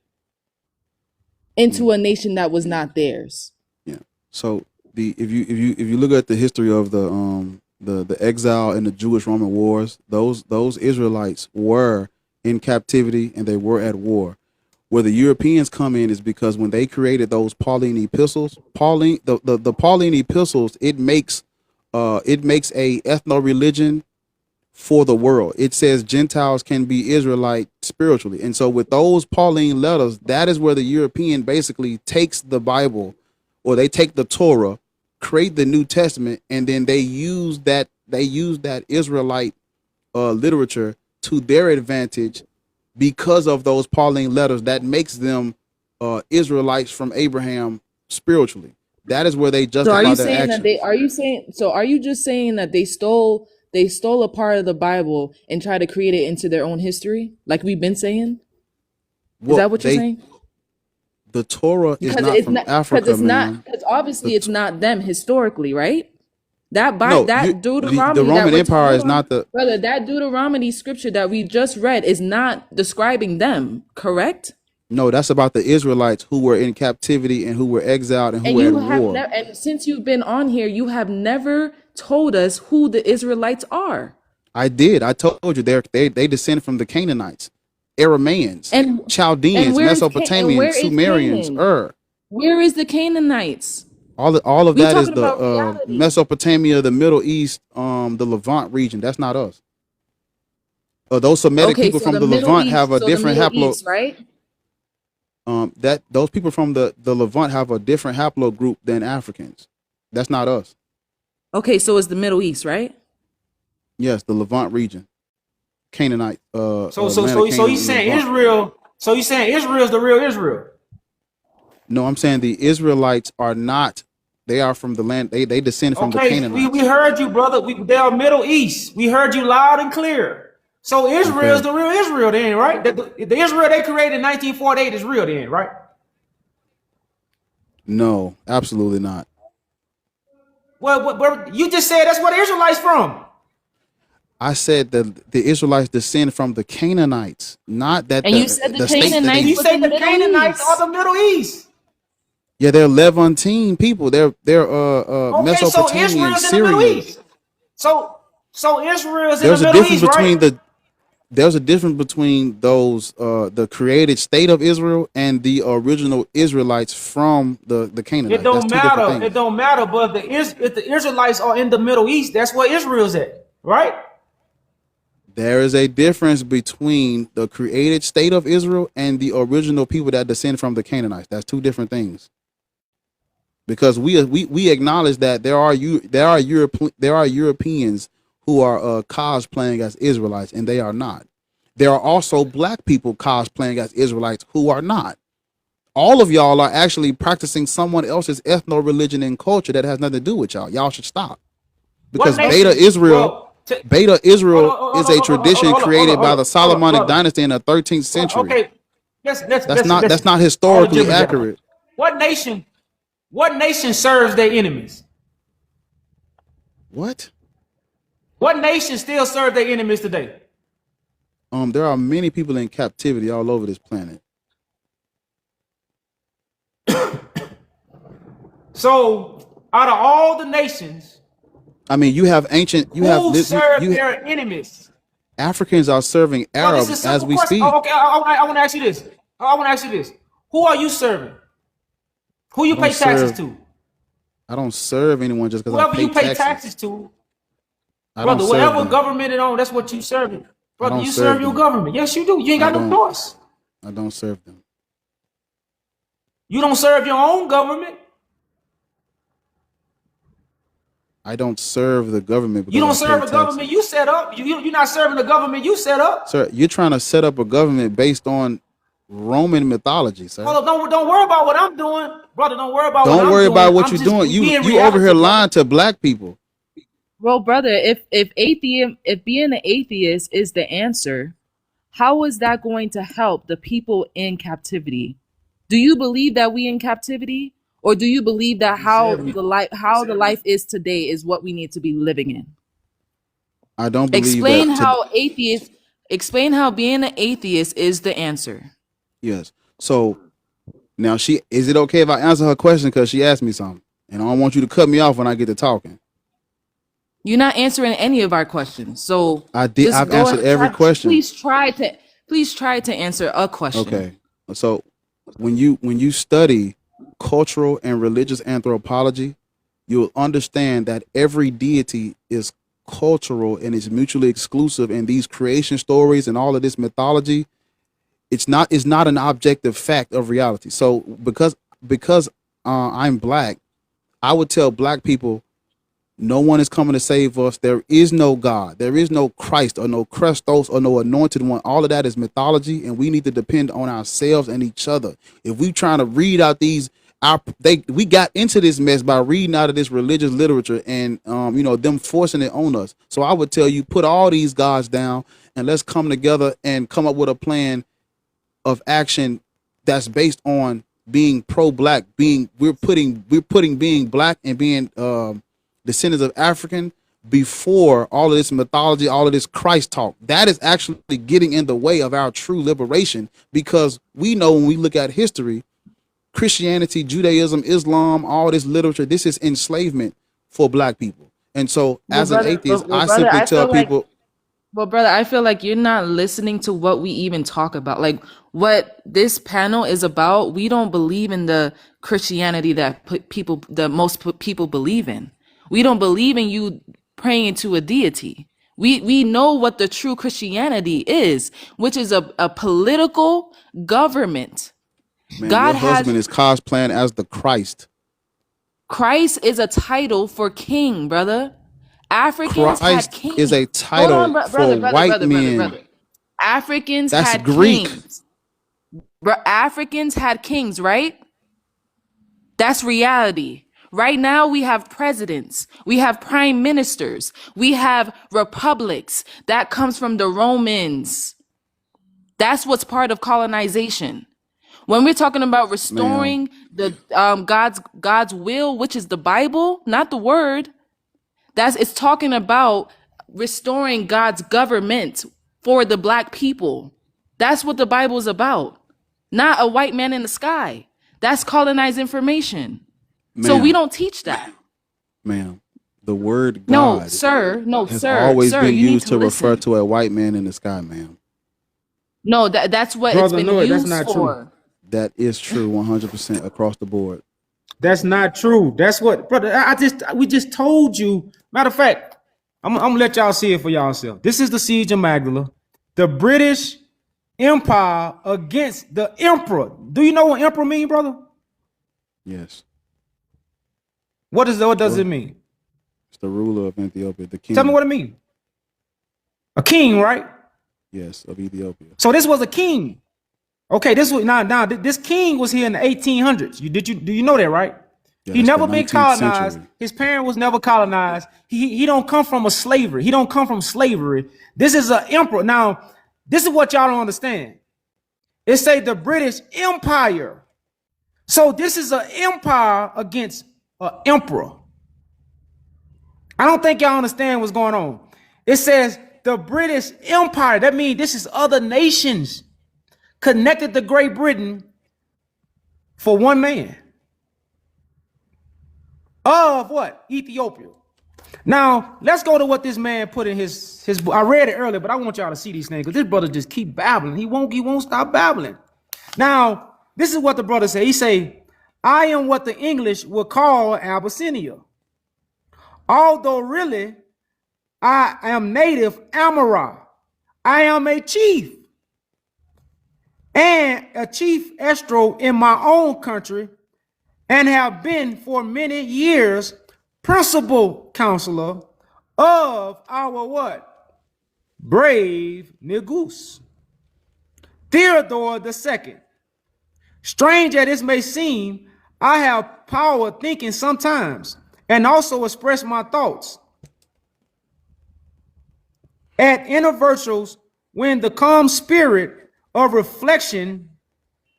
into a nation that was not theirs? Yeah. So if you look at the history of the exile and the Jewish Roman wars, those Israelites were in captivity and they were at war. Where the Europeans come in is because when they created those Pauline epistles, the Pauline epistles, it makes a ethno religion for the world. It says Gentiles can be Israelite spiritually. And so with those Pauline letters, that is where the European basically takes the Bible, or they take the Torah, create the New Testament, and then they use that Israelite literature to their advantage because of those Pauline letters. That makes them Israelites from Abraham spiritually. That is where they So justify are you their saying actions. that are you just saying that they stole a part of the Bible and tried to create it into their own history, like we've been saying? Is that what you're saying? The Torah is Because not it's from not, Africa, because it's man. not, because obviously it's not them historically, right? That No, Deuteronomy, the Roman Empire hold is on, not the. brother, that Deuteronomy scripture that we just read is not describing them, correct? No, that's about the Israelites who were in captivity and who were exiled and who And were you at have war. never, and since you've been on here, you have never told us who the Israelites are. I did. I told you they descend from the Canaanites, Aramaeans, And Chaldeans, where Mesopotamians, is Sumerians, Canaan? Where is the Canaanites? All of We that is talking the about reality. Mesopotamia, the Middle East, the Levant region. That's not us. Those Semitic Okay, people so from the the Middle Levant East, have a so the different Middle haplo. East, right? That those people from the Levant have a different haplogroup than Africans. That's not us. Okay, so it's the Middle East, right? Yes, the Levant region, Canaanite. So Atlantic he's Canaan, saying Levant. Israel. So he's saying Israel is the real Israel. No, I'm saying the Israelites are not. They are from the land. They descend from the Okay, Canaanites. we heard you, brother. They are Middle East. We heard you loud and clear. So Israel is Okay. the real Israel then, right? The Israel they created in 1948 is real then, right? No, absolutely not. Well, you just said that's where the Israelites from. I said that the Israelites descend from the Canaanites, not that And the you said the state that Canaanites they. You was say the the Middle Canaanites East. are the Middle East. Yeah, they're Levantine people. They're Okay, so Mesopotamian Israel's in the Middle Syrians. East. So Israel's in the There's a Middle difference East, right? between those the created state of Israel and the original Israelites from the Canaanites. It don't That's two different matter. things. It don't matter. But if the Israelites are in the Middle East, that's where Israel's at, right? There is a difference between the created state of Israel and the original people that descend from the Canaanites. That's two different things. Because we acknowledge that there are Europeans who are cosplaying as Israelites, and they are not. There are also black people cosplaying as Israelites who are not. All of y'all are actually practicing someone else's ethno religion and culture that has nothing to do with y'all. Y'all should stop. Because What nation? Beta Israel Hold is on, a tradition created by the Solomonic dynasty in the 13th century. Okay, That's not historically accurate. What nation serves their enemies? What? What nations still serve their enemies today? There are many people in captivity all over this planet. So, out of all the nations, I mean, you have ancient, you who have serve you their enemies? Africans are serving Well, this is a Arabs as simple we question. speak. Oh, okay, I want to ask you this. I want to ask you this. Who are you serving? Who you I pay don't taxes serve- to? I don't serve anyone just because I Whoever pay you pay taxes. taxes to, I don't brother, serve whatever them. government it on, that's what you serving. Brother, don't you serve serve your them. government. Yes, you do. You ain't I got no don't. choice. I don't serve them. You don't serve your own government. I don't serve the government because You don't I serve pay a government taxes. you set up. You're not serving the government you set up. Sir, you're trying to set up a government based on Roman mythology, sir. Brother, don't worry about what I'm doing. Brother, don't worry about what Don't I'm worry doing. about what I'm you're just doing. being You over reality, here brother. lying to black people. Well, brother, if being an atheist is the answer, how is that going to help the people in captivity? Do you believe that we in captivity, or do you believe that how the life is today is what we need to be living in? I don't believe Explain that. how being an atheist is the answer. Yes. So now is it okay if I answer her question because she asked me something, and I don't want you to cut me off when I get to talking. You're not answering any of our questions. So I did. just I've go answered ahead- every question. Please try to answer a question. Okay. So when you study cultural and religious anthropology, you'll understand that every deity is cultural and is mutually exclusive. And these creation stories and all of this mythology, it's not an objective fact of reality. So because I'm black, I would tell black people, no one is coming to save us. There is no God. There is no Christ or no Christos or no anointed one. All of that is mythology, and we need to depend on ourselves and each other. If we trying to read out we got into this mess by reading out of this religious literature and them forcing it on us. So I would tell you, put all these gods down and let's come together and come up with a plan of action that's based on being pro-black. We're putting being black and being descendants of African before all of this mythology, all of this Christ talk. That is actually getting in the way of our true liberation, because we know when we look at history, Christianity, Judaism, Islam, all this literature, this is enslavement for black people. And so as an atheist, I simply tell people, well, brother, I feel like you're not listening to what we even talk about. Like what this panel is about, we don't believe in the Christianity that most people believe in. We don't believe in you praying to a deity. We know what the true Christianity is, which is a political government. man, God your husband is cosplaying as the Christ. Christ is a title for king, brother. Africans Christ had kings. is a title for white men. Africans That's had Greek. kings. Africans had kings, right? That's reality. Right now, we have presidents, we have prime ministers, we have republics. That comes from the Romans. That's what's part of colonization. When we're talking about restoring the God's will, which is the Bible, not the word, it's talking about restoring God's government for the black people. That's what the Bible is about, not a white man in the sky. That's colonized information. So we don't teach that. Ma'am, the word No, God sir. has always been you need used to refer listen. to a white man in the sky, ma'am. No, that's what Brother, it's been no, that's used not true. for. That is true 100% across the board. That's not true. That's what, brother. We just told you. Matter of fact, I'm gonna let y'all see it for yourself. This is the siege of Magdala, the British Empire against the emperor. Do you know what emperor mean, brother? Yes. What does it mean? It's the ruler of Ethiopia, the king. Tell me what it means. A king, right? Yes, of Ethiopia. So this was a king. Okay, this king was here in the 1800s. Do you know that, right? Yeah, He that's never the been 19th colonized. century. His parent was never colonized. He don't come from a slavery. He don't come from slavery. This is an emperor. Now, this is what y'all don't understand. It say the British Empire. So this is an empire against an emperor. I don't think y'all understand what's going on. It says the British Empire. That means this is other nations connected to Great Britain for one man. Of what? Ethiopia. Now, let's go to what this man put in his book. I read it earlier, but I want y'all to see these things because this brother just keep babbling. He won't stop babbling. Now, this is what the brother say. He say, I am what the English would call Abyssinia. Although really, I am native Amara. I am a chief and a chief estro in my own country and have been for many years principal counselor of our what? Brave Negus, Theodore II. Strange as this may seem, I have power thinking sometimes and also express my thoughts. At intervals, when the calm spirit of reflection,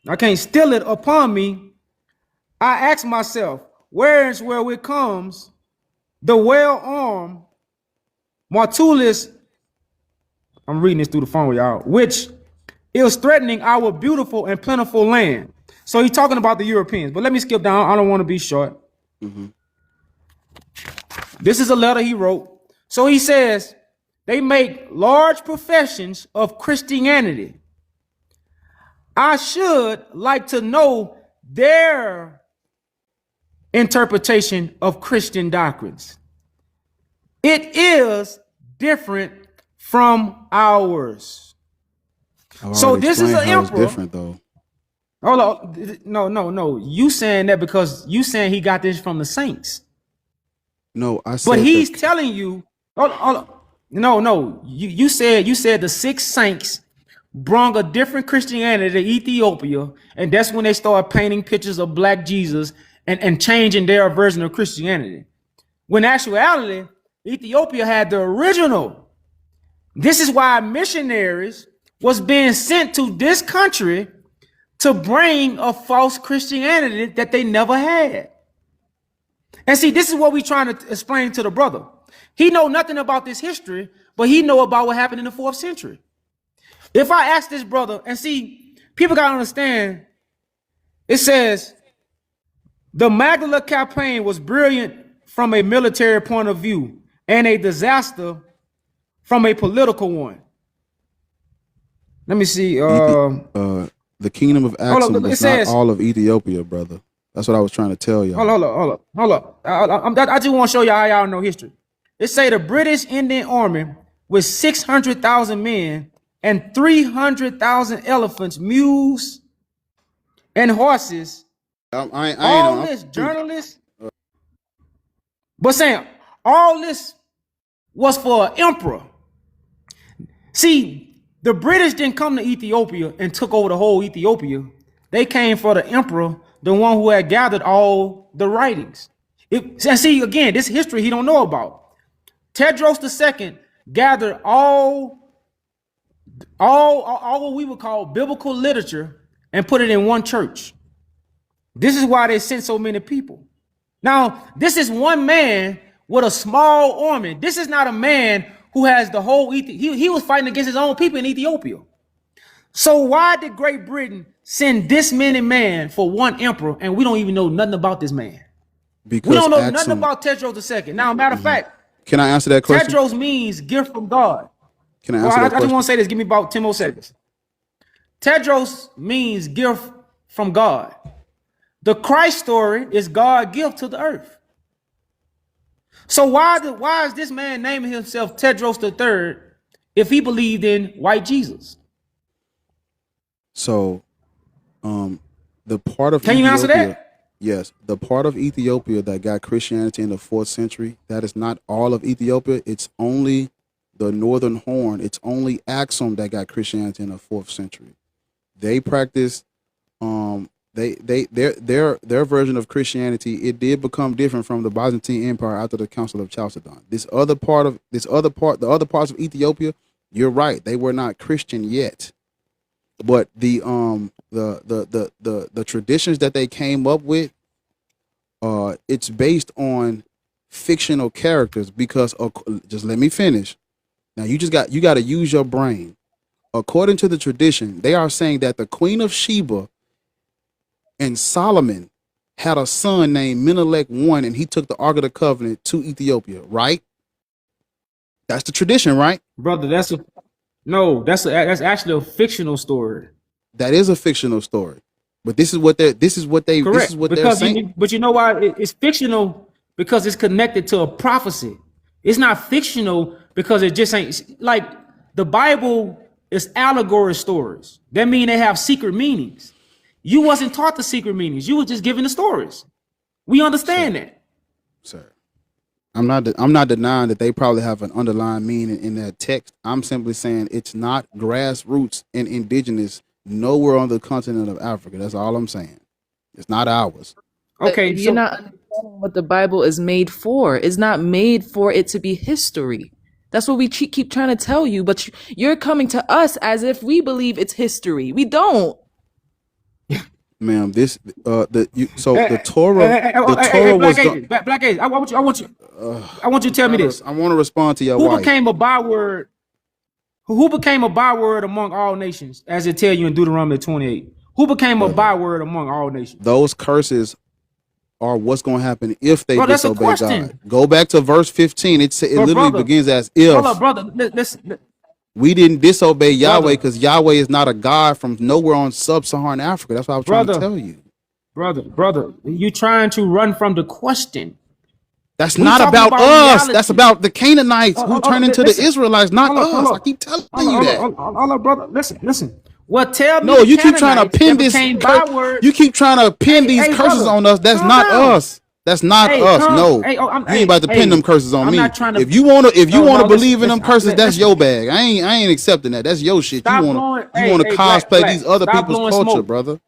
I can't still it upon me, I ask myself, where it comes the well-armed Martulis, I'm reading this through the phone, y'all, which is threatening our beautiful and plentiful land. So he's talking about the Europeans, but let me skip down. I don't want to be short. This is a letter he wrote. So he says, they make large professions of Christianity. I should like to know their interpretation of Christian doctrines. It is different from ours. So this is an emperor. Different though. Hold on. No. You saying that because you saying he got this from the saints. No, I said. But he's telling you. Hold on. No. You said the six saints brung a different Christianity to Ethiopia, and that's when they started painting pictures of black Jesus and changing their version of Christianity. When in actuality, Ethiopia had the original. This is why missionaries was being sent to this country to bring a false Christianity that they never had. And see, this is what we're trying to explain to the brother. He know nothing about this history, but he know about what happened in the 4th century. If I ask this brother, and see, people got to understand, it says, the Magdala campaign was brilliant from a military point of view and a disaster from a political one. Let me see. The kingdom of Axum is not all of Ethiopia, brother. That's what I was trying to tell you. Hold up. I just want to show y'all how y'all know history. It say the British Indian Army with 600,000 men and 300,000 elephants, mules, and horses. All this journalists. But saying all this was for an emperor. See, the British didn't come to Ethiopia and took over the whole Ethiopia. They came for the emperor, the one who had gathered all the writings. And see, again, this history he don't know about. Tedros II gathered all what we would call biblical literature and put it in one church. This is why they sent so many people. Now, this is one man with a small army. This is not a man who has the whole he was fighting against his own people in Ethiopia. So why did Great Britain send this many men for one emperor and we don't even know nothing about this man? Because we don't know nothing about Tedros II. Now, matter of fact, can I answer that question? Tedros means gift from God. Can I answer that question? I just want to say this. Give me about 10 more seconds. Tedros means gift from God. The Christ story is God's gift to the earth. So why is this man naming himself Tedros III if he believed in white Jesus? So, the part of Can you answer that? Yes, the part of Ethiopia that got Christianity in the 4th century, that is not all of Ethiopia. It's only the Northern Horn. It's only Axum that got Christianity in the 4th century. They practiced their version of Christianity. It did become different from the Byzantine Empire after the Council of Chalcedon. The other parts of Ethiopia, you're right, they were not Christian yet. But the traditions that they came up with, it's based on fictional characters because just let me finish. Now you got to use your brain. According to the tradition, they are saying that the Queen of Sheba and Solomon had a son named Menelik I, and he took the Ark of the Covenant to Ethiopia, right? That's the tradition, right? Brother, that's actually a fictional story. That is a fictional story. But this is what Correct. they're saying. But you know why it's fictional? Because it's connected to a prophecy. It's not fictional because it just ain't like the Bible is allegory stories. That mean they have secret meanings. You wasn't taught the secret meanings. You were just given the stories. We understand that. Sir, I'm not denying that they probably have an underlying meaning in that text. I'm simply saying it's not grassroots and indigenous nowhere on the continent of Africa. That's all I'm saying. It's not ours. Okay, You're not understanding what the Bible is made for. It's not made for it to be history. That's what we keep trying to tell you, but you're coming to us as if we believe it's history. We don't. Ma'am, the Torah was Black Ace. I want you to tell me this. I want to respond to your Who wife. became a byword? Who became a byword among all nations, as it tell you in Deuteronomy 28? Who became a byword among all nations? Those curses are what's going to happen if they Bro, that's a disobey question. God. Go back to verse 15. It literally brother, begins as if. Hold up, brother. Listen. We didn't disobey Yahweh because Yahweh is not a God from nowhere on sub-Saharan Africa. That's what I was trying to tell you. Brother, you trying to run from the question. That's We not talking about about us. reality. That's about the Canaanites who turned into listen. the Israelites, not Hold up, us. hold up. I keep telling you that. Hold up, brother. Listen. Well, tell me. No, the you keep trying to Canaanites pin that this. became bywords. You keep trying to pin Hey, these hey, curses brother, on us. That's calm not down. us. That's not Hey, us. calm- No, hey, oh, I'm- you ain't about to hey, pin them curses on I'm me. not trying to- If you wanna No, believe in them listen, curses, that's listen. your bag. I ain't accepting that. That's your shit. Stop You blowing- wanna hey, cosplay Black, these other stop people's blowing culture, smoke. brother.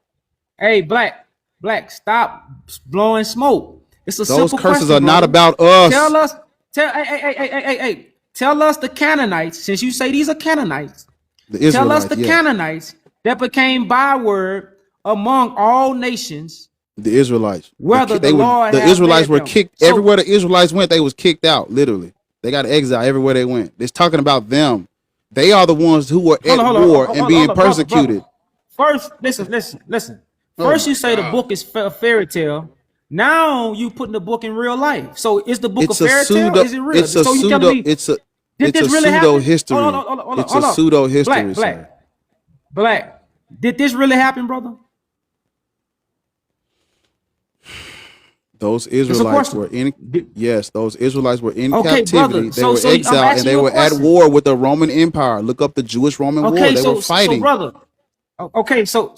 Hey, Black, stop blowing smoke. It's a Those simple curses question, are not brother. about us. Hey. Tell us the Canaanites, since you say these are Canaanites. The Tell us Israelites, the yeah. Canaanites that became byword among all nations. The Israelites. Whether the the Lord the have Israelites led were them. kicked So- everywhere the Israelites went. They was kicked out. Literally, they got exiled everywhere they went. It's talking about them. They are the ones who were at war and being persecuted. First, listen. First, you say the book is a fairy tale. Now you putting the book in real life. So is the book It's a a fairy tale? pseudo. Is it real? It's a so you pseudo. telling me It's a. did It's this a really pseudo happen? history. Hold It's a pseudo history, sir. Black. Did this really happen, brother? Those Israelites were in. Yes, those Israelites were in Okay, captivity. brother. They So were I'm exiled, asking and they you a were at question. war with the Roman Empire. Look up the Jewish-Roman war. Okay, They were fighting. so brother. Okay, so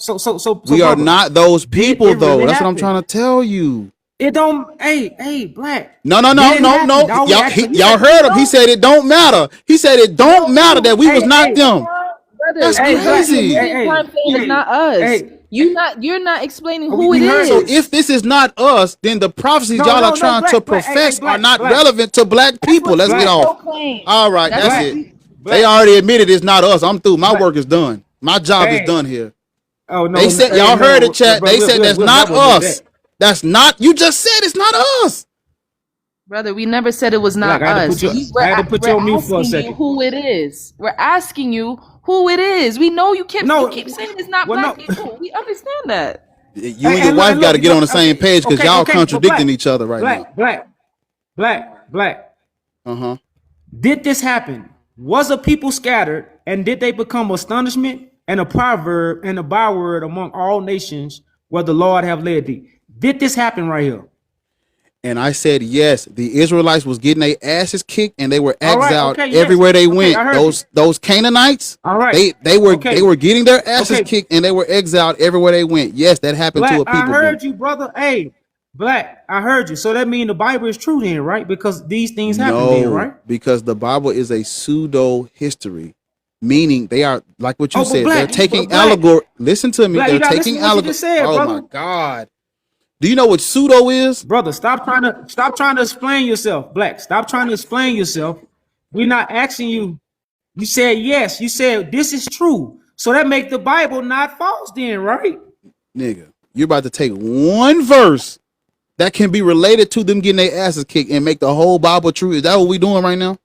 We are brother, not those people, it though. really That's what I'm happen? trying to tell you. It don't. Hey, Black. No. Did it happen? All we Y'all, asking- y'all heard him. He said it don't matter. He said it don't matter that we was not hey. them. Brother, That's you crazy. keep saying it's not us. hey. You're not explaining who we it heard- is. So if this is not us, then the prophecies y'all are trying to profess are not relevant to black people. Let's get off. All right, that's Black. it. Black. They already admitted it's not us. I'm through. My work is done. My job is Hey. done here. Oh no! They said y'all heard it, chat. They said that's not us. That. That's not. You just said it's not us. Brother, we never said it was not Black, I had to us. put you- I had to put you on mute for a asking you second. who it is. We're asking you who it is. We know you keep saying it's not well, black no. people. We understand that. You and your wife got to get on the same page because y'all contradicting each other right now. Black. Uh-huh. Did this happen? Was a people scattered, and did they become astonishment and a proverb and a byword among all nations where the Lord have led thee? Did this happen right here? And I said yes. The Israelites was getting their asses kicked, and they were All right, exiled okay, yes. everywhere they Okay, went. I heard Those Canaanites, All right. they were Okay. getting their asses Okay. kicked, and they were exiled everywhere they went. Yes, that happened to a Black, people I heard group. you, brother. Hey, Black, I heard you. So that means the Bible is true then, right? Because these things happen then, right? Because the Bible is a pseudo history, meaning they are like what you Oh, but said. Black, They're taking but Black- allegory. Listen to me. Black, you They're gotta taking listen to what you allegory. just said, Oh brother. my God. Do you know what pseudo is? Brother, stop trying to explain yourself. Black, stop trying to explain yourself. We're not asking you. You said yes. You said this is true. So that makes the Bible not false then, right? Nigga, you're about to take one verse that can be related to them getting their asses kicked and make the whole Bible true. Is that what we doing right now?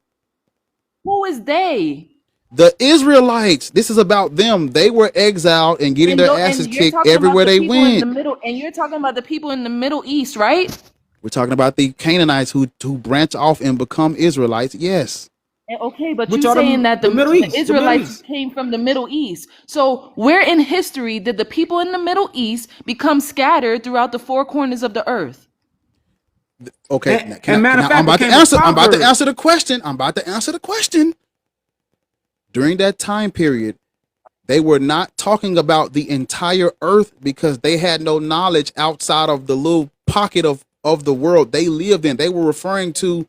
Who is they? The Israelites. This is about them. They were exiled and getting their asses And you're kicked talking about everywhere the they people in the went. middle, and you're talking about the people in the Middle East, right? We're talking about the Canaanites who branch off and become Israelites. Yes. Okay, but Which you are saying that the Middle the East. The Middle Israelites East. came from the Middle East. So where in history did the people in the Middle East become scattered throughout the four corners of the earth? Okay. And matter of fact, I'm about to became a answer. I'm about to proverb. answer the question. I'm about to answer the question. During that time period, they were not talking about the entire earth because they had no knowledge outside of the little pocket of the world they lived in. They were referring to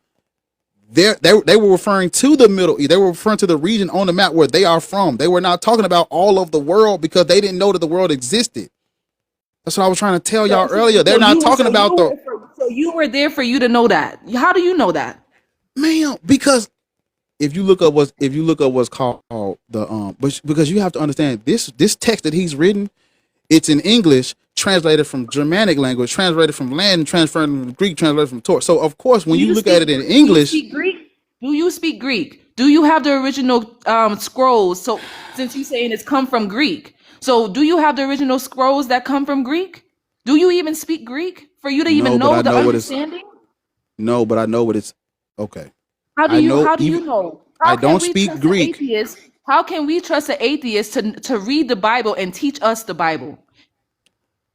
they were referring to the Middle East. They were referring to the region on the map where they are from. They were not talking about all of the world because they didn't know that the world existed. That's what I was trying to tell y'all earlier. They're not talking about the So you were there for you to know that. How do you know that? man because if you look up what's called but because you have to understand this text that he's written, it's in English, translated from Germanic language, translated from Latin, transferred from Greek, translated from Torah. So of course, when you look at it in English, do you speak Greek? Do you speak Greek? Do you have the original scrolls? So since you're saying it's come from Greek, so do you have the original scrolls that come from Greek? Do you even speak Greek for you to even No, but know I the know what it's understanding? no, but I know what it's okay. How do I you know how do you even know? I How can don't we speak trust an Greek atheist? How can we trust an atheist to read the Bible and teach us the Bible?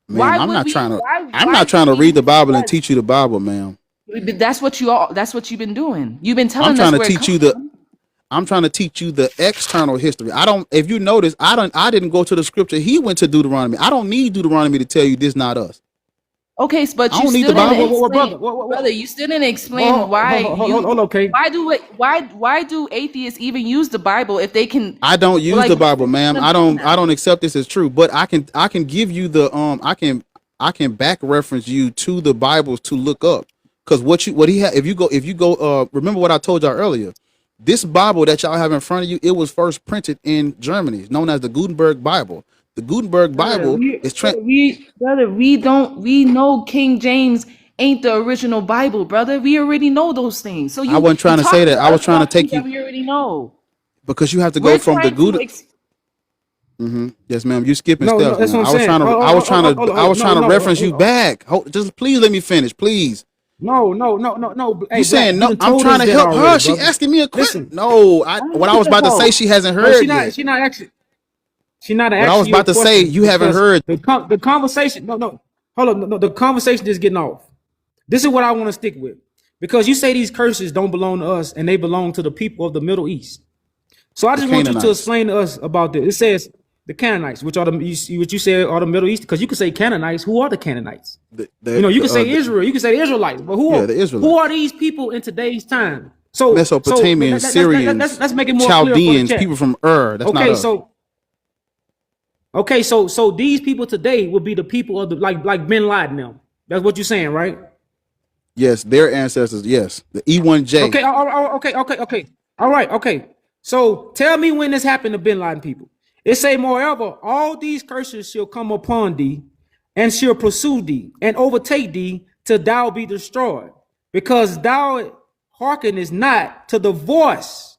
ma'am. Why I'm would not we trying to I'm why not trying would to we read the Bible and trust? teach you the Bible, ma'am. That's what that's what you've been doing. You've been I'm telling us trying to where it teach comes you the from. I'm trying to teach you the external history. I don't if you notice, I didn't go to the scripture. He went to Deuteronomy. I don't need Deuteronomy to tell you this not us. Okay, but I you don't need the still didn't Bible. Brother, explain, brother. You still didn't explain hold, okay. why do atheists even use the Bible if they can, I don't use like, the what's Bible, the ma'am. point of doing I that? don't accept this as true, but I can give you the I can back reference you to the Bibles to look up. Because what he had if you go remember what I told y'all earlier. This Bible that y'all have in front of you, it was first printed in Germany. It's known as the Gutenberg Bible. The Gutenberg Bible is We know King James ain't the original Bible, brother. We already know those things. So I you wasn't trying to say talking that. to I was us trying to about things take that you we already know. because you have to go We're from the trying to Guten. Yes, ma'am. You skipping No, steps, that's ma'am. what I'm saying. I was trying to reference you No. back. Just please let me finish, please. No. You Hey, Black, saying you no? done I'm told trying us to that help already, her. She brother. asking me a question. Listen, No, I don't what I was give a about to say, fuck. she hasn't no, heard yet. she not What I was asking you a about to say, question you haven't because heard. the conversation. No. Hold on. No, the conversation is getting off. This is what I want to stick with because you say these curses don't belong to us and they belong to the people of the Middle East. So I The just want you to Canaanites. explain to us about this. It says the Canaanites, which are what you said are the Middle East, because you could say Canaanites. Who are the Canaanites? You can say Israel, you can say the Israelites, but Yeah, the who are Israelites, these people in today's time? So Mesopotamians, Syrians, let's make it more clear for the Chaldeans, chat. people from That's not Okay, us. so these people today would be the people of the like Bin Laden now. That's what you're saying, right? Yes, their ancestors. Yes, the E1J. Okay, okay. All right, okay. So tell me when this happened to Bin Laden people. It say, moreover, all these curses shall come upon thee, and shall pursue thee, and overtake thee, till thou be destroyed, because thou hearkenest not to the voice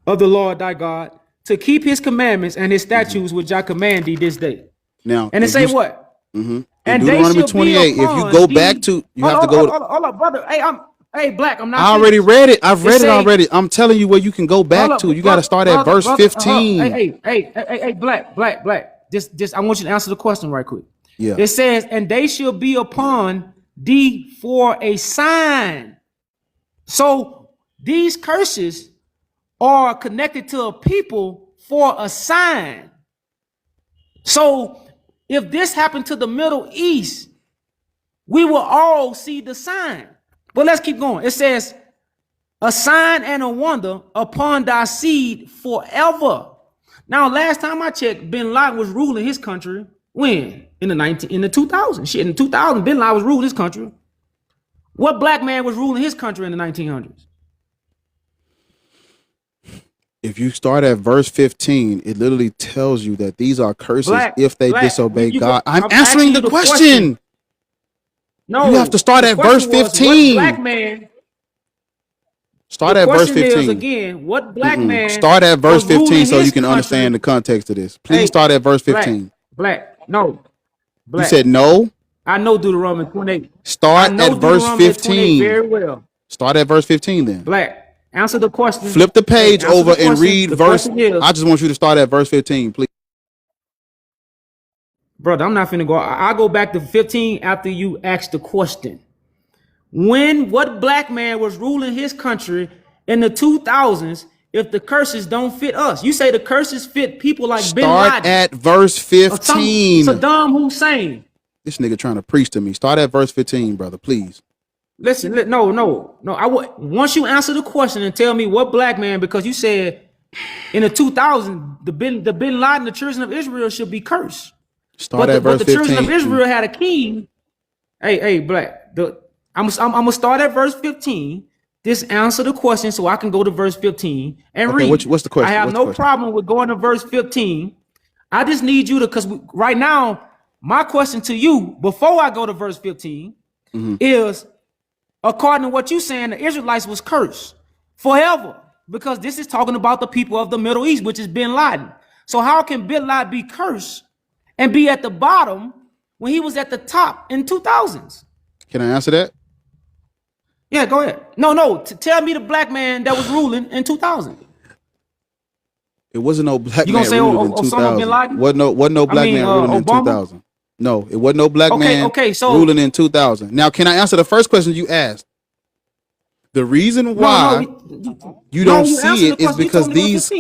of the Lord thy God, to keep his commandments and his statutes which I command thee this day. Now, And it if say you what? in And they Deuteronomy shall be 28, if you upon go back thee. to, you have to go. Hold up, brother. Hey, Black, I'm not I already finished. read it. I've It read it say, already. I'm telling you where you can go hold back up, to. You got to start at verse brother. 15. Hey, Black. Just, I want you to answer the question right quick. Yeah. It says, and they shall be upon thee for a sign. So these curses are connected to a people for a sign. So if this happened to the Middle East, we will all see the sign. But let's keep going. It says, a sign and a wonder upon thy seed forever. Now, last time I checked, Bin Laden was ruling his country when? In the 2000s. Shit, in 2000, Bin Laden was ruling his country. What black man was ruling his country in the 1900s? If you start at verse 15, it literally tells you that these are curses if they disobey God. I'm answering the question. No, you have to start at verse 15. What black man? Start The at verse question is 15. again, what black man Start at verse was ruling 15 so you his can understand the country? context of this. Please Hey, start at verse black, 15. no, You said black. no. I know Deuteronomy 28. I Start at know verse Deuteronomy 28 15. very well. Start at verse 15 then. Black, answer the question. Flip the Hey, page answer over the and question. read The verse. question is, I just want you to start at verse 15, please. brother, I'm not finna go. I'll go back to 15 after you ask the question. What black man was ruling his country in the 2000s if the curses don't fit us? You say the curses fit people like Bin Start Laden at verse or some 15. Saddam Hussein. This nigga trying to preach to me. Start at verse 15, brother, please. Listen, no. Once you answer the question and tell me what black man, because you said in the 2000s, the Bin Laden, the children of Israel should be cursed. Start at verse But the children of 15. Israel had a king. Hey, black. I'm gonna start at verse 15. Just answer the question so I can go to verse 15 and Okay, read. what's the question? I have What's the no question? problem with going to verse 15. I just need you to, because right now, my question to you before I go to verse 15 is, according to what you saying, the Israelites was cursed forever, because this is talking about the people of the Middle East, which is Bin Laden. So how can Bin Laden be cursed and be at the bottom when he was at the top in 2000s? Can I answer that? Yeah, go ahead. No. Tell me the black man that was ruling in 2000. It wasn't no black You man gonna say ruling in Osama bin 2000. Laden? Wasn't no black man ruling in Obama? 2000. No, it wasn't no black man Okay, so ruling in 2000. Now, can I answer the first question you asked? The reason why you don't see it is because these.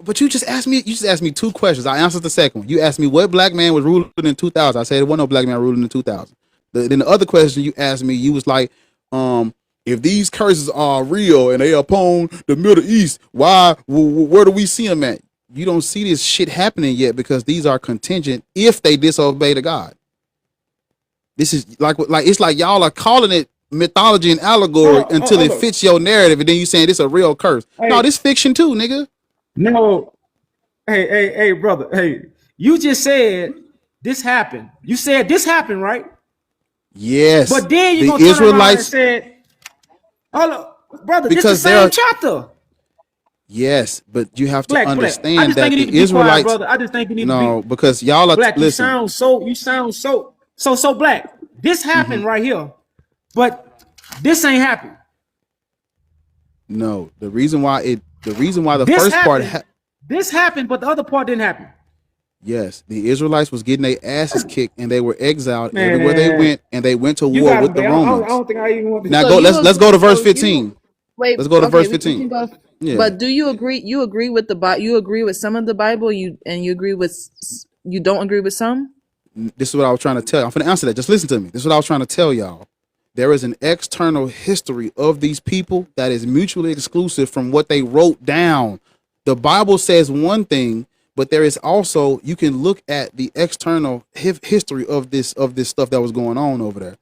But you just asked me. You just asked me two questions. I answered the second one. You asked me what black man was ruling in 2000. I said there wasn't no black man ruling in 2000. Then the other question you asked me, you was like, if these curses are real and they upon the Middle East, why? Where do we see them at? You don't see this shit happening yet because these are contingent if they disobey the God. This is like it's like y'all are calling it mythology and allegory until it fits your narrative, and then you saying this a real curse. Hey. No, this fiction too, nigga. No. Hey, brother. Hey, you just said this happened. You said this happened, right? Yes. But then you gonna turn around and said, hold up, brother, because this is the same chapter. Yes, but you have to understand that the Israelites. Quiet, brother. I just think you need to be. No, because y'all are black. Listen. You sound so black. This happened right here, but this ain't happened. No, the reason why the this first happened, part this happened, but the other part didn't happen. Yes, the Israelites was getting their asses kicked and they were exiled everywhere they went, and they went to war with the Romans. I don't think I even want to. Now so let's go to verse 15. Let's go to verse 15. Yeah. But do you agree? You agree with the Bible? You agree with some of the Bible? You agree with? You don't agree with some? This is what I was trying to tell you. I'm going to answer that. Just listen to me. This is what I was trying to tell y'all. There is an external history of these people that is mutually exclusive from what they wrote down. The Bible says one thing, but there is also, you can look at the external history of this stuff that was going on over there.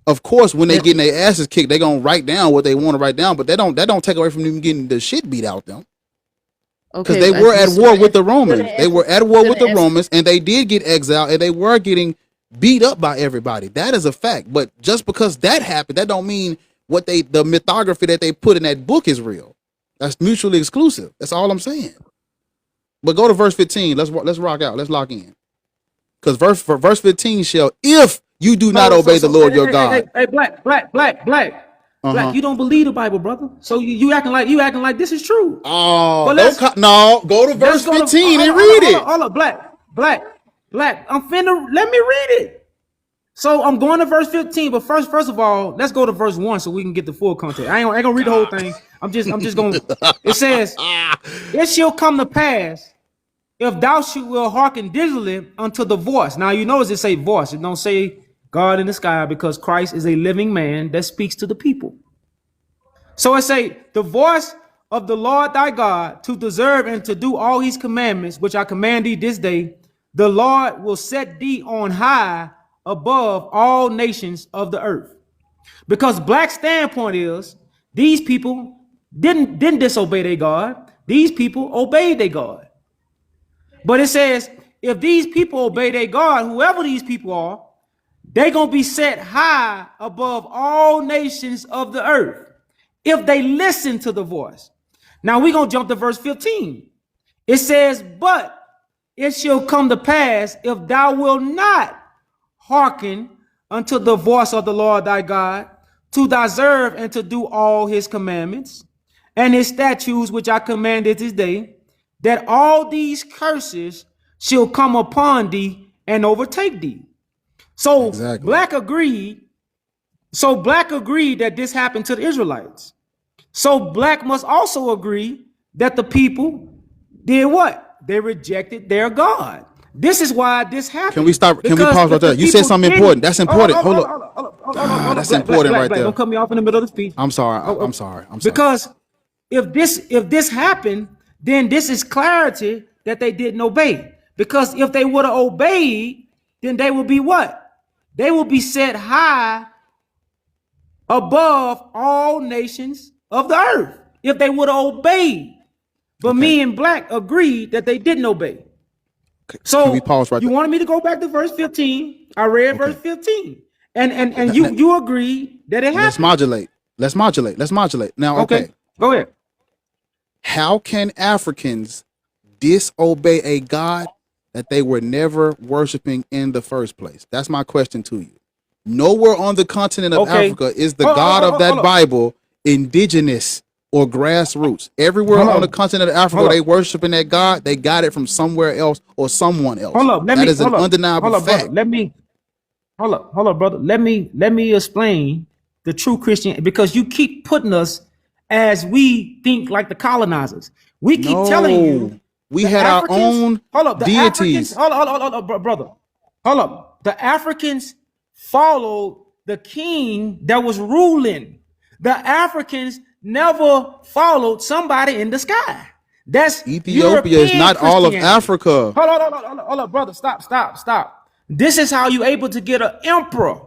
Of course, when they getting their asses kicked, they gonna write down what they want to write down, but that don't take away from them getting the shit beat out them. Because they were at war with the Romans. They were at war with the Romans, and they did get exiled, and they were getting beat up by everybody. That is a fact. But just because that happened, that don't mean the mythography that they put in that book is real. That's mutually exclusive. That's all I'm saying. But go to verse 15. Let's rock out. Let's lock in. Because verse 15 shall, if you do not obey the Lord your God. Hey, black. Black, you don't believe the Bible, brother. So you acting like this is true. Oh, no, go to verse 15 and read it. Hold up, black. Let me read it. So I'm going to verse 15, but first of all, let's go to verse 1 so we can get the full context. I ain't gonna read the whole thing. I'm just gonna. It says, "It shall come to pass if thou will hearken diligently unto the voice." Now you notice it say voice. It don't say God in the sky, because Christ is a living man that speaks to the people. So it say the voice of the Lord thy God to deserve and to do all his commandments, which I command thee this day. The Lord will set thee on high above all nations of the earth. Because black standpoint is these people didn't disobey their God. These people obeyed their God. But it says if these people obey their God, whoever these people are, they're going to be set high above all nations of the earth. if they listen to the voice. Now we're going to jump to verse 15. It says, but it shall come to pass, if thou wilt not hearken unto the voice of the Lord thy God, to observe and to do all his commandments and his statutes which I commanded this day, that all these curses shall come upon thee and overtake thee. So Exactly. Black agreed. So Black agreed that this happened to the Israelites. So Black must also agree that the people did what? They rejected their God. This is why this happened. Can we stop? Can we Because pause right if the there? You said people something didn't- important. That's important. Hold up. Hold That's important right there. Don't cut me off in the middle of the speech. I'm sorry. I'm sorry. I'm sorry. Because if this happened, then this is clarity that they didn't obey. Because if they would have obeyed, then they would be what? They will be set high above all nations of the earth. If they would have obeyed. But me and Black agreed that they didn't obey. So Can we pause right you there? wanted me to go back to verse 15. I read verse 15. And you agreed that it Let's happened. modulate. Now, okay. Go ahead. How can Africans disobey a God that they were never worshiping in the first place? That's my question to you. Nowhere on the continent of Okay. Africa is the Hold on, God hold of on, that hold on. Bible indigenous or grassroots. Everywhere Hold on on. the continent of Africa, Hold they on. worshiping that God. They got it from somewhere else or someone else. Hold up. That is an undeniable hold up, fact. brother. Hold up, brother. Let me explain the true Christian, because you keep putting us as we think like the colonizers. We keep telling you we the had Africans- our own hold up, the deities. Africans, hold up, brother. Hold up. The Africans followed the king that was ruling. The Africans never followed somebody in the sky. That's Ethiopia is European not all of Christianity. Africa. Hold on, brother. Stop. This is how you able to get an emperor.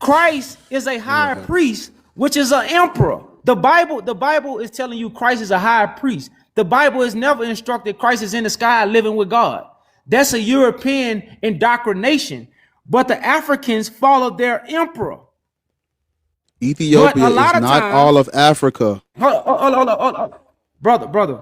Christ is a high priest, which is an emperor. The Bible is telling you Christ is a high priest. The Bible is never instructed Christ is in the sky living with God. That's a European indoctrination. But the Africans followed their emperor. Ethiopia But a is lot of not times- all of Africa. Hold on. Brother.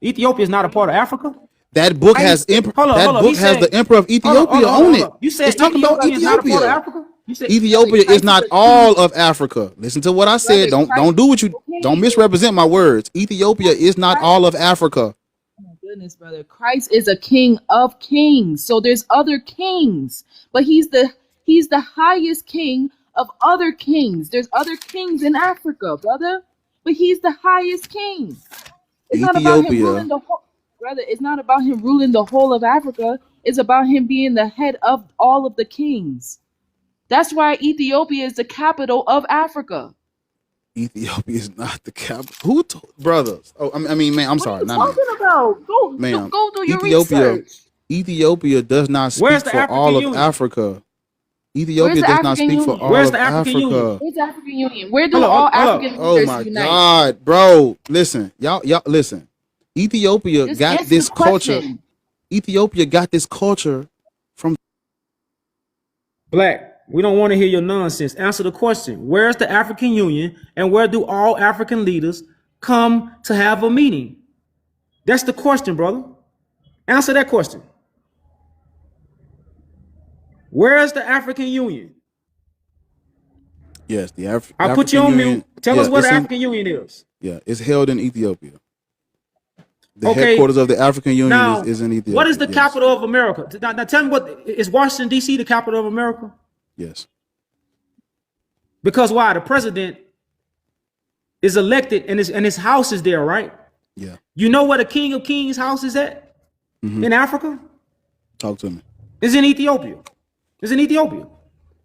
Ethiopia is not a part of Africa? That book I has ain't- hold on, that hold on. book You has said- the Emperor of Ethiopia on it. You said it's talking about Ethiopia is not a part of Ethiopia. Africa? You said Ethiopia is not all of Africa. Listen to what I said. Don't do what you don't misrepresent my words. Ethiopia is not all of Africa. Goodness, brother. Christ is a king of kings. So there's other kings, but he's the highest king of other kings. There's other kings in Africa, brother, but he's the highest king. It's not about him Ethiopia. ruling the whole, brother. It's not about him ruling the whole of Africa. It's about him being the head of all of the kings. That's why Ethiopia is the capital of Africa. Ethiopia is not the capital. Who told brothers? Oh, I mean, man, I'm sorry. What are Not you talking about? Ma'am, Go do your Ethiopia- research. Ethiopia does not speak Where's the for African all of Union? Africa. Where's Ethiopia the does not African speak for Union? all Where's of the African Africa. Union? Where's the African Union? Where do Hold up, all hold up. African Oh leaders my unite? God, bro! Listen, y'all, listen. Ethiopia Just got answer this the culture. question. Ethiopia got this culture from. Black, we don't want to hear your nonsense. Answer the question. Where's the African Union, and where do all African leaders come to have a meeting? That's the question, brother. Answer that question. Where's the African Union? Yes, the I put you African on Union. mute. Tell us where the it's in- African Union is. Yeah, it's held in Ethiopia. The Okay. headquarters of the African Union Now, is in Ethiopia. what is the yes. capital of America? Now tell me, what is Washington, D.C. the capital of America? Yes. Because why? The president is elected and his house is there, right? Yeah. You know where the King of Kings' house is at? In Africa? Talk to me. It's in Ethiopia. It's in Ethiopia.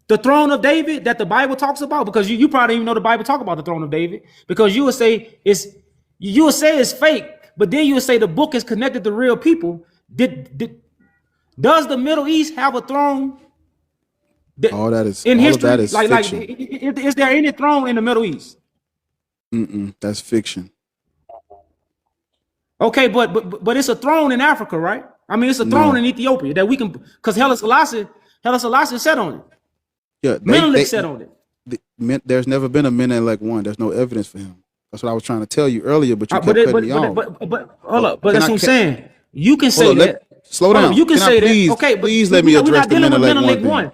The throne of David that the Bible talks about, because you probably even know the Bible talk about the throne of David, because you would say it's fake, but then you would say the book is connected to real people. Does the Middle East have a throne? All that is In all history, of that is like fiction. is there any throne in the Middle East? That's fiction. Okay, but it's a throne in Africa, right? I mean, it's a throne in Ethiopia that we can, because Haile Selassie sat on it. Yeah, Menelik sat on it. There's never been a Menelik one. There's no evidence for him. That's what I was trying to tell you earlier, but you kept cutting me off. But hold up. But Can that's I- what I'm can- saying. You can say Hold on, that. slow down. You can I say please, that. Okay, but please let me we're address not the dealing with Menelik Menelik one. one.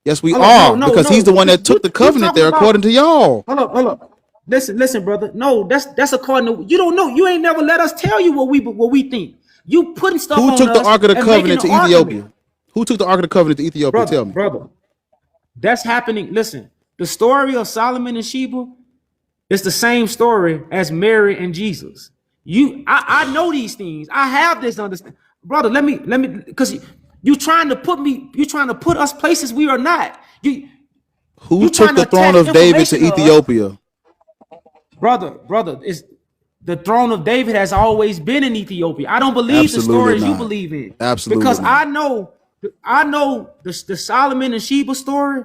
Yes, we Hold are, on, no, because he's the one that took the you covenant there, talking about- according to y'all. Hold up. Listen, brother. No, that's according to you. Don't know. You ain't never let us tell you what we think. You putting stuff Who on took the us Ark of the and Covenant to making an Ethiopia? argument. Who took the Ark of the Covenant to Ethiopia? Tell me. Brother. That's happening. Listen, the story of Solomon and Sheba is the same story as Mary and Jesus. I know these things. I have this understanding, brother. Let me, because you trying to put us places we are not. Who you took trying the to throne attach of David to information to us. Ethiopia? Brother, is the throne of David has always been in Ethiopia. I don't believe Absolutely the stories you not. believe in. Absolutely because not. I know the Solomon and Sheba story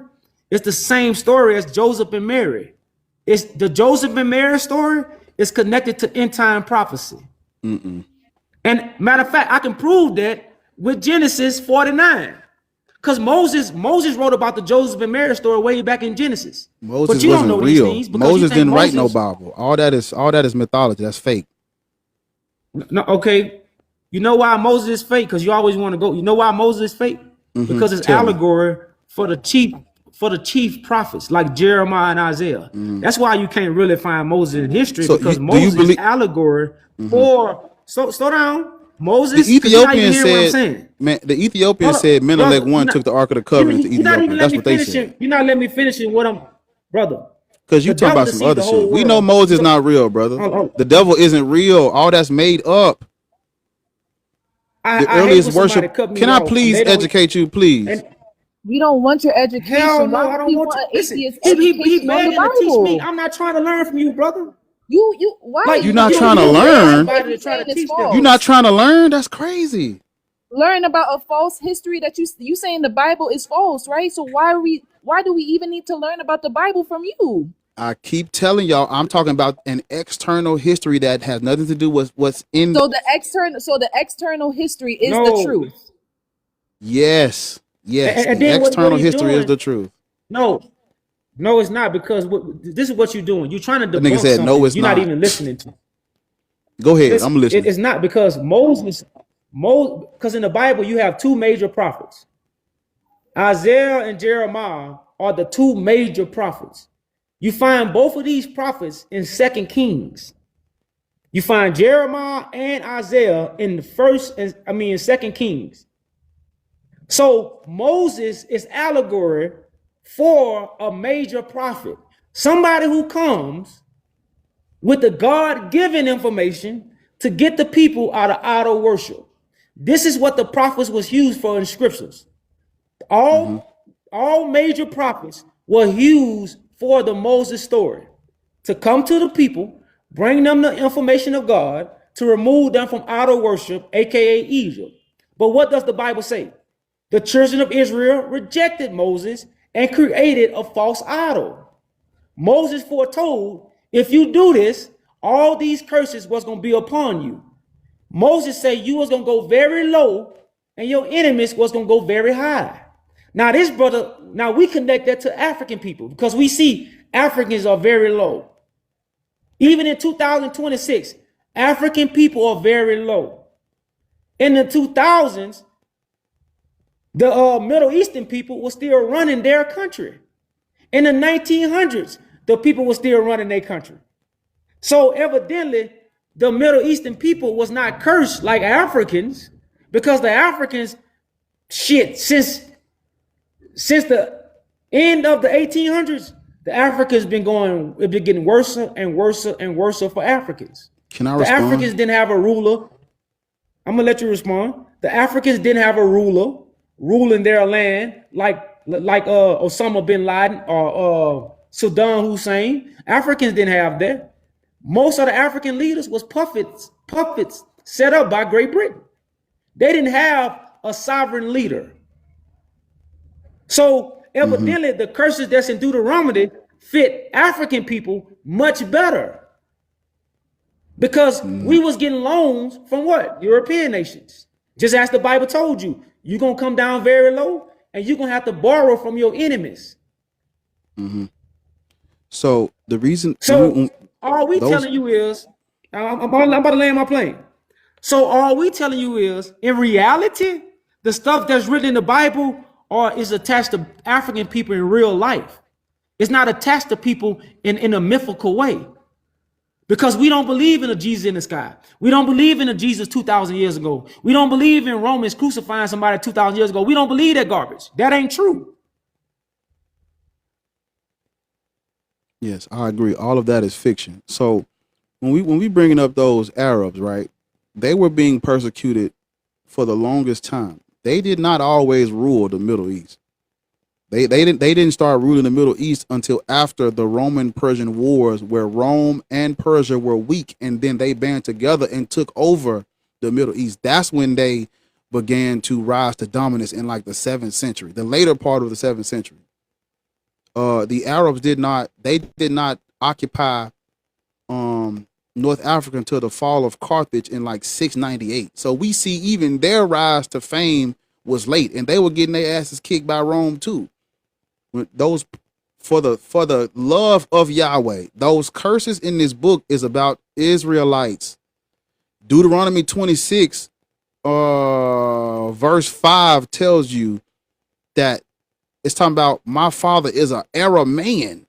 is the same story as Joseph and Mary. It's the Joseph and Mary story is connected to end time prophecy. And matter of fact, I can prove that with Genesis 49. Because Moses wrote about the Joseph and Mary story way back in Genesis. Moses but you don't wasn't know these real. things because you Moses think didn't write no Moses- Bible. All that is mythology. That's fake. No, okay. You know why Moses is fake? Because you always want to go. You know why Moses is fake? Because it's Tell me. allegory for the chief prophets like Jeremiah and Isaiah. That's why you can't really find Moses in history So because do you Moses believe- is allegory for. So slow down. Moses. The 'cause you're not even Ethiopian hearing what I'm said, saying. man, the Ethiopian Hold up, said Menelik brother, one you're not- took the Ark of the Covenant to You're not Ethiopia. even That's let me what they finish said. it. You're not letting me finish it. What I'm, brother. Because you The talking devil about some deceived other the whole shit. We know world. Moses So- not real, brother. Hold on. The devil isn't real. All that's made up. The I hate earliest when somebody worship. cut me Can I off and please they don't- educate you, please? and- We don't want your education. Hell no, Why I would don't we want want to. an Listen, atheist he education on the begging to teach me. Bible? I'm not trying to learn from you, brother. Why? Like, You're not you trying to don't want learn. everybody to try to teach them. You're not trying to learn? That's crazy. Learn about a false history that you saying the Bible is false, right? So why do we even need to learn about the Bible from you? I keep telling y'all, I'm talking about an external history that has nothing to do with what's in. So the external history is No. the truth. Yes. And The then what external he's history is doing- the truth. No, it's not because this is what you're doing. You're trying to That debunk nigga said, something no, it's you're not not. even listening to. Go ahead. I'm listening. It's not because Moses, because in the Bible you have two major prophets. Isaiah and Jeremiah are the two major prophets. You find both of these prophets in 2 Kings. You find Jeremiah and Isaiah in in 2 Kings. So Moses is allegory for a major prophet, somebody who comes with the God-given information to get the people out of idol worship. This is what the prophets was used for in scriptures. All major prophets were used for the Moses story to come to the people, bring them the information of God to remove them from idol worship, aka Egypt. But what does the Bible say? The children of Israel rejected Moses and created a false idol. Moses foretold, if you do this, all these curses was going to be upon you. Moses said you was going to go very low and your enemies was going to go very high. Now we connect that to African people because we see Africans are very low. Even in 2026, African people are very low. In the 2000s, the Middle Eastern people were still running their country. In the 1900s, the people were still running their country. So evidently, the Middle Eastern people was not cursed like Africans because the Africans, since the end of the 1800s, the Africans been getting worse and worse and worse for Africans. Can I The respond? Africans didn't have a ruler. I'm gonna let you respond. The Africans didn't have a ruler ruling their land like Osama bin Laden or Saddam Hussein. Africans didn't have that. Most of the African leaders was puppets set up by Great Britain. They didn't have a sovereign leader. So evidently the curses that's in Deuteronomy fit African people much better. Because we was getting loans from what? European nations. Just as the Bible told you, you're going to come down very low and you're going to have to borrow from your enemies. So the reason So all we those telling you is, I'm about to land my plane. So all we telling you is, in reality, the stuff that's written in the Bible or is attached to African people in real life. It's not attached to people in a mythical way. Because we don't believe in a Jesus in the sky. We don't believe in a Jesus 2,000 years ago. We don't believe in Romans crucifying somebody 2,000 years ago. We don't believe that garbage. That ain't true. Yes, I agree. All of that is fiction. So when we bringing up those Arabs, right? They were being persecuted for the longest time. They did not always rule the Middle East. They didn't start ruling the Middle East until after the Roman-Persian wars, where Rome and Persia were weak, and then they band together and took over the Middle East. That's when they began to rise to dominance in like the 7th century, the later part of the 7th century. The Arabs did not occupy North Africa until the fall of Carthage in like 698. So we see even their rise to fame was late, and they were getting their asses kicked by Rome too. Those for the love of Yahweh, those curses in this book is about Israelites. Deuteronomy 26 verse 5 tells you that it's talking about my father is an Aramean.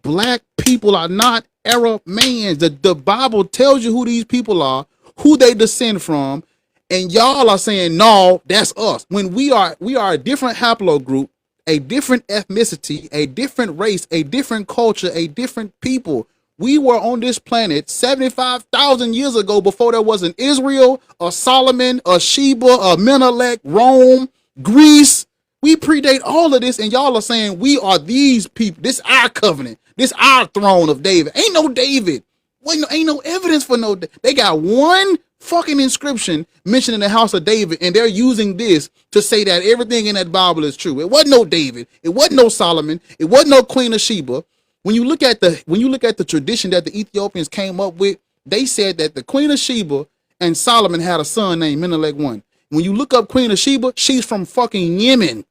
Black people are not Arameans. The Bible tells you who these people are, who they descend from, and y'all are saying no, that's us. When we are a different haplogroup, a different ethnicity, a different race, a different culture, a different people. We were on this planet 75,000 years ago before there was an Israel, a Solomon, a Sheba, a Menelik, Rome, Greece. We predate all of this, and y'all are saying we are these people. This our covenant. This our throne of David. Ain't no David. Ain't no evidence for no. They got one fucking inscription mentioning the house of David, and they're using this to say that everything in that Bible is true. It wasn't no David. It wasn't no Solomon. It wasn't no Queen of Sheba. When you look at the tradition that the Ethiopians came up with, they said that the Queen of Sheba and Solomon had a son named Menelik I. When you look up Queen of Sheba, she's from fucking Yemen.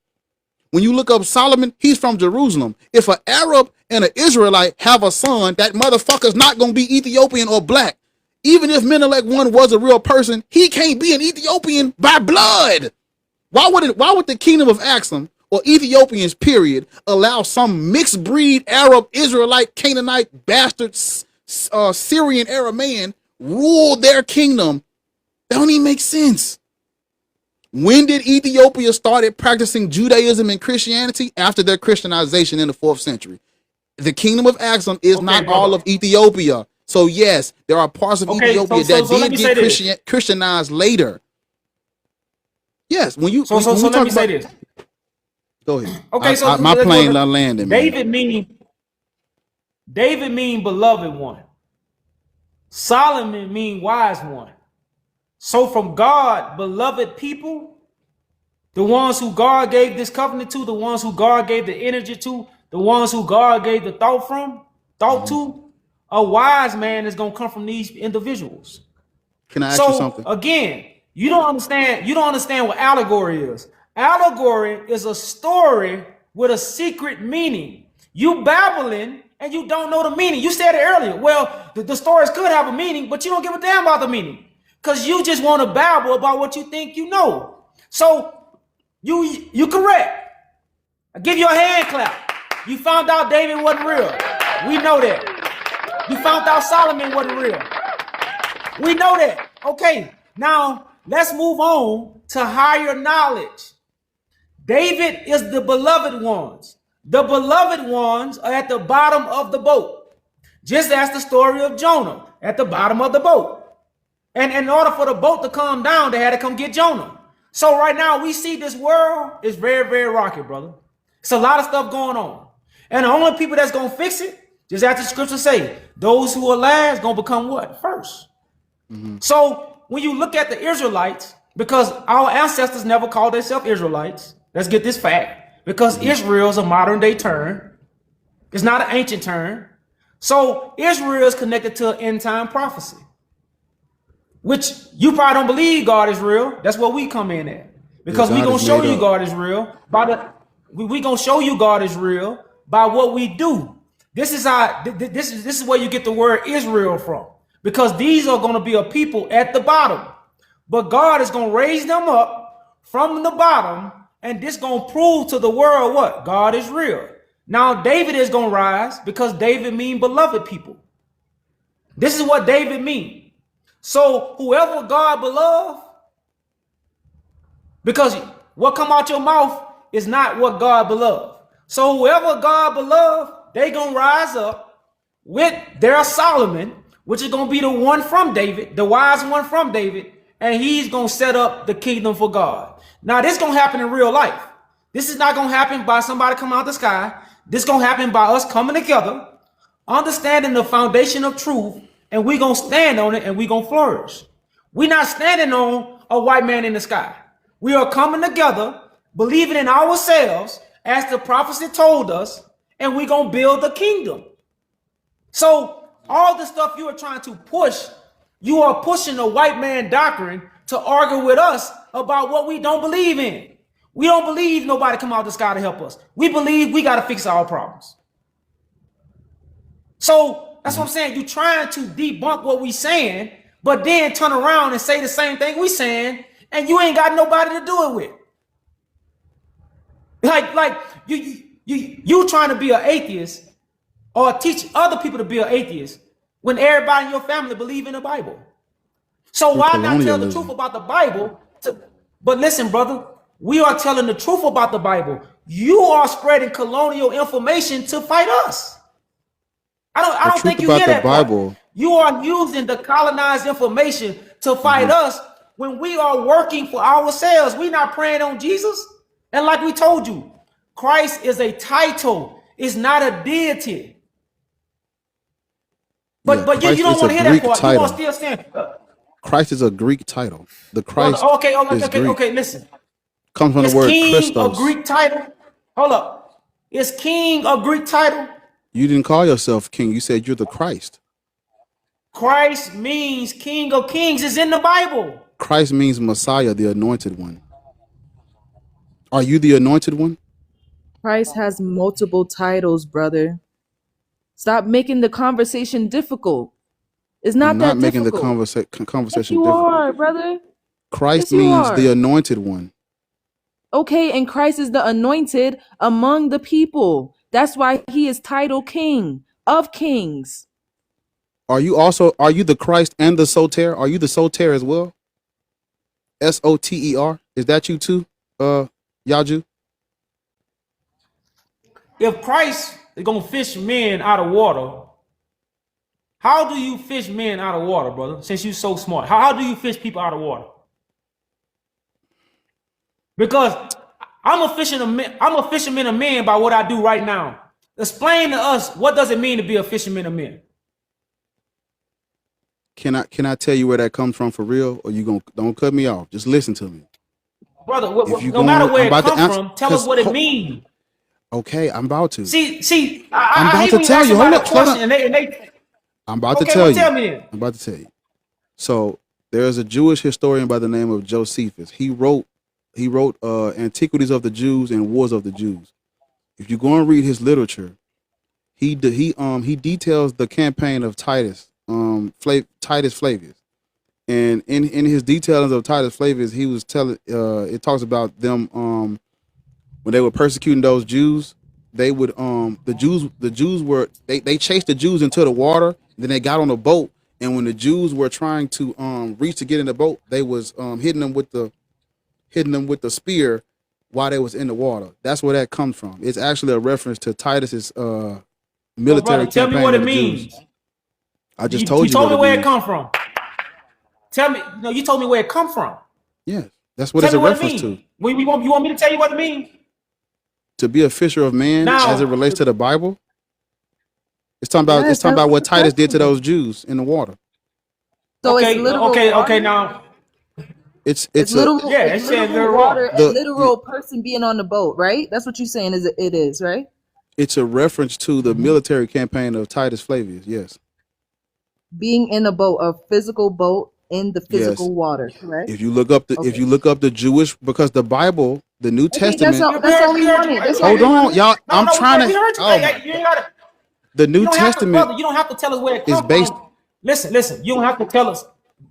When you look up Solomon, he's from Jerusalem. If an Arab and an Israelite have a son, that motherfucker's not going to be Ethiopian or black. Even if Menelik I was a real person, he can't be an Ethiopian by blood. Why would the kingdom of Axum or Ethiopians, period, allow some mixed breed Arab, Israelite, Canaanite, bastard, Syrian Aramean rule their kingdom? That don't even make sense. When did Ethiopia started practicing Judaism and Christianity? After their Christianization in the 4th century. The kingdom of Axum is not all of Ethiopia. So yes, there are parts of Ethiopia that did get Christianized later. Yes, when you let me say this. Go ahead. Okay, my plane landed. David mean beloved one. Solomon mean wise one. So from God, beloved people, the ones who God gave this covenant to, the ones who God gave the energy to, the ones who God gave the thought to, a wise man is going to come from these individuals. Can I ask you something? Again, you don't understand what allegory is. Allegory is a story with a secret meaning. You babbling and you don't know the meaning. You said it earlier. Well, the stories could have a meaning, but you don't give a damn about the meaning. Because you just want to babble about what you think you know. So you correct. I give you a hand clap. You found out David wasn't real. We know that. You found out Solomon wasn't real. We know that. Okay, now let's move on to higher knowledge. David is the beloved ones. The beloved ones are at the bottom of the boat. Just as the story of Jonah at the bottom of the boat. And in order for the boat to come down, they had to come get Jonah. So right now we see this world is very, very rocky, brother. It's a lot of stuff going on. And the only people that's going to fix it, just as the scripture say, those who are last going to become what? First. Mm-hmm. So when you look at the Israelites, because our ancestors never called themselves Israelites. Let's get this fact. Because Israel is a modern day term. It's not an ancient term. So Israel is connected to an end time prophecy. Which you probably don't believe God is real. That's what we come in at. Because we're going to show you God is real. We're going to show you God is real by what we do. This is how this is where you get the word Israel from, because these are going to be a people at the bottom, but God is going to raise them up from the bottom, and this going to prove to the world what God is real. Now David is going to rise because David means beloved people. This is what David means. So whoever God beloved, because what come out your mouth is not what God beloved. So whoever God beloved, they gonna rise up with their Solomon, which is gonna be the one from David, the wise one from David, and he's gonna set up the kingdom for God. Now this gonna happen in real life. This is not gonna happen by somebody coming out the sky. This gonna happen by us coming together, understanding the foundation of truth, and we gonna stand on it and we gonna flourish. We're not standing on a white man in the sky. We are coming together, believing in ourselves as the prophecy told us, and we're going to build the kingdom. So all the stuff you are trying to push, you are pushing the white man doctrine to argue with us about what we don't believe in. We don't believe nobody come out of the sky to help us. We believe we got to fix our problems. So that's what I'm saying. You're trying to debunk what we saying, but then turn around and say the same thing we saying, and you ain't got nobody to do it with. Like you trying to be an atheist or teach other people to be an atheist when everybody in your family believe in the Bible. So why not tell the truth about the Bible? But listen, brother, we are telling the truth about the Bible. You are spreading colonial information to fight us. I don't think you hear that Bible. You are using the colonized information to fight us when we are working for ourselves. We're not praying on Jesus. And like we told you, Christ is a title, it's not a deity. But you don't want to hear that part. You want to still stand. Christ is a Greek title. The Christ. Okay. Listen. Comes from the word King Christos. A Greek title? Hold up. Is King a Greek title? You didn't call yourself king. You said you're the Christ. Christ means King of Kings. It's in the Bible. Christ means Messiah, the anointed one. Are you the anointed one? Christ has multiple titles, brother. Stop making the conversation difficult. It's not that difficult. Making the conversation you difficult. are, brother. Christ means the anointed one. Okay, and Christ is the anointed among the people. That's why he is titled King of Kings. Are you the Christ and the Soter? Are you the Soter as well? Soter? Is that you too, Yaju? If Christ is going to fish men out of water, how do you fish men out of water, brother? Since you're so smart, how do you fish people out of water? Because I'm a fisherman of men by what I do right now. Explain to us, what does it mean to be a fisherman of men? Can I tell you where that comes from for real, or don't cut me off? Just listen to me, brother. No matter where it comes from, tell us what it means. Okay, I'm about to. See, I'm about to tell you. Hold on. I'm about to tell you. Tell me then. I'm about to tell you. So there's a Jewish historian by the name of Josephus. He wrote Antiquities of the Jews and Wars of the Jews. If you go and read his literature, he details the campaign of Titus Flavius, and in his details of Titus Flavius, he was telling. It talks about them when they were persecuting those Jews. They would the Jews were they chased the Jews into the water. Then they got on a boat, and when the Jews were trying to reach to get in the boat, they was hitting them with the spear while they was in the water. That's where that comes from. It's actually a reference to Titus's military campaign. Tell me what it means. I just told you. You told me where it come from. Tell me. No, you told me where it come from. Yeah, that's what it's a reference to. You want me to tell you what it means? To be a fisher of men, as it relates to the Bible. It's talking about what Titus did to those Jews in the water. So okay, it's literal okay. Now it's literal. It says literal water. A literal person being on the boat, right? That's what you're saying. It is right? It's a reference to the military campaign of Titus Flavius. Yes. Being in a boat, a physical boat in the physical water, correct? If you look up the Jewish, because the Bible, the New Testament. That's all we wanted. Hold on, y'all. I'm trying to. The You New don't have to, Testament brother. You don't have to tell us where it is come based. from. Listen. You don't have to tell us,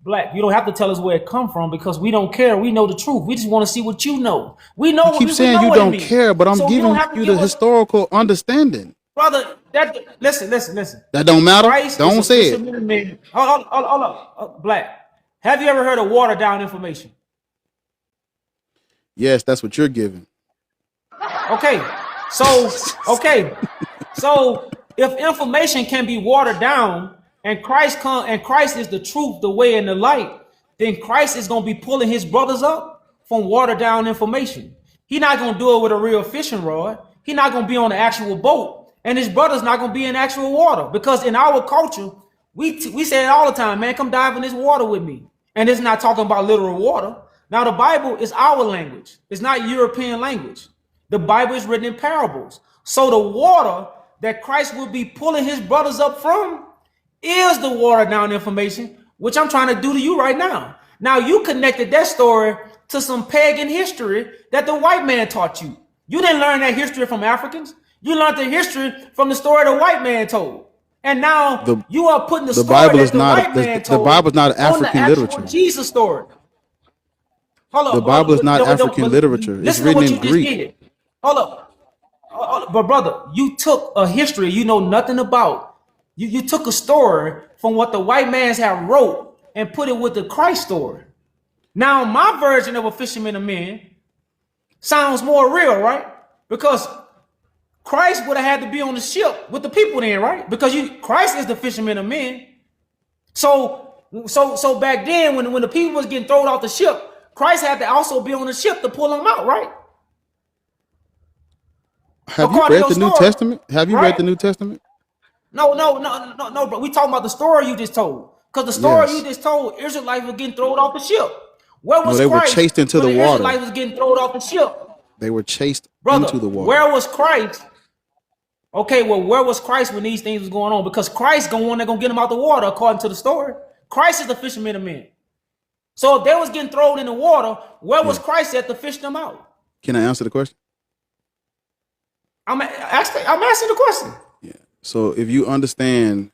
Black. You don't have to tell us where it come from because we don't care. We know the truth. We just want to see what you know. We know You what keep we saying know you what it don't means. care, but I'm So you giving don't have to you the give us, historical understanding. brother. That listen. That don't matter. Christ is Don't a say it. fisherman of men. Hold up. Black. Have you ever heard of watered down information? Yes, that's what you're giving. Okay. So okay. So if information can be watered down and Christ is the truth, the way, and the light, then Christ is gonna be pulling his brothers up from watered down information. He's not gonna do it with a real fishing rod. He's not gonna be on the actual boat, and his brothers not gonna be in actual water. Because in our culture, we say it all the time, man, come dive in this water with me. And it's not talking about literal water. Now the Bible is our language. It's not European language. The Bible is written in parables. So the water that Christ will be pulling his brothers up from is the watered down information, which I'm trying to do to you right now. Now you connected that story to some pagan history that the white man taught you. You didn't learn that history from Africans. You learned the history from the story the white man told. And now you are putting the story Bible that is the not white man the told Bible is not on the African actual literature. Jesus story. Hold up. The Bible is not but African literature. It's listen to written what you in just Greek. did. Hold up. But brother, you took a history you know nothing about. You took a story from what the white man's have wrote and put it with the Christ story. Now my version of a fisherman of men sounds more real, right? Because Christ would have had to be on the ship with the people then, right? Because Christ is the fisherman of men. So back then, when the people was getting thrown off the ship, Christ had to also be on the ship to pull them out, right? Have you read the New Testament? Have you read the New Testament? No, bro. We talking about the story you just told. Because the story you just told, Israelites were getting thrown off the ship. Where was they Christ were chased into when the water. Israelites was getting thrown off the ship? They were chased Brother, into the water. where was Christ? Okay, well, where was Christ when these things was going on? Because Christ they're gonna get them out the water, according to the story. Christ is the fisherman of men. So if they was getting thrown in the water, where was Christ at to fish them out? Can I answer the question? I'm asking the question. Yeah. So if you understand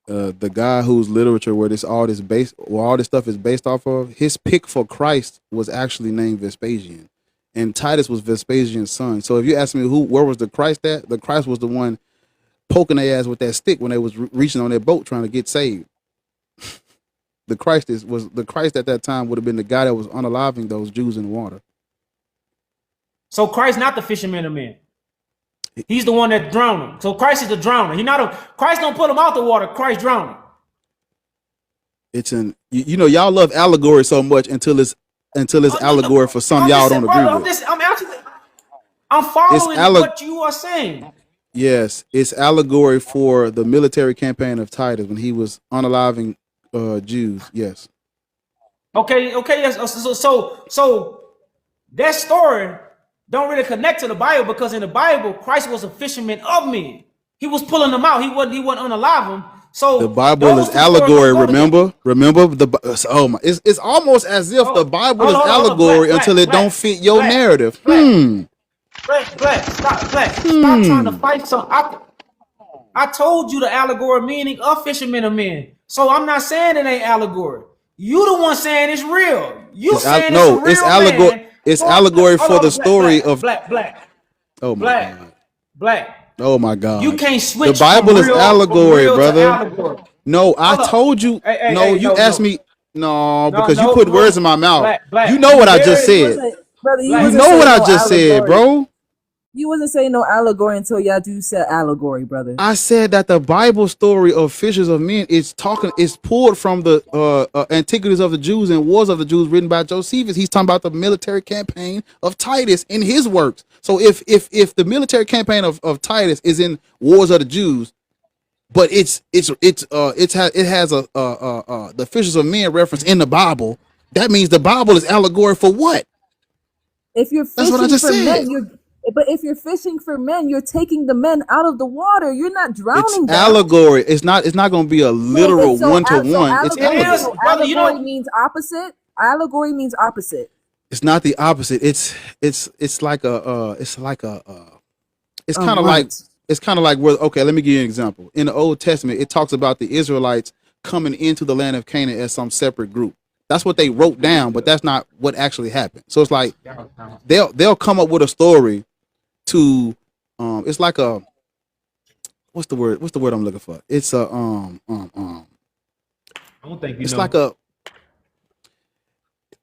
the guy whose literature where all this stuff is based off of, his pick for Christ was actually named Vespasian, and Titus was Vespasian's son. So if you ask me where was the Christ at, the Christ was the one poking their ass with that stick when they was reaching on their boat trying to get saved. The Christ at that time would have been the guy that was unaliving those Jews in the water. So Christ not the fisherman of men. He's the one that drowned them. So Christ is the drowner. Christ don't put him out the water. Christ drowned him. It's y'all love allegory so much until it's allegory for some y'all don't agree with. I'm following what you are saying. Yes, it's allegory for the military campaign of Titus when he was unaliving Jews. Yes. Okay. Yes. So that story don't really connect to the Bible because in the Bible, Christ was a fisherman of men. He was pulling them out. He wasn't unalive them. So the Bible is allegory. Remember it's almost as if the Bible is allegory until it don't fit your narrative. Black, stop trying to fight something. I told you the allegory meaning of fishermen of men. So I'm not saying it ain't allegory. You the one saying it's real. It's allegory. It's allegory for the story of Black. Oh my God. Black. Oh my God. You can't switch. The Bible is allegory, brother. Allegory. No, I told you. You asked me. No, because you put words in my mouth. You know what I just said. You know what I just said, bro. You wasn't saying no allegory until y'all do said allegory, brother. I said that the Bible story of fishers of men is pulled from the antiquities of the Jews and wars of the Jews written by Josephus. He's talking about the military campaign of Titus in his works. So if the military campaign of Titus is in wars of the Jews, but it has the fishers of men reference in the Bible, that means the Bible is allegory for what? If you're fishing for men, but if you're fishing for men, you're taking the men out of the water. You're not drowning them. Allegory. It's not going to be a literal one-to-one. It's allegory. Allegory means opposite. Allegory means opposite. It's not the opposite. It's kind of like it's kind of like where, okay, let me give you an example. In the Old Testament, it talks about the Israelites coming into the land of Canaan as some separate group. That's what they wrote down, but that's not what actually happened. So it's like they'll come up with a story to it's like a what's the word I'm looking for? It's a I don't think you it's know. like a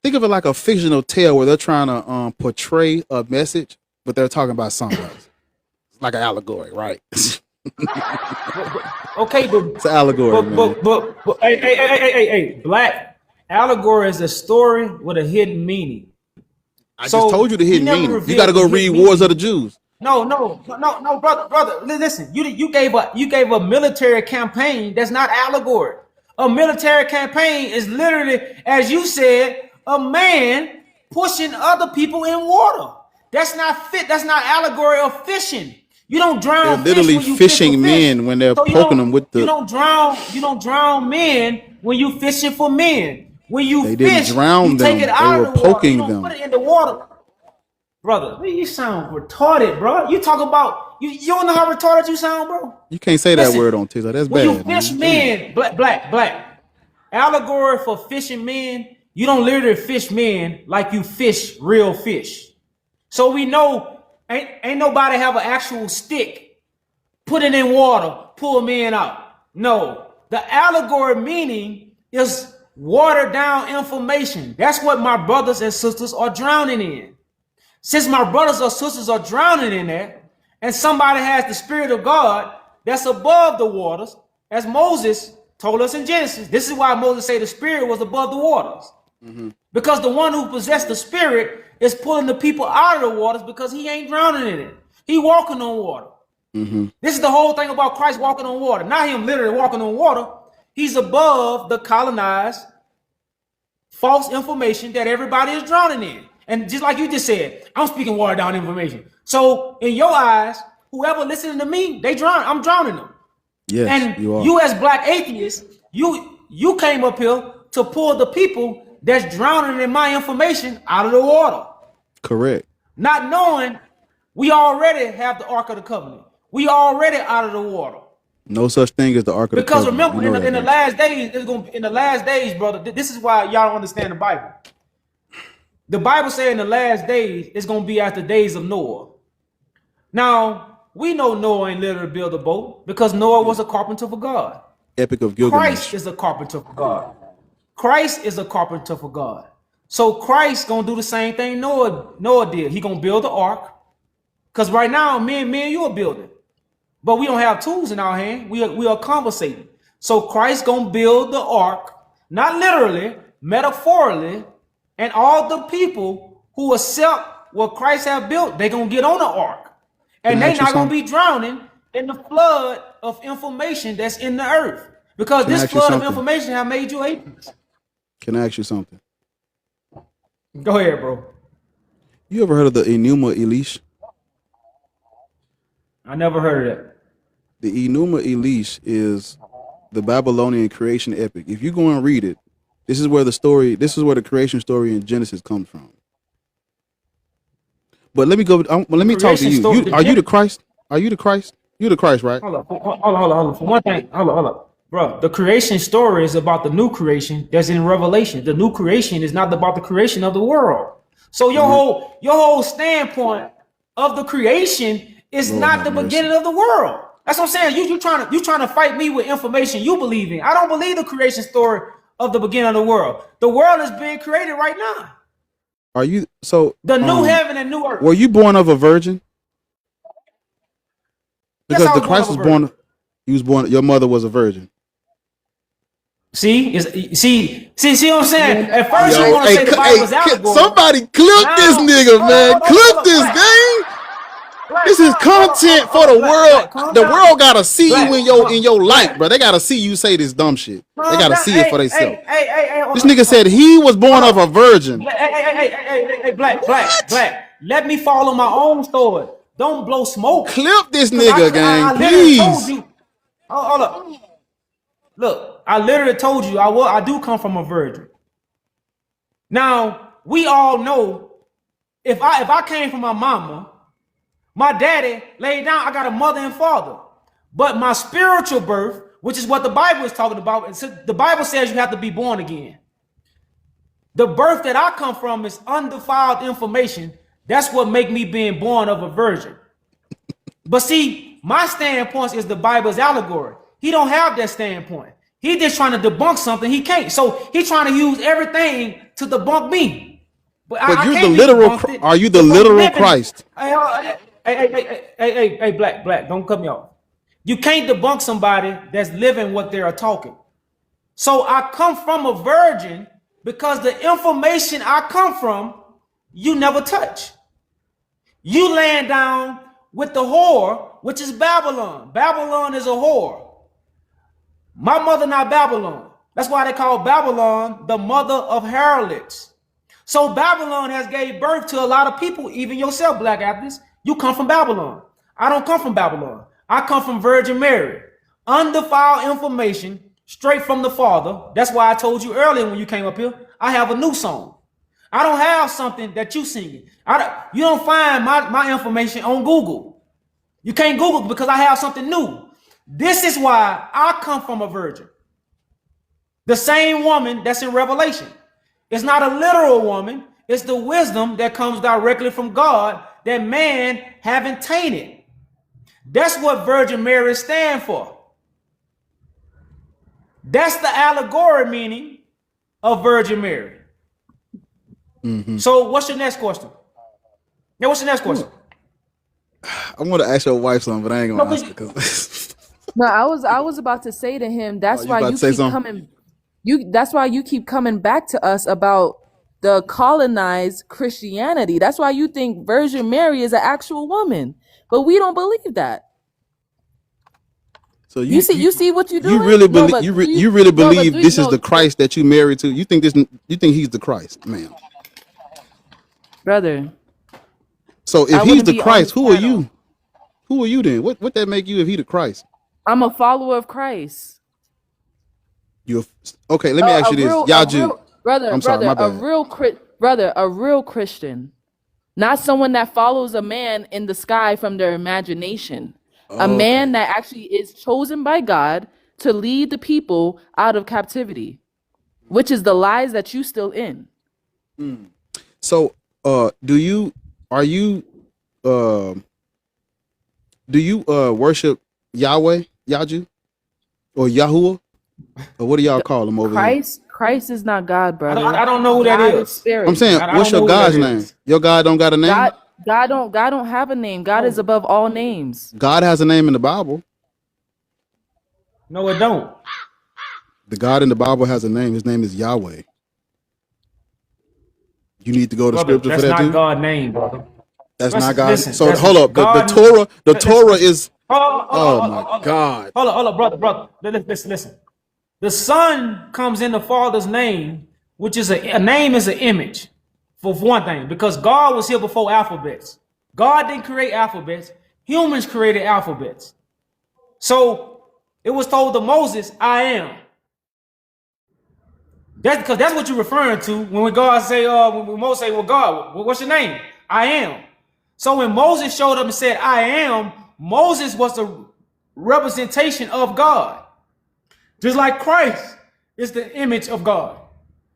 think of it like a fictional tale where they're trying to portray a message, but they're talking about something else. It's like an allegory, right? Okay, but It's an allegory, man. but hey, Black, allegory is a story with a hidden meaning. I So just told you the he hidden never meaning. You revealed got to go the read hidden Wars meaning. of the Jews. No, brother. Listen, you gave a military campaign that's not allegory. A military campaign is literally, as you said, a man pushing other people in water. That's not fit. That's not allegory of fishing. You don't They're drown fish literally when you fish for fishing fish. men when they're So you poking them with you the. don't drown men when you fishing for men. When you They didn't fish, drown you take them. it They out were of the water. You poking don't them. put it in the water. Brother, you sound retarded, bro. You talk about you don't know how retarded you sound, bro. You can't say that Listen, word on TikTok. That's when you bad, fish man. men, black. Allegory for fishing men, you don't literally fish men like you fish real fish. So we know ain't nobody have an actual stick, put it in water, pull men out. No, the allegory meaning is watered down information. That's what my brothers and sisters are drowning in. Since my brothers or sisters are drowning in that, and somebody has the Spirit of God that's above the waters, as Moses told us in Genesis. This is why Moses said the Spirit was above the waters. Because the one who possessed the Spirit is pulling the people out of the waters because he ain't drowning in it. He walking on water. This is the whole thing about Christ walking on water. Not him literally walking on water. He's above the colonized false information that everybody is drowning in. And just like you just said, I'm speaking watered down information. So in your eyes, whoever listening to me, I'm drowning them. Yes, And you are. you as black atheists, you came up here to pull the people that's drowning in my information out of the water. Correct. Not knowing we already have the Ark of the Covenant. We already out of the water. No such thing as the Ark of the Because Covenant. remember, You know in the that, last days, in the last days, brother, this is why y'all don't understand the Bible. The Bible says in the last days, it's going to be as the days of Noah. Now, we know Noah ain't literally build a boat because Noah was a carpenter for God. Epic of Gilgamesh. Christ is a carpenter for God. Christ is a carpenter for God. So Christ going to do the same thing Noah did. He going to build the ark. Because right now, me and you are building. But we don't have tools in our hand. We are conversating. So Christ going to build the ark, not literally, metaphorically, and all the people who accept what Christ have built, they're going to get on the ark. And they're not going to be drowning in the flood of information that's in the earth. Because Can I this ask you flood of something? information have made you atheist. Can I ask you something? Go ahead, bro. You ever heard of the Enuma Elish? I never heard of that. The Enuma Elish is the Babylonian creation epic. If you go and read it, this is where the creation story in Genesis comes from. But let me go. Let me talk to Creation you. story- Are you the Christ? Are you the Christ? You're the Christ, right? Hold up. For one thing, hold up. Bro, the creation story is about the new creation that's in Revelation. The new creation is not about the creation of the world. So your whole standpoint of the creation is Lord not have the mercy. beginning of the world. That's what I'm saying. You trying to fight me with information you believe in. I don't believe the creation story of the beginning of the world. The world is being created right now. Are you so? The new heaven and new earth. Were you born of a virgin? Yes, Because I the was Christ was born of a born. He was born. Your mother was a virgin. See what I'm saying? At first you want to say the Bible was allegory. somebody clip Now- this nigga, man. Hold Clip up, this Black. game. Black, This is content for the world. Calm The down. world gotta see Black, you in your light, bro. They gotta see you say this dumb shit. They gotta see it for themselves. Hey, This nigga said he was born of a virgin. Hey, Black. Let me fall on my own story. Don't blow smoke. Clip this 'Cause nigga, I gang, literally told please. you. Hold up. Look, I literally told you I do come from a virgin. Now, we all know if I came from my My daddy laid down, I got a mother and father. But my spiritual birth, which is what the Bible is talking about, the Bible says you have to be born again. The birth that I come from is undefiled information. That's what make me being born of a virgin. But see, my standpoint is the Bible's allegory. He don't have that standpoint. He just trying to debunk something he can't. So he trying to use everything to debunk me. But you're the literal. Are you the literal Christ? Hey, black, don't cut me off. You can't debunk somebody that's living what they are talking. So I come from a virgin because the information I come from, you never touch. You land down with the whore, which is Babylon. Babylon is a whore. My mother not Babylon. That's why they call Babylon the mother of harlots. So Babylon has gave birth to a lot of people, even yourself, black athletes. You come from Babylon. I don't come from Babylon. I come from Virgin Mary. Undefiled information straight from the Father. That's why I told you earlier when you came up here, I have a new song. I don't have something that you singing. You don't find my information on Google. You can't Google because I have something new. This is why I come from a virgin. The same woman that's in Revelation. It's not a literal woman. It's the wisdom that comes directly from God that man haven't tainted. That's what Virgin Mary stands for. That's the allegory meaning of Virgin Mary. Mm-hmm. So what's your next question? Yeah, what's your next question? I want to ask your wife something, but I ain't gonna ask her because No, I was about to say to him, that's why you keep coming. That's why you keep coming back to us about the colonized Christianity. That's why you think Virgin Mary is an actual woman, but we don't believe that. So you see what you do. You really believe you really believe this is the Christ that you married to. You think he's the Christ, ma'am, brother. So if he's the Christ, who are you? Who are you then? What that make you if he the Christ? I'm a follower of Christ. Okay, let me ask you this. Yaju. Brother, I'm sorry, my bad. A real Christian. Not someone that follows a man in the sky from their imagination. A man that actually is chosen by God to lead the people out of captivity, which is the lies that you still in. So, do you worship Yahweh, Yaju, or Yahuwah? Or what do y'all call him over here? Christ is not God, brother. I don't know who that is. Spirit. I'm saying, what's your God's name? Your God don't got a name? God don't have a name. God is above all names. God has a name in the Bible. No, it don't. The God in the Bible has a name. His name is Yahweh. You need to go to scripture for that too? That's not God's name, brother. That's not God. So hold up. The Torah is... Oh my God. Hold up, brother. Listen. The Son comes in the Father's name, which is a name is an image, for one thing, because God was here before alphabets. God didn't create alphabets. Humans created alphabets. So it was told to Moses, I am. That's because that's what you're referring to when God say, when Moses say, well, God, what's your name? I am. So when Moses showed up and said, I am, Moses was the representation of God. Just like Christ is the image of God.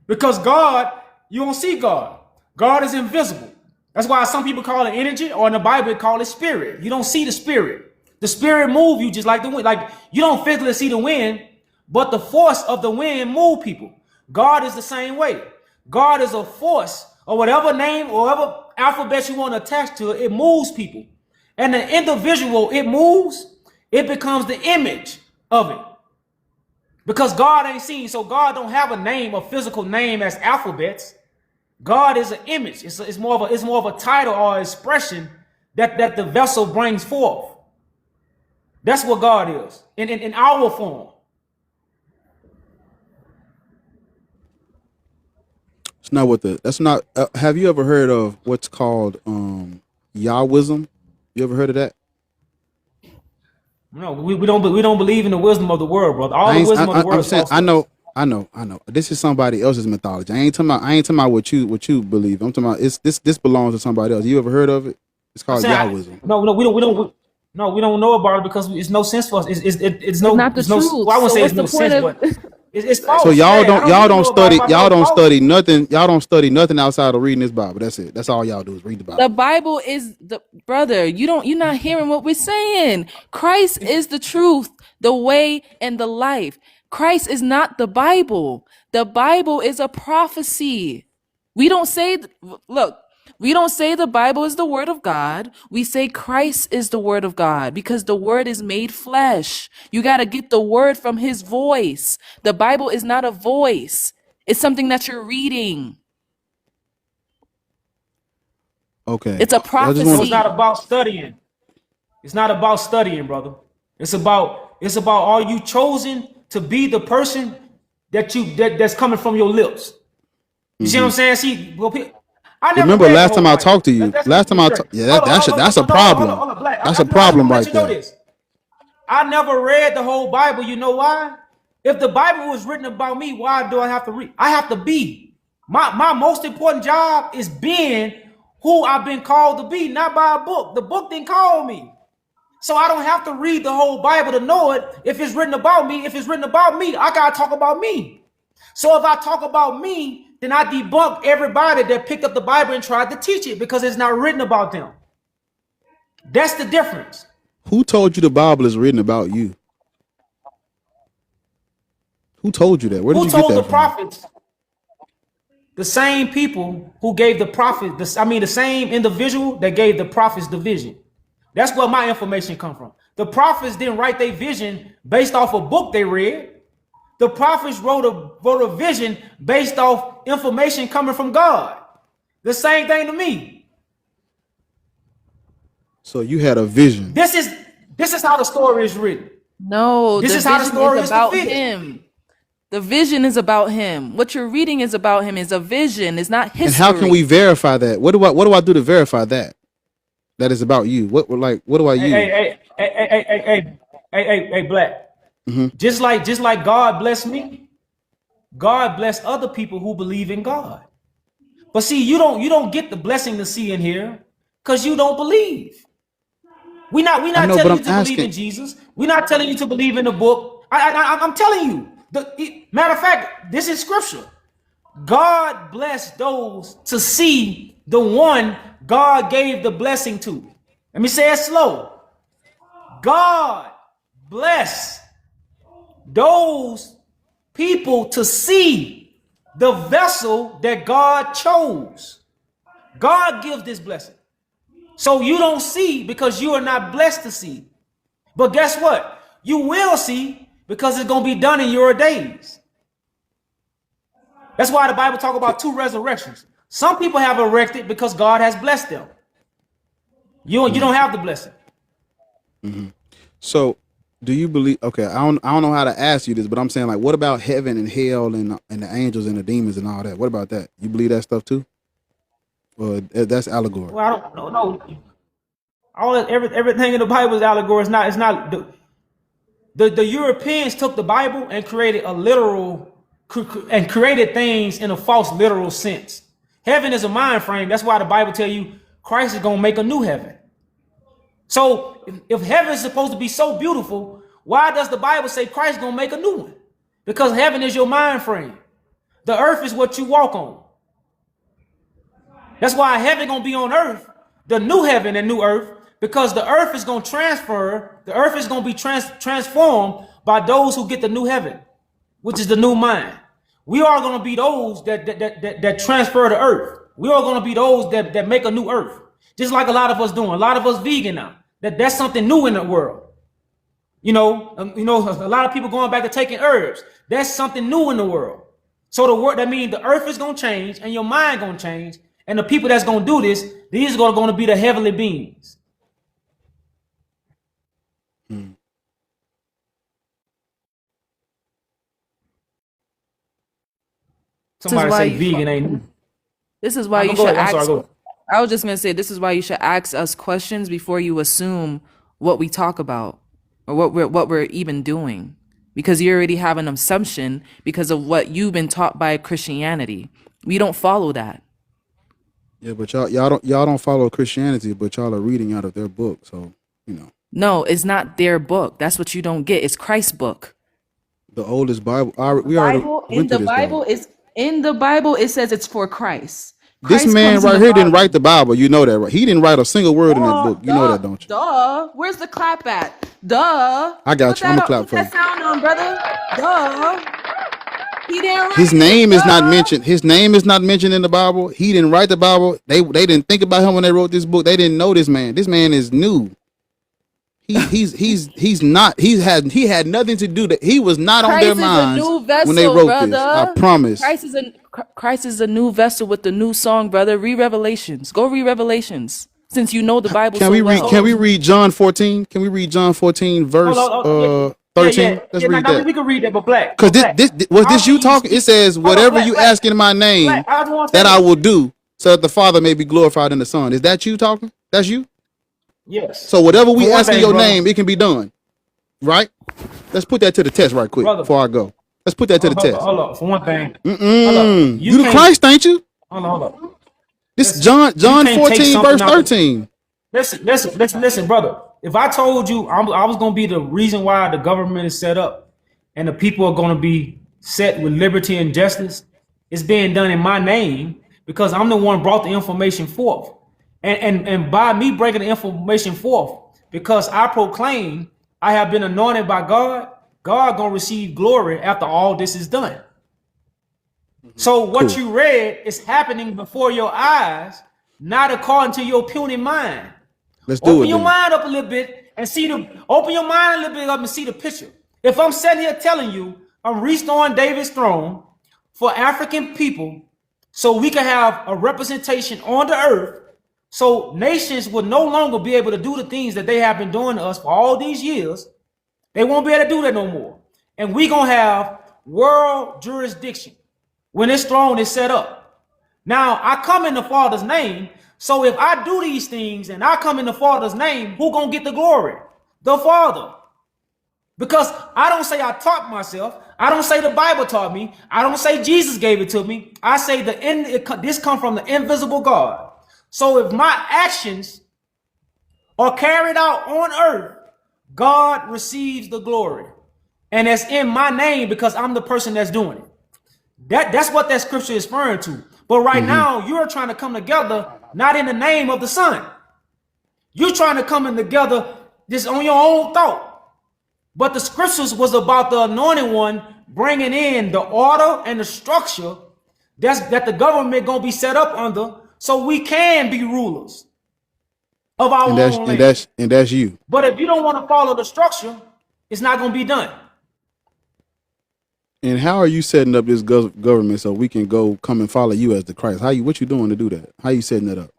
Because God, you don't see God. God is invisible. That's why some people call it energy, or in the Bible, they call it spirit. You don't see the spirit. The spirit move you just like the wind. Like you don't physically see the wind, but the force of the wind move people. God is the same way. God is a force, or whatever name or whatever alphabet you want to attach to it, it moves people. And the individual it moves, it becomes the image of it. Because God ain't seen, so God don't have a name, a physical name as alphabets. God is an image. It's more of a title or expression that the vessel brings forth. That's what God is in our form. It's not what that's not. Have you ever heard of what's called Yahwism? You ever heard of that? No, we don't believe in the wisdom of the world, brother. All the wisdom of the world. I'm saying, I know. This is somebody else's mythology. I ain't talking about what you believe. I'm talking about this belongs to somebody else. You ever heard of it? It's I'm called saying, Yahwism. no, we don't know about it because it's no sense for us. It's no, not the it's no. truth. Well, I wouldn't So say it's what's the no point sense, of? but it's false. So y'all Yeah, I y'all need to don't know about it study if I y'all know don't it's study false. nothing. Y'all don't study nothing outside of reading this Bible. That's it. That's all y'all do is read the The Bible. Bible is the brother. You're not hearing what we're saying. Christ is the truth, the way, and the life. Christ is not the Bible. The Bible is a prophecy. We don't say, look, we don't say the Bible is the word of God. We say Christ is the word of God because the word is made flesh. You got to get the word from his voice. The Bible is not a voice. It's something that you're reading. Okay. It's a I just So want it's not prophecy. about studying. It's not about studying, brother. It's about are you chosen to be the person that's coming from your lips. You see what I'm saying? See, well, I never remember read the last whole time I Bible. talked to you. Let's Last keep time this I straight. yeah, Hold on, that's a hold problem. on, Black. That's I a just want problem to let right you know there. this. I never read the whole Bible. You know why? If the Bible was written about me, why do I have to read? I have to be. My most important job is being who I've been called to be, not by a book. The book didn't call me. So I don't have to read the whole Bible to know it. If it's written about me, I gotta talk about me. So if I talk about me, then I debunk everybody that picked up the Bible and tried to teach it because it's not written about them. That's the difference. Who told you the Bible is written about you? Who told you that? Where did Who you get told the that from? prophets? The same people who gave the prophet, the same individual that gave the prophets the vision. That's where my information come from. The prophets didn't write their vision based off a book they read. The prophets wrote a vision based off information coming from God. The same thing to me. So you had a vision. This is how the story is written. No, This the is how the vision is story is about fulfilled. him. The vision is about him. What you're reading is about him. Is a vision. It's not And how can we history. verify that? What do I do to verify that? That is about you. What do I Hey, use? hey, Black. Just like God blessed me, God bless other people who believe in God. But see, you don't get the blessing to see in here because you don't believe. We're I not know, but telling you I'm to believe asking. in Jesus. We're not telling you to believe in the book. I'm telling you. Matter of fact, this is scripture. God blessed those to see the one God gave the blessing to. Let me say it slow. God bless those people to see the vessel that God chose. God gives this blessing. So you don't see because you are not blessed to see. But guess what? You will see because it's going to be done in your days. That's why the Bible talk about two resurrections. Some people have erected because God has blessed them. You don't have the blessing. So, do you believe? Okay, I don't know how to ask you this, but I'm saying like, what about heaven and hell and the angels and the demons and all that? What about that? You believe that stuff too? Or that's allegory? Well, I don't know. No, all that, everything in the Bible is allegory. It's not. The Europeans took the Bible and created a literal and created things in a false literal sense. Heaven is a mind frame. That's why the Bible tell you Christ is gonna make a new heaven. So if heaven is supposed to be so beautiful, why does the Bible say Christ is gonna make a new one? Because heaven is your mind frame. The earth is what you walk on. That's why heaven gonna be on earth, the new heaven and new earth, because the earth is gonna transfer. The earth is gonna be transformed by those who get the new heaven, which is the new mind. We are gonna be those that transfer the earth. We are gonna be those that make a new earth, just like a lot of us doing. A lot of us vegan now. That's something new in the world. You know, a lot of people going back to taking herbs. That's something new in the world. So the word that means the earth is gonna change and your mind gonna change, and the people that's gonna do this, these are gonna be the heavenly beings. This is Somebody why say you. vegan ain't. This is why you Go should ahead. I'm sorry. ask. Go ahead. I was just gonna say this is why you should ask us questions before you assume what we talk about or what we're even doing, because you already have an assumption because of what you've been taught by Christianity. We don't follow that. Yeah, but y'all don't follow Christianity, but y'all are reading out of their book. So, No, it's not their book. That's what you don't get. It's Christ's book. the oldest Bible. We already Bible in went the through this. Bible is in the Bible. It says it's for Christ. This Christ man comes in right the here didn't Bible. write the Bible. You know that, right? He didn't write a single word in that book. You know that, don't you? Duh. Where's the clap at? Duh. I got you. I'ma clap Put for that you. sound on, brother. Duh. He didn't write His it. name is not Duh. mentioned. His name is not mentioned in the Bible. He didn't write the Bible. They didn't think about him when they wrote this book. They didn't know this man. This man is new. He's not. He had nothing to do that. He was not on their Christ is a minds new vessel, when they wrote brother. this. I promise. Christ is a new vessel with the new song, brother. Read Revelations. Go read Revelations. Since you know the Bible Can so we read? well. Can we read John 14? Can we read John 14 verse Hold on, 13? Let's read now, that. we can read that, but Black. Because Black, this was this you how talking? It says, Hold on, whatever Black, you Black, ask in my name, Black, I just want to say that I this. will do, so that the Father may be glorified in the Son. Is that you talking? That's you? Yes. So whatever we For one ask in thing, your brother. name, it can be done. Right? Let's put that to the test right quick Brother. before I go. Let's put that to the test. Hold up. For one thing. Mm-mm. You the can't- Christ, ain't you? Hold up. This John can't take 14 something verse out of- 13. Listen, brother. If I told you I was going to be the reason why the government is set up and the people are going to be set with liberty and justice, it's being done in my name because I'm the one brought the information forth. And by me breaking the information forth, because I proclaim I have been anointed by God, God going to receive glory after all this is done. So what Cool. you read is happening before your eyes, not according to your puny mind. Let's do Open it your then. mind up a little bit and open your mind a little bit up and see the picture. If I'm sitting here telling you I'm restoring David's throne for African people so we can have a representation on the earth, so nations will no longer be able to do the things that they have been doing to us for all these years. They won't be able to do that no more. And we're going to have world jurisdiction when this throne is set up. Now, I come in the Father's name. So if I do these things and I come in the Father's name, who going to get the glory? The Father. Because I don't say I taught myself. I don't say the Bible taught me. I don't say Jesus gave it to me. I say this come from the invisible God. So if my actions are carried out on earth, God receives the glory. And it's in my name because I'm the person that's doing it. That's what that scripture is referring to. But right now, you're trying to come together, not in the name of the Son. You're trying to come in together just on your own thought. But the scriptures was about the anointed one bringing in the order and the structure that the government going to be set up under so we can be rulers of our own land. And that's you. But if you don't want to follow the structure, it's not going to be done. And how are you setting up this government so we can come and follow you as the Christ? What you doing to do that? How you setting it up,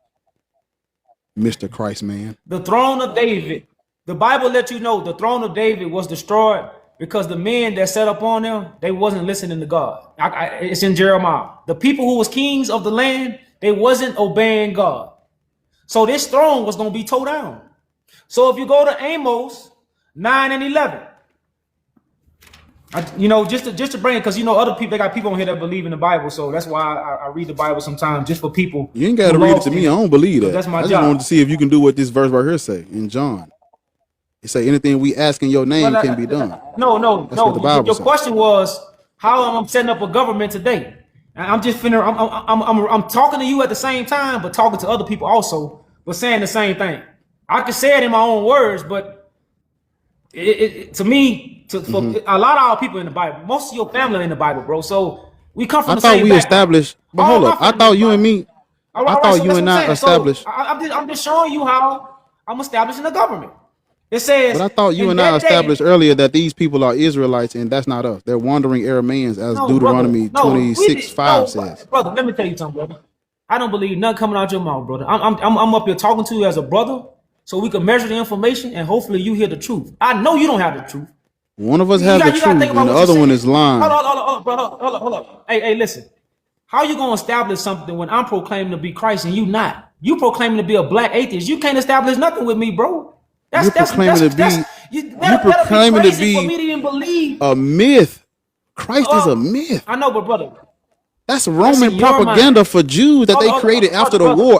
Mr. Christ man? The throne of David, the Bible lets you know the throne of David was destroyed because the men that set up on them, they wasn't listening to God. It's in Jeremiah. The people who was kings of the land, they wasn't obeying God. So this throne was going to be tore down. So if you go to Amos 9 and 11, just to bring it, because other people, they got people on here that believe in the Bible, so that's why I read the Bible sometimes just for people. You ain't got to read it to me. I don't believe that. That's my I just job. wanted to see if you can do what this verse right here say in John. It say anything we ask in your name can be done. No. That's what the Bible Your says. question was how am I setting up a government today? And I'm just finna. I'm talking to you at the same time, but talking to other people also, but saying the same thing. I can say it in my own words, but to me, for a lot of our people in the Bible, most of your family are in the Bible, bro. So we come from I the thought same we background. established, but All hold my up. I family thought is you and Bible. me. All I right, thought so you that's and what I'm I saying. established. So I'm just showing you how I'm establishing a government. It says. But I thought you in and I that day- established earlier that these people are Israelites, and that's not us. They're wandering Arameans, as No, Deuteronomy brother. No, 26:5 no, says. Brother, let me tell you something, brother. I don't believe nothing coming out your mouth, brother. I'm up here talking to you as a brother, so we can measure the information, and hopefully you hear the truth. I know you don't have the truth. One of us You has got- the you gotta truth, think about and the what you're other one saying. is lying. Hold on. Hey, listen. How you gonna establish something when I'm proclaiming to be Christ and you not? You proclaiming to be a black atheist. You can't establish nothing with me, bro. You're proclaiming to crazy be for me to even believe. a myth. Christ is a myth. I know, but brother, That's Roman in your propaganda mind. for Jews that they created after the Brother, war.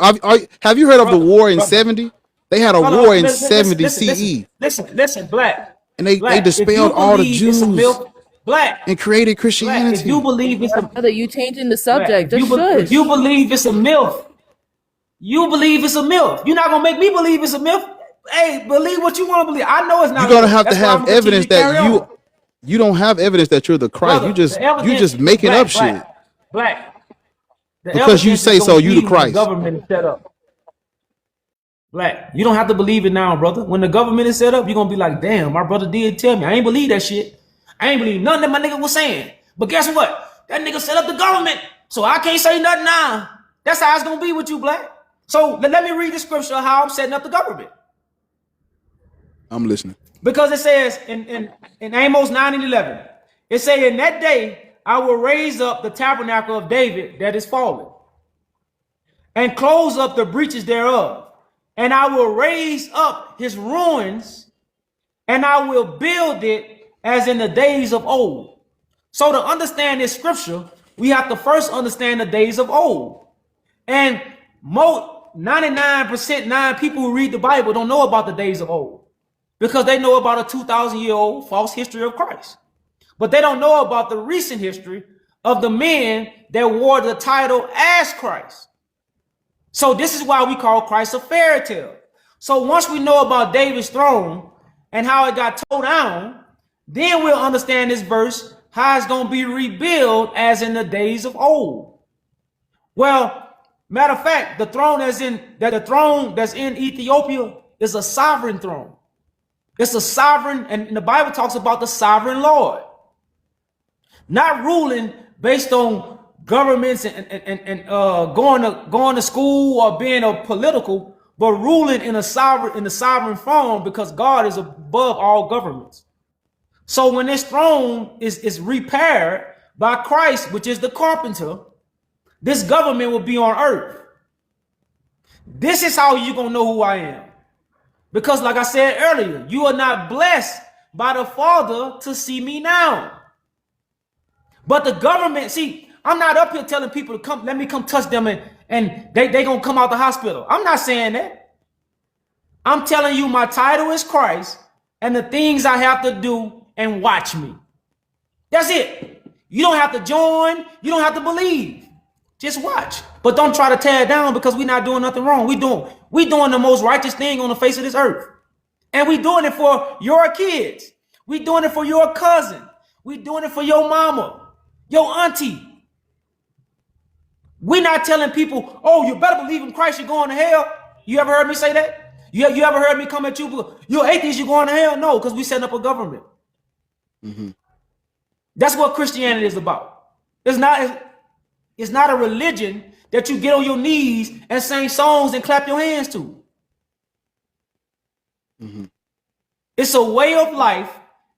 Have you heard of the brother, war in brother. 70? They had a Hold war on, in listen, 70 listen, CE, listen, black. and they Black, if dispelled you all the believe it's a Jews milk, black, and created black, if you Christianity. believe it's a Brother, you changing the black, subject. Just if you shush. believe it's a MILF, you believe it's a MILF. You're not gonna make me believe it's a MILF. Hey, believe what you want to believe. I know it's not. You're gonna a have MILF. to That's why I'm have gonna continue evidence to carry that on. you don't have evidence that you're the Christ. Brother, You the evidence, just making black, up shit black. The because you evidence say is so. gonna You be the when the Christ. government is set up. Black, you don't have to believe it now, brother. When the government is set up, you're gonna be like, damn, my brother did tell me. I ain't believe that shit. I ain't believe nothing that my nigga was saying. But guess what? That nigga set up the government. So I can't say nothing now. That's how it's gonna be with you, black. So let me read the scripture of how I'm setting up the government. I'm listening. Because it says in Amos 9 and 11, it say, in that day I will raise up the tabernacle of David that is fallen, and close up the breaches thereof. And I will raise up his ruins, and I will build it as in the days of old. So to understand this scripture, we have to first understand the days of old. And most 99% people who read the Bible don't know about the days of old, because they know about a 2,000-year-old false history of Christ. But they don't know about the recent history of the men that wore the title as Christ. So this is why we call Christ a fairy tale. So once we know about David's throne and how it got tore down, then we'll understand this verse, how it's going to be rebuilt as in the days of old. Well, matter of fact, the throne that's in Ethiopia is a sovereign throne. It's a sovereign, and the Bible talks about the sovereign Lord, not ruling based on governments and going to school or being a political, but ruling in the sovereign form, because God is above all governments. So when this throne is repaired by Christ, which is the carpenter, this government will be on earth. This is how you're gonna know who I am. Because like I said earlier, you are not blessed by the Father to see me now. But the government, see, I'm not up here telling people to come, let me come touch them and they gonna come out the hospital. I'm not saying that. I'm telling you my title is Christ and the things I have to do, and watch me. That's it. You don't have to join. You don't have to believe. Just watch. But don't try to tear it down, because we're not doing nothing wrong. We doing the most righteous thing on the face of this earth. And we doing it for your kids. We doing it for your cousin. We doing it for your mama, your auntie. We're not telling people, oh, you better believe in Christ, you're going to hell. You ever heard me say that? You ever heard me come at you, you're atheist, you're going to hell? No, because we setting up a government. Mm-hmm. That's what Christianity is about. It's not a religion that you get on your knees and sing songs and clap your hands to. Mm-hmm. It's a way of life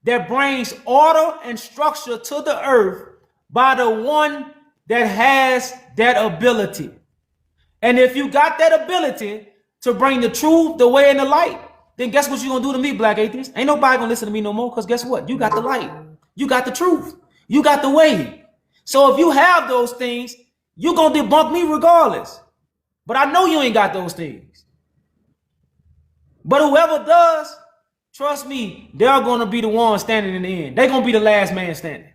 that brings order and structure to the earth by the one that has that ability. And if you got that ability to bring the truth, the way, and the light, then guess what you're going to do to me, black atheist? Ain't nobody going to listen to me no more, because guess what? You got the light. You got the truth. You got the way. So if you have those things, you're going to debunk me regardless. But I know you ain't got those things. But whoever does, trust me, they're going to be the ones standing in the end. They're going to be the last man standing.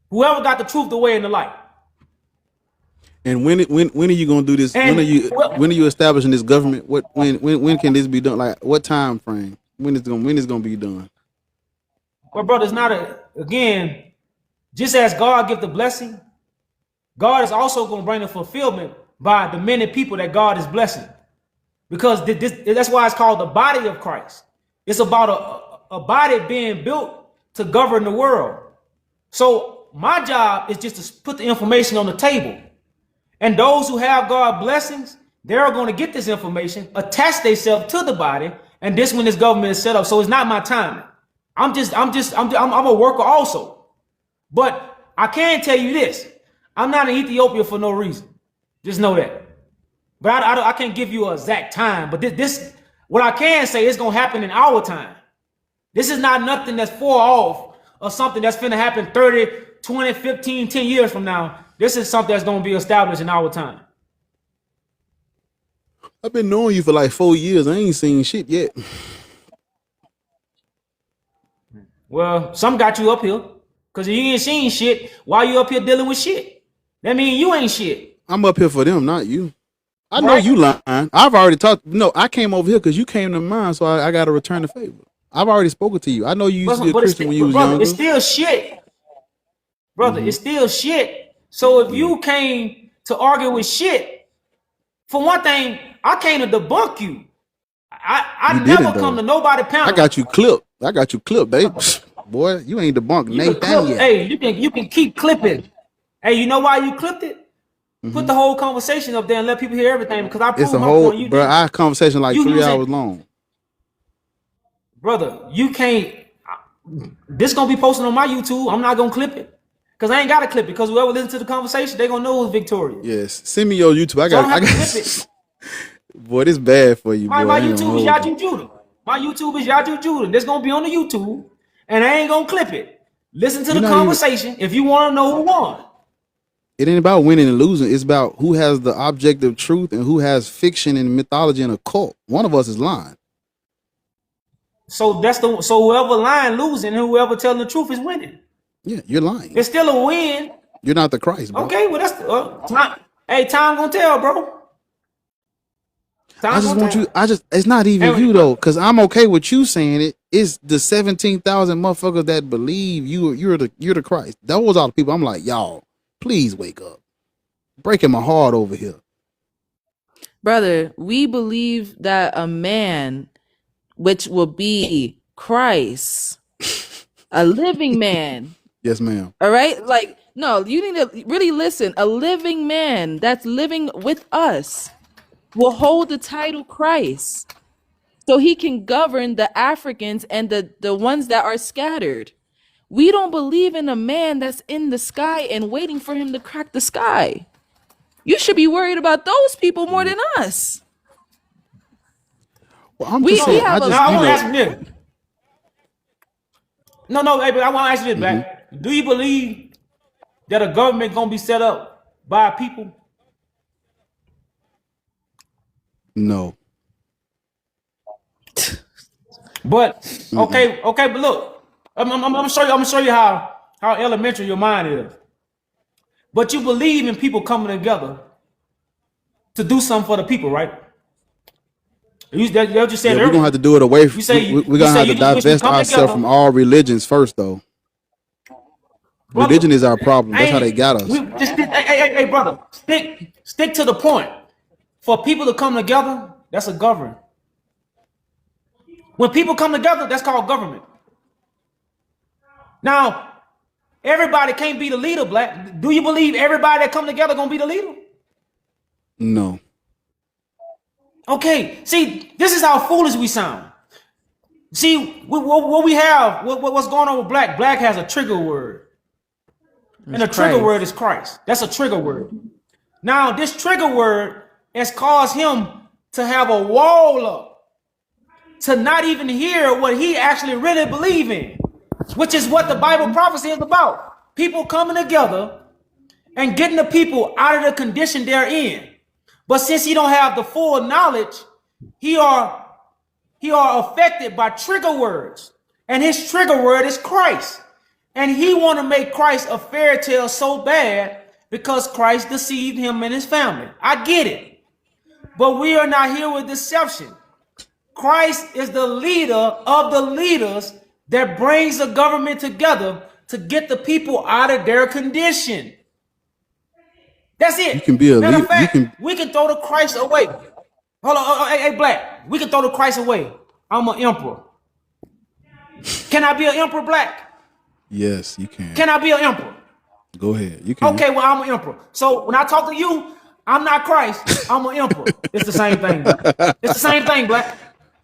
Whoever got the truth, the way, and the light. And when are you going to do this? And when are you establishing this government? When can this be done? Like what time frame? When is it going to be done? Well, brother, it's not again, just as God give the blessing, God is also going to bring the fulfillment by the many people that God is blessing. Because that's why it's called the body of Christ. It's about a body being built to govern the world. So my job is just to put the information on the table. And those who have God blessings, they're going to get this information, attach themselves to the body, and this when this government is set up. So it's not my timing. I'm a worker also. But I can tell you this. I'm not in Ethiopia for no reason. Just know that. But I can't give you an exact time. But this what I can say is going to happen in our time. This is not nothing that's far off or something that's finna happen 30, 20, 15, 10 years from now. This is something that's going to be established in our time. I've been knowing you for like 4 years. I ain't seen shit yet. Well, some got you up here because you ain't seen shit while you up here dealing with shit. That means you ain't shit. I'm up here for them, not you. I know Right. you lying. I've already talked. No, I came over here because you came to mine, so I got to return the favor. I've already spoken to you. I know you used to be a Christian when you was brother, younger. it's still shit. Brother, it's still shit. So if you came to argue with shit, for one thing, I came to debunk you. I You never didn't, come though. to nobody panel. I got you clipped. babe. Boy, you ain't debunked You can Nathan clip, yet. hey, you can keep clipping. Hey, you know why you clipped it? Put the whole conversation up there and let people hear everything because I It's proved a my whole, point. You bro. didn't. Our conversation like You 3 using- hours long. Brother, you can't. This gonna be posted on my YouTube. I'm not gonna clip it because I ain't gotta clip it because whoever listens to the conversation, they gonna know it's Victoria. Yes, send me your YouTube. I So I don't got. have to clip it. Boy, this bad for you, boy. My I ain't YouTube is gonna hold you. Yaju Judah. My YouTube is Yaju Judah. This gonna be on the YouTube, and I ain't gonna clip it. Listen to You're the not even- conversation if you want to know who won. It ain't about winning and losing. It's about who has the objective truth and who has fiction and mythology and a cult. One of us is lying. So whoever lying losing, and whoever telling the truth is winning. Yeah, you're lying. It's still a win. You're not the Christ, bro. Okay, well that's time. Hey, time gonna tell, bro. I just gonna want tell. you. It's not even Hey, you though, because I'm okay with you saying it. It's the 17,000 motherfuckers that believe you're the Christ. Those are the people. I'm like, y'all, please wake up. Breaking my heart over here. Brother, we believe that a man, which will be Christ, a living man, Yes, ma'am. all right? Like, no, you need to really listen. A living man that's living with us will hold the title Christ so he can govern the Africans and the ones that are scattered. We don't believe in a man that's in the sky and waiting for him to crack the sky. You should be worried about those people more than us. Well, I'm We just saying. have I a- just, Now I you want to know, ask you this. No, hey, but I want to ask you this, Black. Do you believe that a government gonna be set up by people? no. But okay, but look, I'm gonna show you. I'm gonna show you how elementary your mind is. But you believe in people coming together to do something for the people, right? That's what you said Yeah, we're earlier. gonna have to do it away. You say We're you gonna say have you to just wish we divest come ourselves together. from all religions first, though. Brother, Religion is our problem. That's how they got us. We just hey, brother, stick to the point. For people to come together, that's a government. When people come together, that's called government. Now, everybody can't be the leader, Black. Do you believe everybody that come together gonna be the leader? No. Okay, see, this is how foolish we sound. See, what we have, what's going on with Black? Black has a trigger word. And the trigger Christ. word is Christ. That's a trigger word. Now, this trigger word has caused him to have a wall up, to not even hear what he actually really believes in, which is what the Bible prophecy is about. People coming together and getting the people out of the condition they're in. But since he don't have the full knowledge, he are affected by trigger words. And his trigger word is Christ. And he want to make Christ a fairy tale so bad because Christ deceived him and his family. I get it. But we are not here with deception. Christ is the leader of the leaders that brings the government together to get the people out of their condition. That's it. You can be a Matter of leader. fact, we can throw the Christ away. Hold on, hey, Black. We can throw the Christ away. I'm an emperor. Can I be an emperor, Black? Yes, you can. Can I be an emperor? Go ahead. You can. Okay, well, I'm an emperor. So when I talk to you, I'm not Christ. I'm an emperor. It's the same thing. Black. It's the same thing, Black.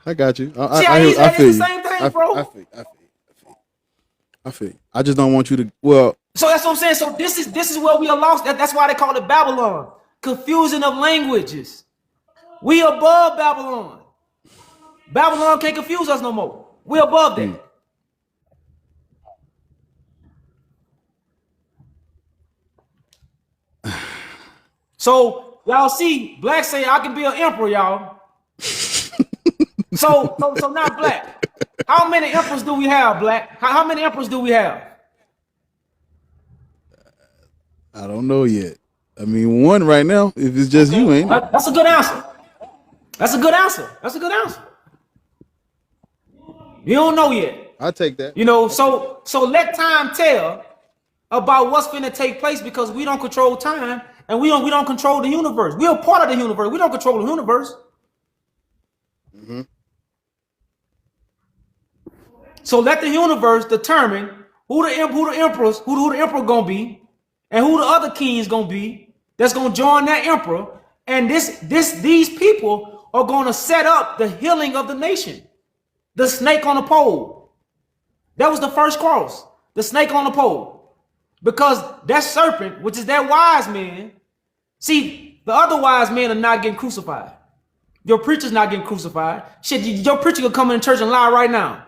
I got you. See how easy that feel is? you. The same thing, bro. I feel you. I just don't want you to. Well, So that's what I'm saying. So this is where we are lost. That's why they call it Babylon. Confusion of languages. We above Babylon. Babylon can't confuse us no more. We above that. So y'all see, Black say I can be an emperor, y'all. So now, Black, how many emperors do we have, Black? How many emperors do we have? I don't know yet. I mean, one right now. If it's just you, ain't it? That's a good answer. That's a good answer. That's a good answer. You don't know yet. I'll take that. You know, so let time tell about what's going to take place, because we don't control time and we don't control the universe. We're a part of the universe. We don't control the universe. Mm-hmm. So let the universe determine who the emperor gonna be, and who the other kings gonna be that's gonna join that emperor. And these people are gonna set up the healing of the nation. The snake on the pole. That was the first cross. The snake on the pole. Because that serpent, which is that wise man, see, the other wise men are not getting crucified. Your preacher's not getting crucified. Shit, your preacher could come in church and lie right now.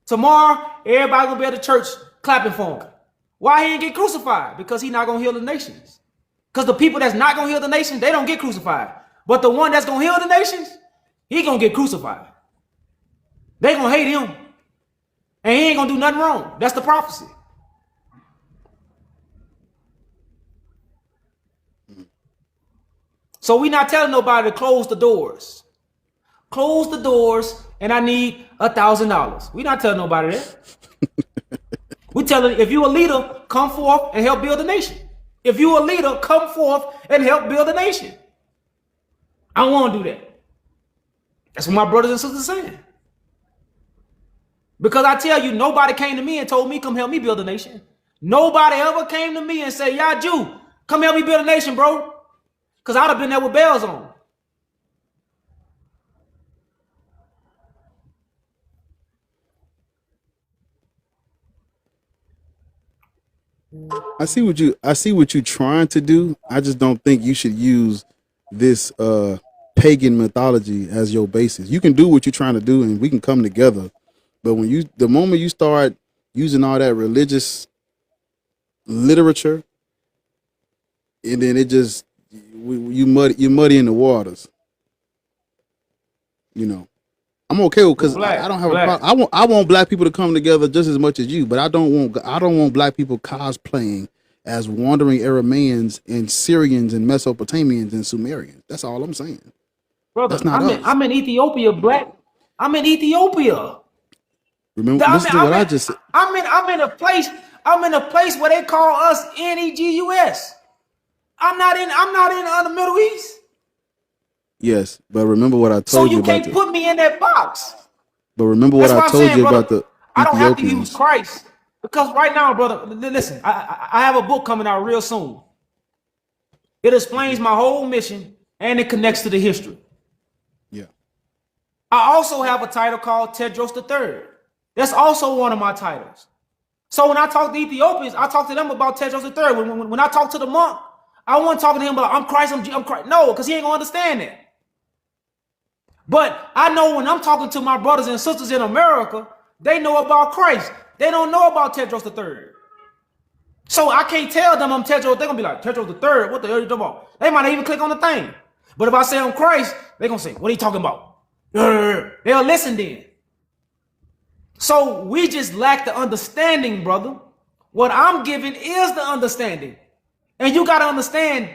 Tomorrow, everybody gonna be at the church clapping for him. Why he ain't get crucified? Because he not gonna heal the nations. Because the people that's not gonna heal the nations, they don't get crucified. But the one that's gonna heal the nations, he gonna get crucified. They gonna hate him. And he ain't gonna do nothing wrong. That's the prophecy. So we not telling nobody to close the doors. Close the doors, and I need $1,000. We not telling nobody that. We telling, if you a leader, come forth and help build the nation. If you a leader, come forth and help build the nation. I don't want to do that. That's what my brothers and sisters are saying. Because I tell you, nobody came to me and told me, come help me build a nation. Nobody ever came to me and said, "Yeah, Jew, come help me build a nation, bro." Because I'd have been there with bells on. I see what you're trying to do. I just don't think you should use this pagan mythology as your basis. You can do what you're trying to do, and we can come together. But the moment you start using all that religious literature, and then it just you muddy in the waters. You know, I'm okay with, because I don't have a problem. I want black people to come together just as much as you, but I don't want black people cosplaying as wandering Arameans and Syrians and Mesopotamians and Sumerians. That's all I'm saying. Brother, I'm in Ethiopia, Black. I'm in Ethiopia. Remember, listen to what I just said. I'm in a place where they call us NEGUS. I'm not in the Middle East. Yes, but remember what I told you about. So you can't put me in that box. But remember what I told you about the Ethiopians. I don't have to use Christ, because right now, brother, listen, I have a book coming out real soon. It explains my whole mission, and it connects to the history. Yeah. I also have a title called Tedros III. That's also one of my titles. So when I talk to Ethiopians, I talk to them about Tedros III. When I talk to the monk, I wasn't talking to him about I'm Christ, I'm Christ. No, because he ain't gonna understand that. But I know when I'm talking to my brothers and sisters in America, they know about Christ. They don't know about Tedros III. So I can't tell them I'm Tedros. They're gonna be like, "Tedros III, what the hell are you talking about?" They might not even click on the thing. But if I say I'm Christ, they're gonna say, "What are you talking about?" They'll listen then. So we just lack the understanding, brother. What I'm giving is the understanding. And you got to understand,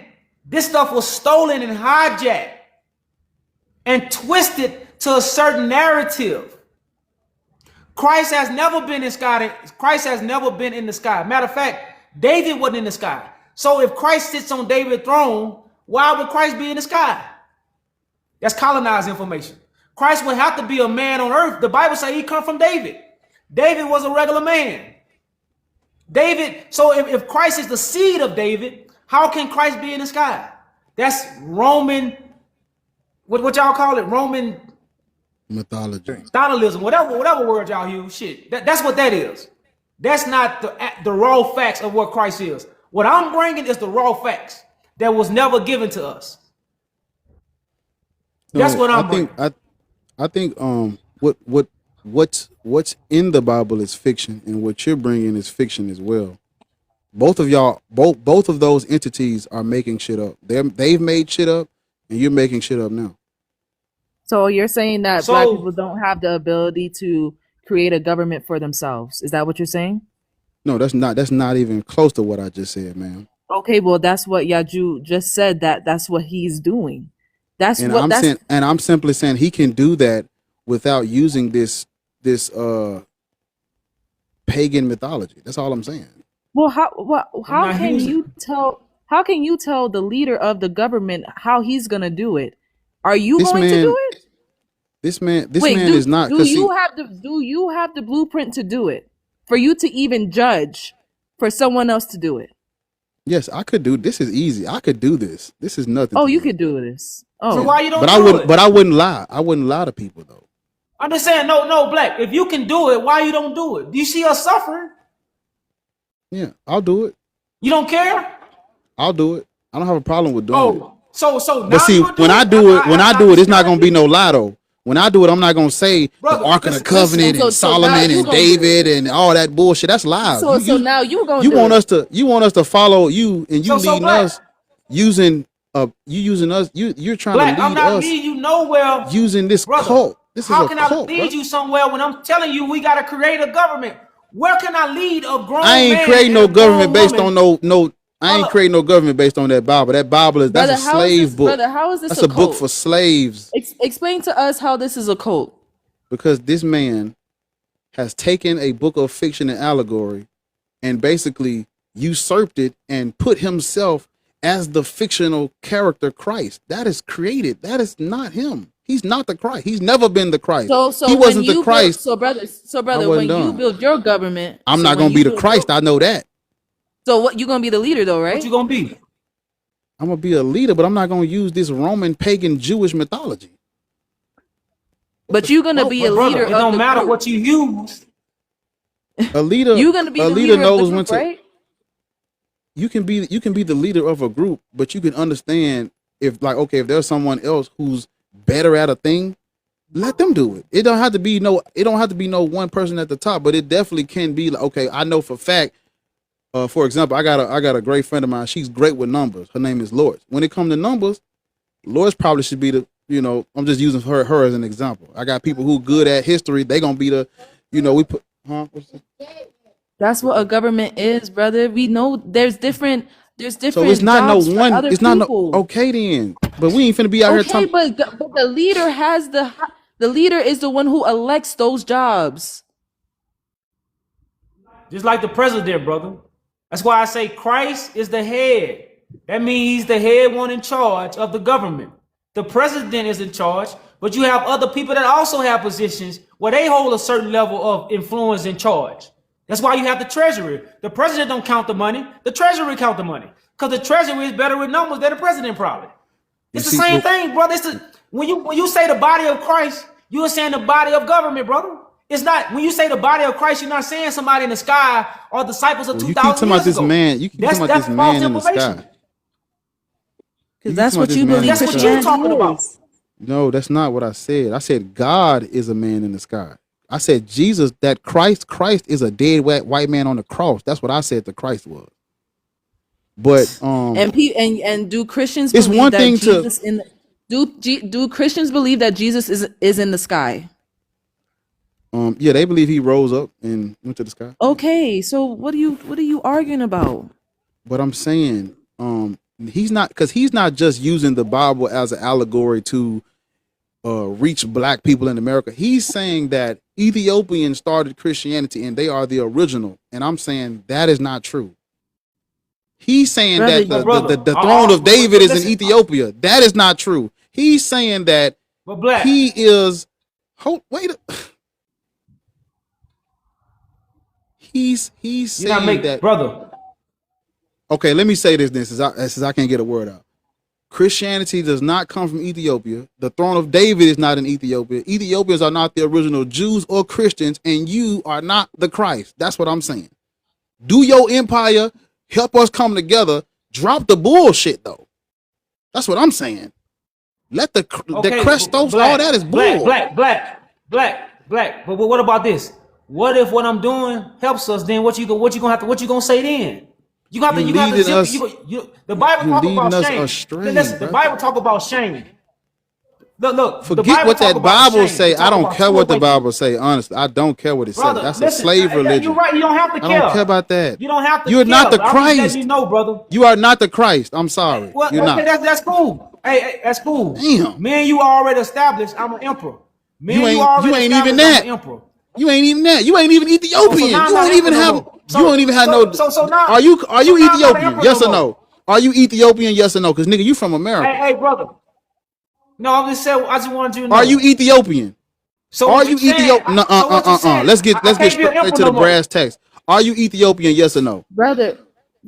this stuff was stolen and hijacked and twisted to a certain narrative. Christ has never been in the sky. Christ has never been in the sky. Matter of fact, David wasn't in the sky. So if Christ sits on David's throne, why would Christ be in the sky? That's colonized information. Christ would have to be a man on earth. The Bible says he come from David. David was a regular man. So if Christ is the seed of David, how can Christ be in the sky? That's Roman, what y'all call it? Roman mythology. Donalism, whatever word y'all use. Shit, that's what that is. That's not the raw facts of what Christ is. What I'm bringing is the raw facts that was never given to us. That's what I'm bringing. I think what's in the Bible is fiction, and what you're bringing is fiction as well. Both of y'all, both of those entities are making shit up. They've made shit up, and you're making shit up now. So you're saying that black So people don't have the ability to create a government for themselves. Is that what you're saying? No, that's not even close to what I just said, man. Okay, well that's what Yaju just said, that's what he's doing. That's And what that's I'm simply saying he can do that without using this pagan mythology. That's all I'm saying. well how I'm not can using. you tell the leader of the government how he's gonna do it? Are you This going to man, do it? this man Wait, is not. do Cause you have the blueprint to do it? For you to even judge for someone else to do it? yes, I could do. This is easy. I could do this. This is nothing. Oh, to you me. could do this. So Oh. why you don't But I do wouldn't. it? But I wouldn't lie. I wouldn't lie to people though. I'm just saying, no, Black. If you can do it, why you don't do it? Do you see us suffering? Yeah, I'll do it. You don't care? I'll do it. I don't have a problem with doing it. Oh, so now But see, you would do when I it? do it, it's not discourage gonna be you. no lie though. When I do it, I'm not gonna say Brother, the Ark of the listen, Covenant So and so now Solomon you and gonna do it. David and all that bullshit. That's lies. So now you gonna You do want it. you want us to follow you, and you So leading Black, us using you're trying Black, to I'm lead not us leading you nowhere, using this brother. cult. This is How a can I cult, lead bro. you somewhere when I'm telling you we gotta create a government? Where can I lead a grown I ain't man creating and no a grown government based woman? on no. I ain't Hold creating no government based on that Bible. That Bible is that's Brother, a how is slave this book. brother, how is this That's a a book cult? for slaves. Explain to us how this is a cult. Because this man has taken a book of fiction and allegory and basically usurped it and put himself as the fictional character Christ. That is created. That is not him. He's not the Christ. He's never been the Christ. So He when wasn't you the Christ. so brother, I when wasn't you done. build your government, I'm so not when gonna you be the build Christ. your, I know that. so what you gonna be the leader though, What right? you gonna be? I'm gonna be a leader, but I'm not gonna use this Roman pagan Jewish mythology. But you're gonna be a But brother, leader it of don't the matter group. what you use. A leader, You're gonna be a the leader leader of the knows when group, to. right? You can be the leader of a group, but you can understand if like okay, if there's someone else who's better at a thing, let them do it. It don't have to be no one person at the top, but it definitely can be like okay, I know for a fact. For example, I got a great friend of mine. She's great with numbers. Her name is Lourdes. When it comes to numbers, Lourdes probably should be the I'm just using her as an example. I got people who good at history. They gonna be the we put What's this? That's what a government is, brother. We know there's different So it's not no jobs for one. other It's not no people. okay then. But we ain't finna be out here Okay, talking. but the leader has the leader is the one who elects those jobs. Just like the president, brother. That's why I say Christ is the head. That means he's the head one in charge of the government. The president is in charge, but you have other people that also have positions where they hold a certain level of influence and charge. That's why you have the treasury. The president don't count the money. The treasury count the money. Because the treasury is better with numbers than the president probably. It's the same thing, brother. When you say the body of Christ, you are saying the body of government, brother. It's not when you say the body of Christ, you're not saying somebody in the sky or disciples of You keep 2,000 talking years about this ago. man. You keep talking about this false man in the information. sky. Because that's what this you man believe in the That's what sky. you're talking about. is. No, that's not what I said. I said God is a man in the sky. I said Jesus, that Christ is a dead white man on the cross. That's what I said the Christ was. But And do Christians It's believe one that thing to- Jesus do Christians believe that Jesus is in the sky? yeah, they believe he rose up and went to the sky. Okay, so what are you arguing about? But I'm saying, he's not just using the Bible as an allegory to reach black people in America. He's saying that Ethiopians started Christianity and they are the original. And I'm saying that is not true. He's saying Brother, that the throne of David is in Ethiopia. That is not true. He's saying that But Black, he is. He's you're not saying making, that. brother. Okay, let me say this then, since I can't get a word out. Christianity does not come from Ethiopia. The throne of David is not in Ethiopia. Ethiopians are not the original Jews or Christians, and you are not the Christ. That's what I'm saying. Do your empire, help us come together. Drop the bullshit, though. That's what I'm saying. Let the Crestos, all that is bull. Black. But what about this? What if what I'm doing helps us? Then what you gonna say then? You got to, You you got to leading zip, us. the Bible You talk leading about us shame. astray, Listen, the bro. Bible talk about shame. Look, the Forget Bible what talk that about Bible shame. say. It I talk don't about care two what the awakenings. Bible say. Honestly, I don't care what it say. Brother, That's a listen, slave you're religion. right. You don't have to I don't care care. about that. You don't have to You're care. not the I'm just letting Christ. you know, brother. You are not the Christ. I'm sorry. Well, You're okay, not. that's cool. Hey, that's cool. Damn. Me and you already established I'm an emperor. Me You and you ain't. You already ain't even established I'm that. an emperor. You ain't even that. You ain't even So Ethiopian. now I'm You not don't an even emperor no have. more. You don't even have no. So now, Are you so now I'm not an Ethiopian? emperor Yes no or no? more. Are you Ethiopian? Yes or no? Because nigga, you from America. Hey, brother. No, I'm just saying. I just wanted you to know. Are you Ethiopian? So Are what you you saying? Ethiopian? No, So what you saying? Let's get I can't be an straight emperor to the no more. brass tacks. Are you Ethiopian? Yes or no? Brother,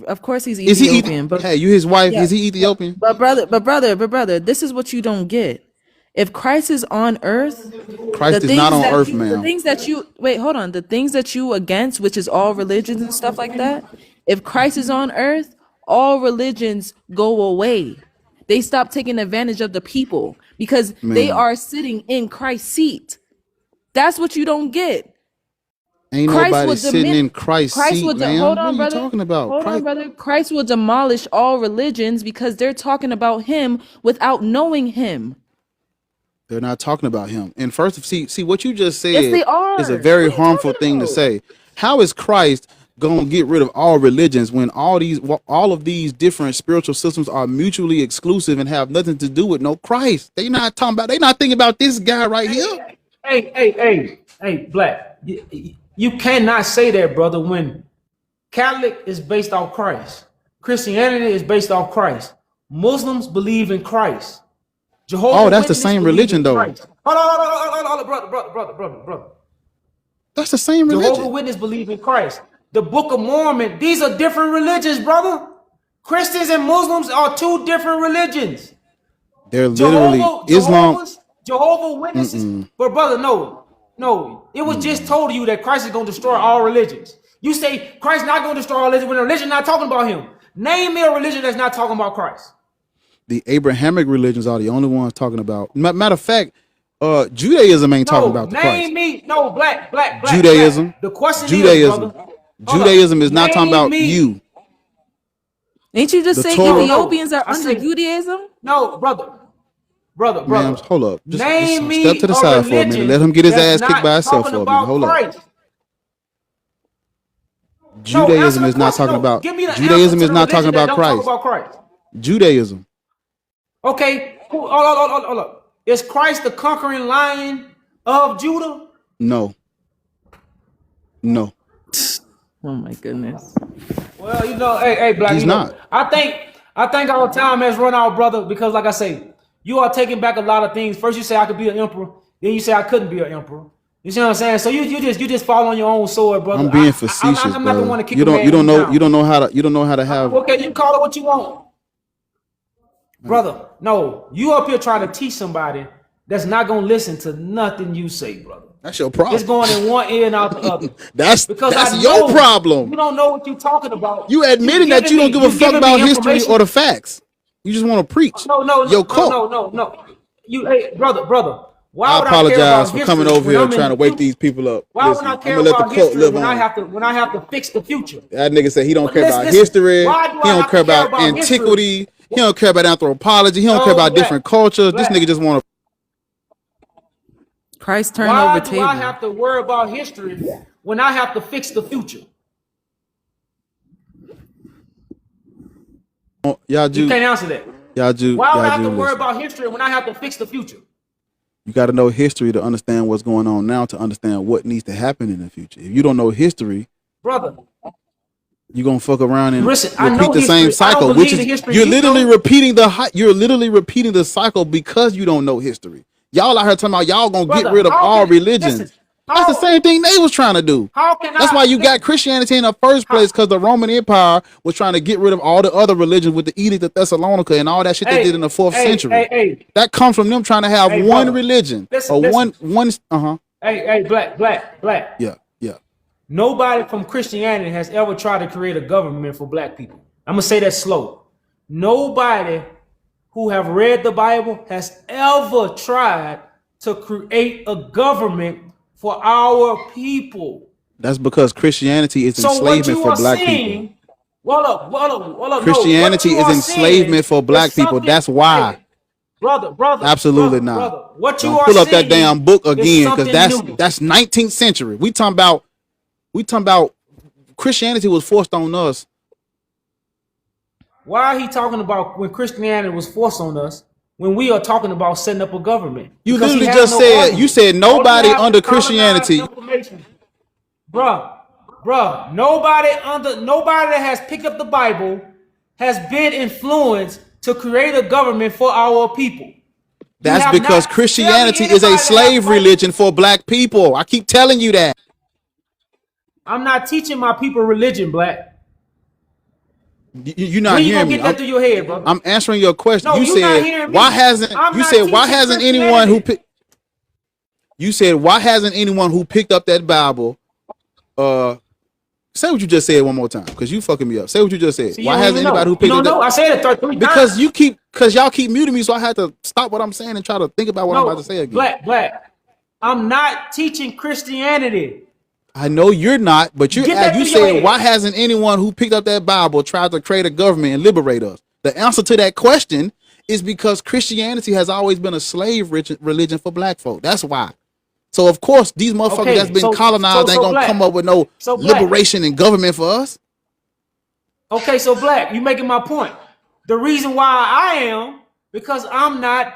of course he's Is he? Ethiopian, but Hey, you his wife? yeah, Is he Ethiopian? but brother, this is what you don't get. If Christ is on earth, the Christ is not things on that earth, you, the ma'am. things that you wait, hold on, the things that you against, which is all religions and stuff like that. If Christ is on earth, all religions go away. They stop taking advantage of the people because they Ma'am, are sitting in Christ's seat. That's what you don't get. ain't Christ nobody will sitting in Christ's Christ will seat, hold ma'am. What are on, you brother. talking about? Hold on, Christ, brother. Christ will demolish all religions because they're talking about him without knowing him. they're not talking about him. And first, see what you just Yes, said they is a are. very What are you harmful talking thing to about? say. How is Christ gonna get rid of all religions when all of these different spiritual systems are mutually exclusive and have nothing to do with no Christ? They not talking about. They not thinking about this guy right here. Hey, Black. You cannot say that, brother, when Catholic is based off Christ. Christianity is based off Christ. Muslims believe in Christ. Oh, Jehovah's that's the Witnesses same believe religion in though. Christ. Hold on, brother. That's the same Jehovah's religion. Witnesses believe in Christ. The Book of Mormon, these are different religions, brother. Christians and Muslims are two different religions. They're literally Islam. Jehovah Witnesses. But brother, no. It was just told to you that Christ is going to destroy all religions. You say Christ not going to destroy all religions when the religion not talking about him. Name me a religion that's not talking about Christ. The Abrahamic religions are the only ones talking about. Matter of fact, Judaism ain't talking about the Christ. Black. Judaism. Black. The question Judaism. is, brother. Judaism is not talking about you. Ain't you just The say Torah. Ethiopians are I under said- Judaism? No, brother. Ma'am, hold up. Just Name me step to the side for a minute. Let him get his ass kicked by himself for a minute. Hold up. Judaism is not talking about. Judaism is not talking about Christ. Judaism. Okay, cool. Hold up. Is Christ the conquering lion of Judah? No. Oh my goodness. Well, hey, Black. He's not. I think our time has run out, brother. Because, like I say, you are taking back a lot of things. First, you say I could be an emperor. Then you say I couldn't be an emperor. You see what I'm saying? So you just fall on your own sword, brother. I'm being facetious, I'm not the bro. one to kick You a man don't know. down. You don't know how to have. Okay, you call it what you want, brother. No, you up here trying to teach somebody that's not gonna listen to nothing you say, brother. That's your problem. It's going in one ear and out the other. That's I your know problem. You don't know what you're talking about. You admitting that you don't give a fuck about history or the facts. You just want to preach. Your cult. No. Hey, brother. Why I would apologize I for care about coming history over when here I'm in trying to the wake future? these people up. Why Listen, would I I'm care gonna let the about cult history live when on. I have to fix the future? That nigga said he don't But care about listen, history. why do He I don't have care to care about about antiquity. history? He don't care about anthropology. He don't No, care about Black. different cultures. This Black. nigga just want to. Christ turned Why over do table. I have to worry about history when I have to fix the future? Y'all You Jew. can't answer that. Y'all Jew. Why would I Y'all have to Jew. worry Listen. about history when I have to fix the future? You got to know history to understand what's going on now to understand what needs to happen in the future. If you don't know history, Brother, you're gonna fuck around and listen, I repeat know the same history. I don't cycle, which believe is the history you're you literally know. repeating the cycle because you don't know history. Y'all out here talking about y'all gonna Brother, get rid of how all can- religions. listen, That's the how- same thing they was trying to do. How can That's I? why you got Christianity in the first place, because the Roman Empire was trying to get rid of all the other religions with the Edict of Thessalonica and all that shit they Hey, did in the 4th century. Hey, That comes from them trying to have Hey, one brother. religion Listen, or listen. one. Hey, black. Yeah. Nobody from Christianity has ever tried to create a government for black people. I'm gonna say that slow. Nobody who have read the Bible has ever tried to create a government for our people. That's because Christianity is So what enslavement you for are black seeing, people. Well, look, no. Christianity What you is are enslavement saying for black is people. something- That's why. Hey, brother, Absolutely not. brother. What you Don't are pull up that saying damn book is again, because something new. that's 19th century. We talking about Christianity was forced on us. Why are he talking about when Christianity was forced on us when we are talking about setting up a government? You Because he literally has just no said, argument. you said All nobody you have under is colonized Christianity. information. Bruh, nobody that has picked up the Bible has been influenced to create a government for our people. That's have because not- Christianity tell me is a anybody that slave has- religion for black people. I keep telling you that. I'm not teaching my people religion, Black. You're not When you hearing gonna me. get that through your head, bro? I'm answering your question. No, You you're not said hearing me. why hasn't I'm you not said why teaching hasn't anyone who Christianity. you said why hasn't anyone who picked up that Bible say what you just said one more time, because you fucking me up. Say what you just said. See, you Why don't hasn't even know. anybody who You picked don't up know. that? I said it 3 Because times. y'all keep muting me, so I had to stop what I'm saying and try to think about what I'm about to say again. Black. I'm not teaching Christianity. I know you're not, but Get that you through your said head. why hasn't anyone who picked up that Bible tried to create a government and liberate us? The answer to that question is because Christianity has always been a slave religion for black folk. That's why. So of course these motherfuckers Okay, that's been so- colonized so ain't gonna Black. come up with no So Black. liberation and government for us. Okay, so Black, you making my point. The reason why I am because I'm not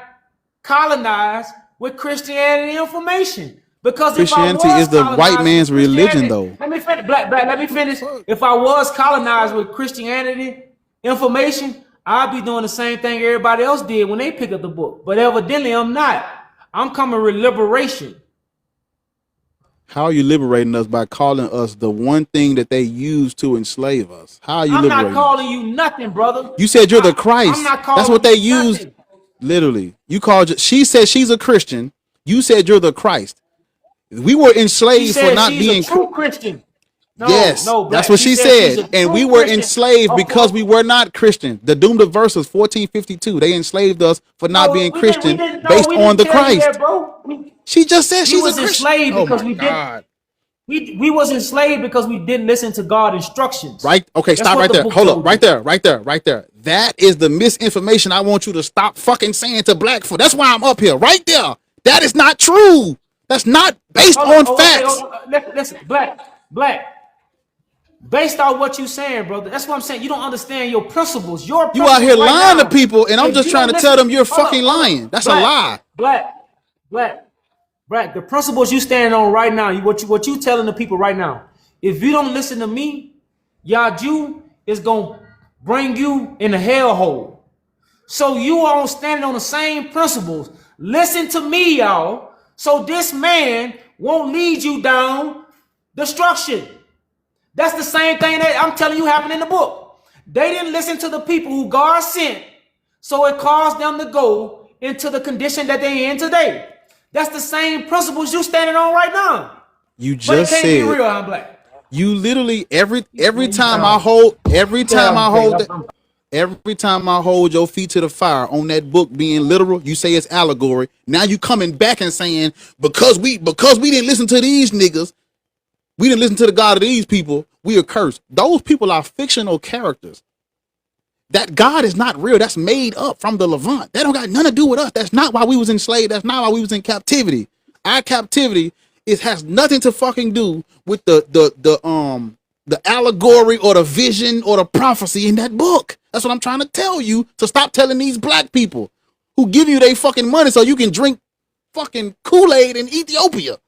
colonized with Christianity information. Because Christianity if I was is the white colonized man's with religion, Christianity- though. Let me finish, Black. Let me finish. If I was colonized with Christianity information, I'd be doing the same thing everybody else did when they picked up the book. But evidently, I'm not. I'm coming with liberation. How are you liberating us by calling us the one thing that they used to enslave us? How are you I'm liberating not calling you nothing, brother. You said you're the Christ. I'm not calling That's what they you used. nothing. Literally. You called. She said she's a Christian. You said you're the Christ. We were She enslaved for said not she's being. a true Christian. No, Yes, no, Black. that's what she she's said. a And true we were Christian. enslaved Of because course. we were not Christian. The doomed of verses 1452. They enslaved us for not No, being we Christian didn't, no, based we on didn't the tell you Christ. that, bro. She just said We she's a was Christian. enslaved Oh because my we God. didn't. We was enslaved because we didn't listen to God's instructions. Right? Okay, That's stop what right the there. book Hold up. told Right you. there. That is the misinformation I want you to stop fucking saying to black folk. That's why I'm up here. Right there. That is not true. That's not based Hold on on, okay, facts. listen, Black. Based on what you saying, brother. That's what I'm saying. You don't understand your principles. Your You out here principles right lying now, to people, and I'm if just you trying to don't tell listen- them you're hold fucking on. lying. That's a lie. Black. The principles you stand on right now, what you telling the people right now. If you don't listen to me, Yaju is gonna bring you in a hellhole. So you are standing on the same principles. Listen to me, y'all. So this man won't lead you down destruction. That's the same thing that I'm telling you happened in the book. They didn't listen to the people who God sent, so it caused them to go into the condition that they're in today. That's the same principles you standing on right now. You But it just can't be said real, I'm Black. you literally every time down. I hold every time I hold okay, that, every time I hold your feet to the fire on that book being literal, you say it's allegory. Now you coming back and saying because we didn't listen to these niggas, we didn't listen to the God of these people, we are cursed. Those people are fictional characters. That God is not real. That's made up from the Levant. That don't got nothing to do with us. That's not why we was enslaved. That's not why we was in captivity. Our captivity has nothing to fucking do with the allegory or the vision or the prophecy in that book. That's what I'm trying to tell you, to stop telling these black people who give you their fucking money so you can drink fucking Kool-Aid in Ethiopia.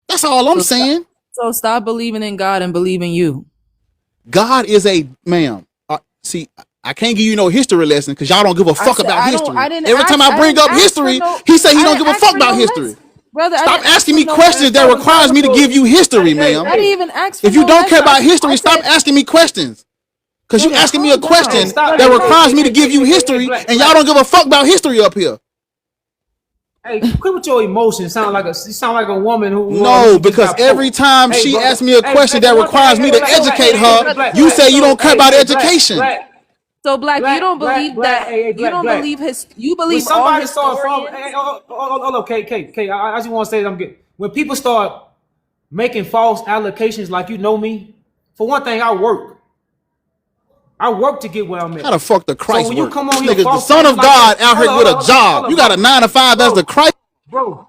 That's all I'm saying. So stop believing in God and believe in you. God is a ma'am. See, I can't give you no history lesson because y'all don't give a fuck said, about I don't- history. I didn't Every ask- time I I bring didn't up ask history, for no- he say he I don't didn't give a ask fuck for about no history. lesson. Brother, I Stop didn't ask asking for me no questions that lesson. requires me to give you history, Hey, ma'am. I didn't even ask for If you no don't care lesson. about history, I stop said- asking me questions. Because you Brother, asking me a calm down. question Hey, stop. that Hey, requires hey, me to hey, give you hey, hey, history, Black, and y'all don't give a fuck about history up here. Hey, quit with your emotions. You sound like a woman who No, just because got every poked. time Hey, she brother. asks me a Hey, question Black, that one requires thing- me hey, to Black, educate Black, her, Black, you Black, say you don't care about Black, education. Black, So Black, you don't believe Black, that. hey, You Black, don't Black. believe you When believe all somebody starts historians. falling, okay, I just want to say that I'm good. When people start making false allocations, like you know me, for one thing, I work. I work to get where I'm at. How the fuck the Christ when you work? come on This here, nigga, the false son of claims like God that- out here hold with on, a job. You got a 9 to 5 as the Christ. bro.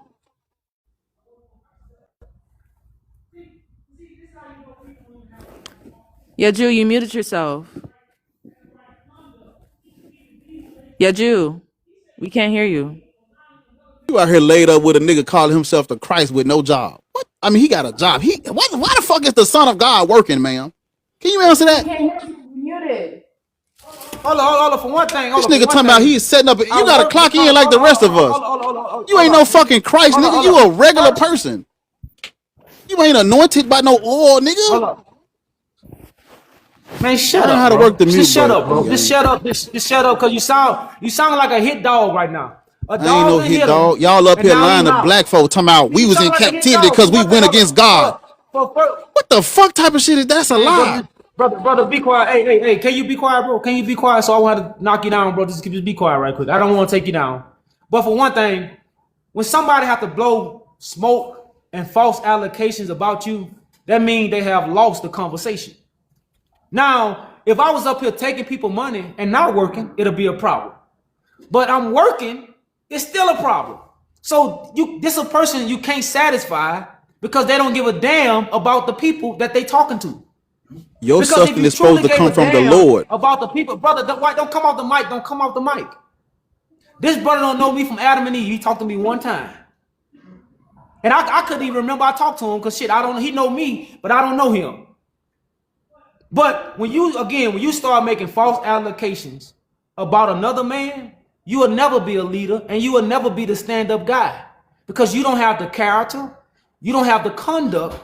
Yeah, Jew, you muted yourself. Yeah, Jew, we can't hear you. You out here laid up with a nigga calling himself the Christ with no job. What? I mean, he got a job. Why the fuck is the son of God working, man? Can you answer that? Muted. Hold on. For one thing, This nigga talking about he's setting up. You gotta clock in like the rest of us. You ain't no fucking Christ, nigga. You a regular person. You ain't anointed by no oil, nigga. Man, shut Learn up. how to bro. work the mute Just shut button, up, bro. okay? Just shut up. Just shut up, cause you sound like a hit dog right now. A I ain't dog no been hit hit dog. him, Y'all up and here now lying he to out. black folk talking about we You was in sound like a hit captivity dog. because we Hold went on, against God. For- What the fuck type of shit is that? That's a lie. brother, be quiet. Hey, can you be quiet, bro? Can you be quiet? So I want to knock you down, bro. Just be quiet right quick. I don't want to take you down. But for one thing, when somebody have to blow smoke and false allegations about you, that means they have lost the conversation. Now, if I was up here taking people money and not working, it'll be a problem. But I'm working, it's still a problem. So this a person you can't satisfy because they don't give a damn about the people that they talking to. Your Because if suffering you is supposed truly to gave come a from the damn Lord. about the people, brother, don't come off the mic. Don't come off the mic. This brother don't know me from Adam and Eve. He talked to me one time. And I couldn't even remember I talked to him because shit, he know me, but I don't know him. But when you start making false allegations about another man, you will never be a leader and you will never be the stand-up guy because you don't have the character, you don't have the conduct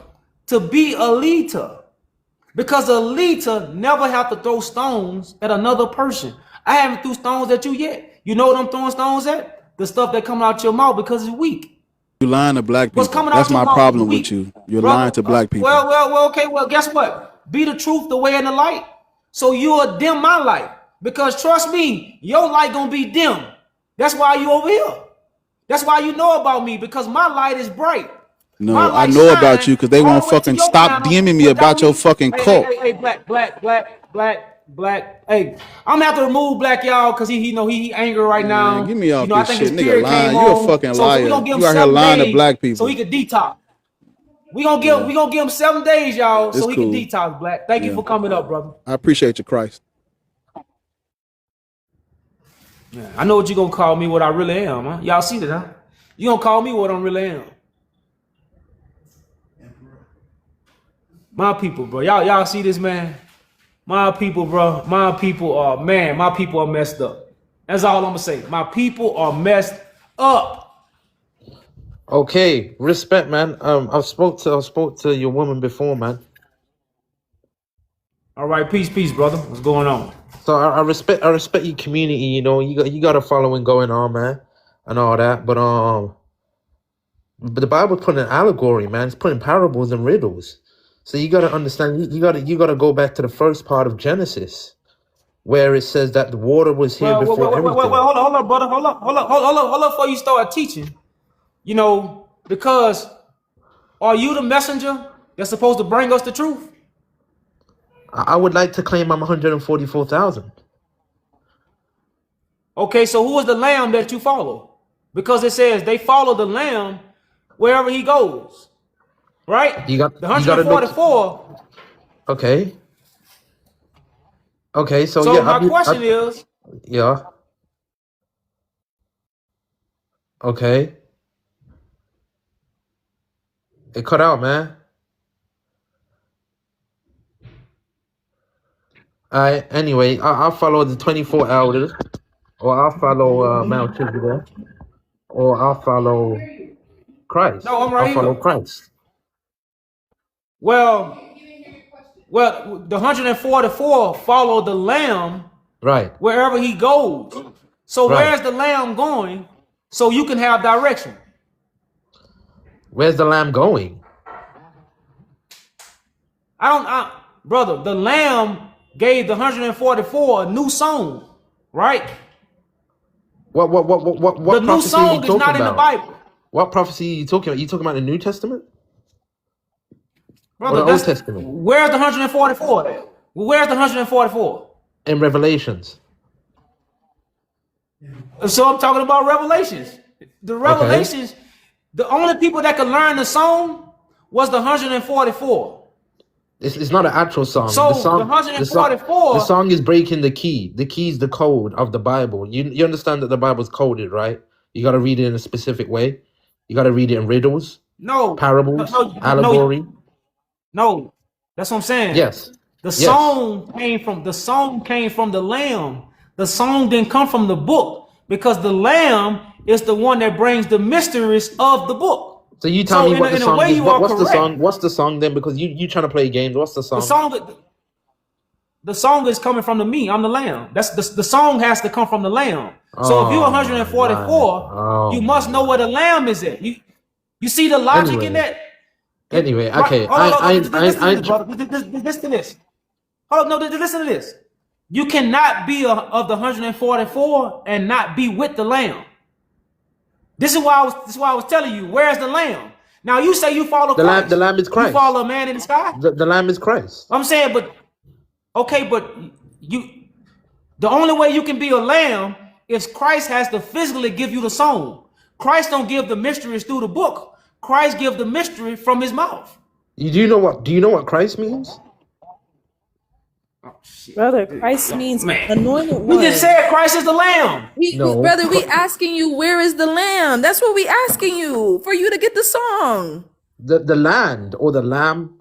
to be a leader. Because a leader never have to throw stones at another person. I haven't threw stones at you yet. You know what I'm throwing stones at? The stuff that come out your mouth because it's weak. You lying to black people. What's coming out That's your my mouth problem is weak. with you. You're Brother, lying to black people. Okay. Well, guess what? Be the truth, the way, and the light. So you'll dim my light. Because trust me, your light gonna be dim. That's why you over here. That's why you know about me, because my light is bright. No, I know about you because they won't fucking stop DMing me about your fucking cult. Hey, black. Hey, I'm gonna have to remove black, y'all, because he angry right now. Man, get me off I this think shit, his nigga. spirit Lying, came you a on. fucking So liar. we gonna give him You out here 7 lying to days black people. so he can detox. We gonna give him 7 days, y'all, so It's he cool. can detox, black. Thank you for coming up, brother. I appreciate you, Christ. Yeah, I know what you're gonna call me, what I really am, huh? Y'all see that, huh? You gonna call me what I really am. My people, bro. Y'all see this, man? My people, bro. My people are messed up. That's all I'm gonna say. My people are messed up. Okay, respect, man. I spoke to your woman before, man. All right, peace, brother. What's going on? So I respect your community. You know, you got a following going on, man, and all that. But the Bible's putting an allegory, man. It's putting parables and riddles. So you got to understand. You got to go back to the first part of Genesis, where it says that the water was here before everything. Hold on, brother. Hold up before you start teaching. You know, because are you the messenger that's supposed to bring us the truth? I would like to claim I'm 144,000. Okay, so who is the lamb that you follow? Because it says they follow the lamb wherever he goes. Right? You got the 144. Okay. Okay, so So yeah. my question is. Yeah. Okay. It cut out, man. Anyway, I'll follow the 24 elders, or I'll follow Melchizedek, or I'll follow Christ. No, I'm right I'll follow here. Christ. Well, the 144 follow the lamb Right. wherever he goes. So Right. where's the lamb going so you can have direction? Where's the lamb going? Brother, the lamb gave the 144 a new song, right? What The new prophecy are you song is talking not in the about? Bible. What prophecy are you talking about? You talking about the New Testament? Brother, Or the Old Testament? where's the 144? Where's the 144? in Revelations. So I'm talking about Revelations. The Okay. Revelations, the only people that could learn the song was the 144. It's not an actual song. So The the song, the 144, song is breaking the key. The key is the code of the Bible. You understand that the Bible's coded, right? You got to read it in a specific way. You got to read it in riddles, no, parables, no, allegory. no. That's what I'm saying. Yes. The Yes. song came from the Lamb. The song didn't come from the book because the Lamb is the one that brings the mysteries of the book. So you tell So me what the in a song way is. you are What's the correct. song? What's the song then? Because you trying to play games. What's the song? The song is coming from me. I'm the Lamb. That's the song has to come from the Lamb. So if you're Oh, 144, oh, you must know where the Lamb is at. You see the logic in Anyway. that? Anyway, Right. okay. Hold on, listen to I this, brother. Listen to this. Hold on, no, listen to this. You cannot be of the 144 and not be with the Lamb. This is why I was telling you, where's the Lamb? Now you say you follow Christ. the lamb is Christ. You follow a man in the sky. The lamb is Christ. I'm saying, but the only way you can be a lamb is Christ has to physically give you the song. Christ don't give the mysteries through the book. Christ give the mystery from his mouth. Do you know what Christ means? Oh, shit. Brother, Christ means Man. anointed We one. just said Christ is the lamb. No. Brother, we asking you, where is the lamb? That's what we asking you, for you to get the song. The land or the lamb?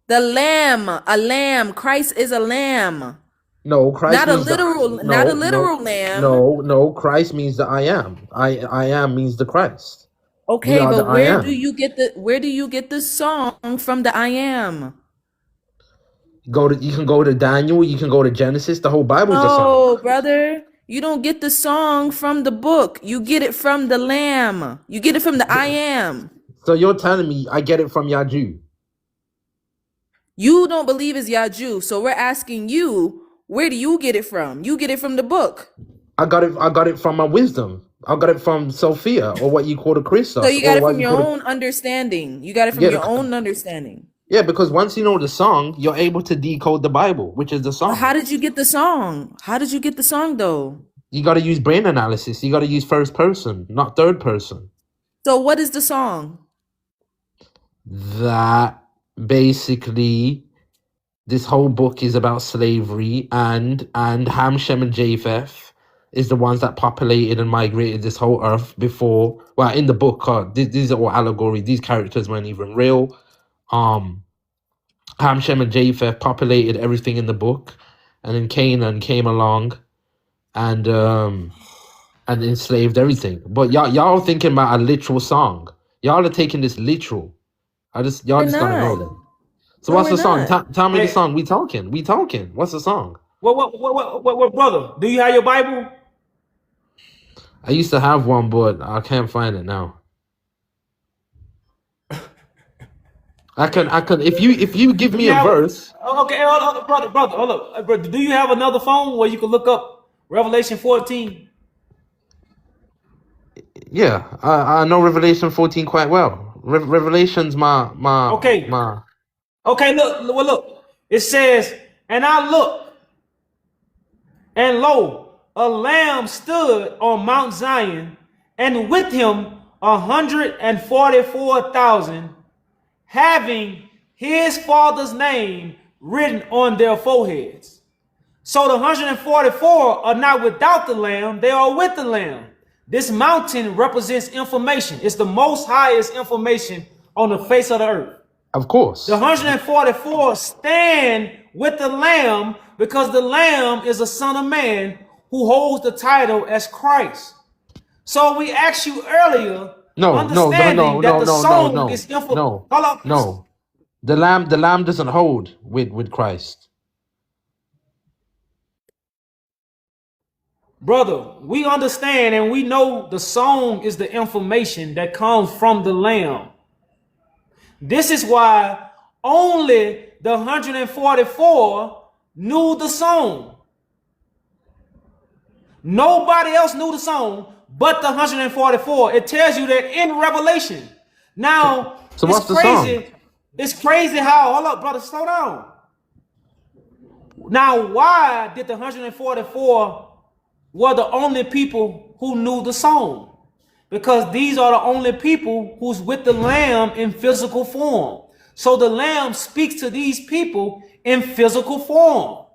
The lamb, a lamb. Christ is a lamb. No, Christ Not a means literal lamb. No, Christ means the I am. I am means the Christ. Okay, We are but the I where am. do you get the song from the I am? You can go to Daniel, you can go to Genesis, the whole Bible's the song. No, brother. You don't get the song from the book. You get it from the lamb. You get it from the I am. So you're telling me I get it from Yaju. You don't believe it's Yaju, so we're asking you, where do you get it from? You get it from the book. I got it from my wisdom. I got it from Sophia, or what you call the Christos. So you got or it what from you your call the- own understanding. You got it from Yeah, your the- own understanding. Yeah, because once you know the song, you're able to decode the Bible, which is the song. How did you get the song? How did you get the song though? You got to use brain analysis. You got to use first person, not third person. So what is the song? That basically this whole book is about slavery, and Ham, Shem, and Japheth is the ones that populated and migrated this whole earth before. Well, in the book, these are all allegory. These characters weren't even real. Ham, Shem, and Japheth populated everything in the book, and then Canaan came along and enslaved everything. But y'all thinking about a literal song. Y'all are taking this literal. Y'all just gotta know that. So No, what's the we're song? not. Tell me the Hey. song. We talking. What's the song? What, brother? Do you have your Bible? I used to have one, but I can't find it now. I can. If you give me a Yeah. verse. Okay, brother, hold up. Brother, do you have another phone where you can look up Revelation 14? Yeah, I know Revelation 14 quite well. Revelation's my Okay. Okay, look. It says, and I looked, and lo, a lamb stood on Mount Zion, and with him 144,000, having his father's name written on their foreheads. So the 144 are not without the lamb, they are with the lamb. This mountain represents information. It's the most highest information on the face of the earth. Of course. The 144 stand with the lamb because the lamb is a son of man who holds the title as Christ. So we asked you earlier, No. understanding that the song is No. Hold up. No. The lamb doesn't hold with Christ. Brother, we understand and we know the song is the information that comes from the lamb. This is why only the 144 knew the song. Nobody else knew the song but the 144. It tells you that in Revelation. Now, So it's what's the crazy. song? It's crazy how, hold up, brother, slow down. Now, why did the 144 were the only people who knew the song? Because these are the only people who's with the Lamb in physical form. So the Lamb speaks to these people in physical form.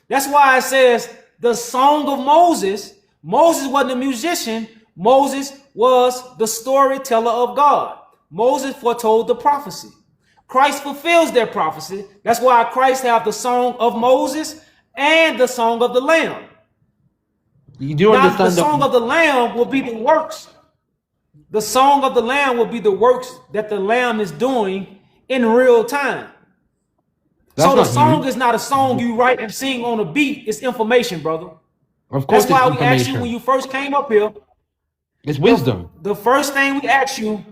That's why it says the song of Moses. Moses wasn't a musician. Moses was the storyteller of God. Moses foretold the prophecy. Christ fulfills their prophecy. That's why Christ have the song of Moses and the song of the Lamb. You do Now, the understand song of the Lamb will be the works. The song of the Lamb will be the works that the Lamb is doing in real time. That's So the not song new. is not a song you write and sing on a beat. It's information, brother. Of course, That's why it's we asked you when information. you first came up here. It's wisdom. The first thing we asked you,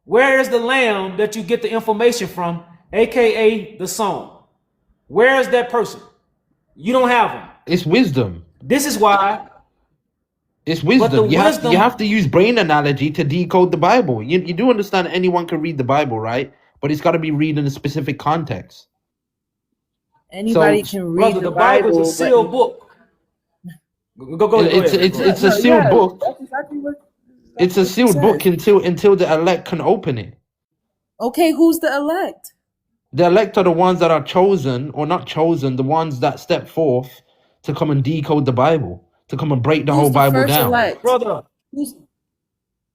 where is the Lamb that you get the information from, aka the song? Where is that person? You don't have him. It's wisdom. This is why. It's But the wisdom. wisdom. You have to use brain analogy to decode the Bible. You do understand anyone can read the Bible, right? But it's got to be read in a specific context. Anybody So, can read Brother, the the Bible is a Bible, sealed book. Go It's ahead. it's Go ahead. it's a sealed book. That's exactly what. It's a sealed book until the elect can open it. Okay, who's the elect? The elect are the ones that are chosen or not chosen, the ones that step forth to come and decode the Bible, to come and break the Who's whole the Bible first down. elect? Brother, Who's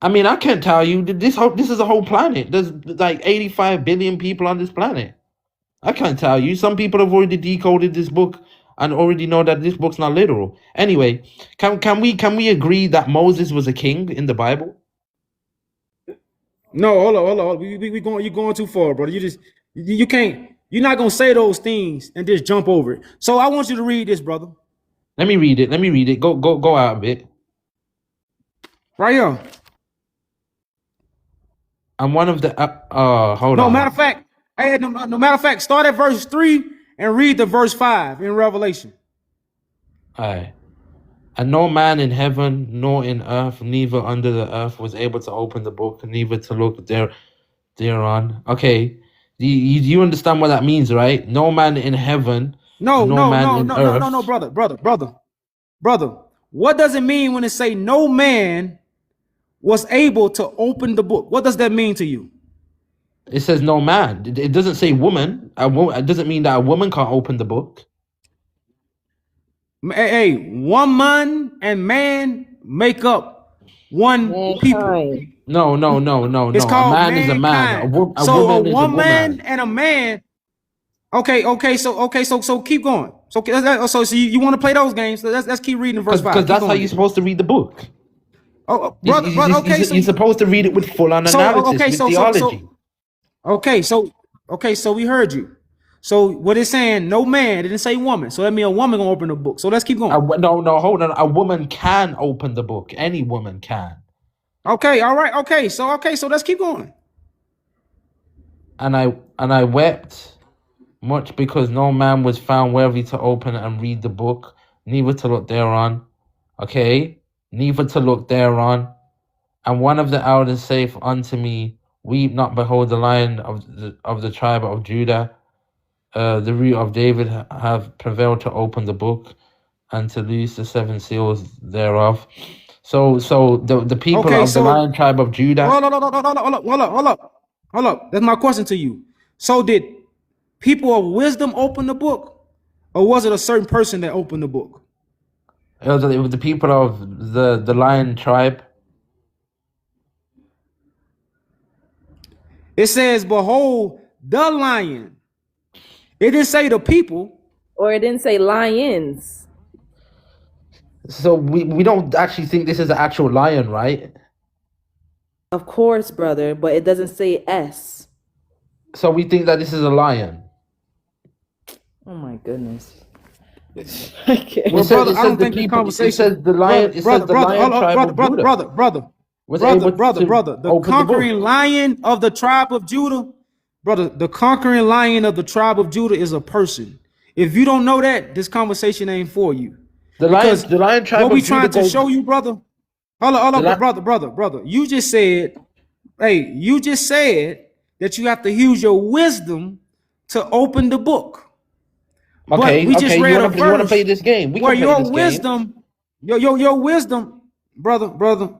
I mean, I can't tell you this is a whole planet. There's like 85 billion people on this planet. I can't tell you. Some people have already decoded this book and already know that this book's not literal. Anyway, can we agree that Moses was a king in the Bible? no, hold on. We going, you're going too far, brother. You can't. You're not gonna say those things and just jump over it. So I want you to read this, brother, Let me read it. Go out of it. right here. And one of the hold No on. matter of fact, hey, no matter of fact, start at verse 3 and read the verse 5 in Revelation. Aye. And no man in heaven nor in earth, neither under the earth, was able to open the book, neither to look thereon. Okay, you understand what that means, right? No man in heaven, No, earth. brother. What does it mean when it say no man was able to open the book? What does that mean to you? It says no man. It doesn't say woman. It doesn't mean that a woman can't open the book. Hey, woman and man make up one people. mankind? No. It's A called man is a man. mankind. A So woman is a woman woman. and a man. So keep going. So you want to play those games? So let's keep reading verse 5. Because Keep that's going. how you're supposed to read the book. Brother. Okay, You're supposed to read it with full on analysis, with theology. So we heard you. So what it's saying, no man, it didn't say woman. So that means a woman gonna open the book. So let's keep going. No, hold on. A woman can open the book. Any woman can. Okay, all right, okay, so let's keep going. And I wept much because no man was found worthy to open and read the book, neither to look thereon. Okay, neither to look thereon. And one of the elders saith unto me, weep not, behold, the Lion of the tribe of Judah, the root of David, have prevailed to open the book and to loose the 7 seals thereof. So the people Okay, of so- the Lion tribe of Judah. Hold up. That's my question to you. So did people of wisdom open the book, or was it a certain person that opened the book? It was the people of the Lion tribe. It says, behold, the lion. It didn't say the people. Or it didn't say lions. So we don't actually think this is an actual lion, right? Of course, brother, but it doesn't say S. So we think that this is a lion. Oh my goodness. I can't. Well, It says- brother, it I don't says the think the people- conversation. It says the lion. It says the lion tribe of Judah was able to The open the conquering book. lion of the tribe of Judah, brother. The conquering lion of the tribe of Judah is a person. If you don't know that, this conversation ain't for you. The lion tribe What of we Judah trying to goes- show you, brother? Hold on, brother. You just said that you have to use your wisdom to open the book. Okay, But we just okay. read a You want to verse play this game? We where can play your this game. wisdom, your wisdom, brother.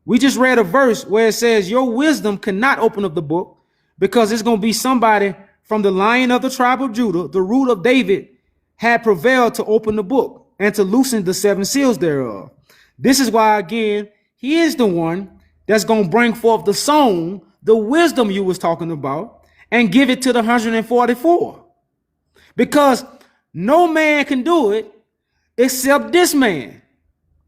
We just read a verse where it says your wisdom cannot open up the book because it's going to be somebody from the Lion of the tribe of Judah, the root of David, had prevailed to open the book and to loosen the 7 seals thereof. This is why, again, he is the one that's going to bring forth the song, the wisdom you was talking about, and give it to the 144. Because no man can do it except this man.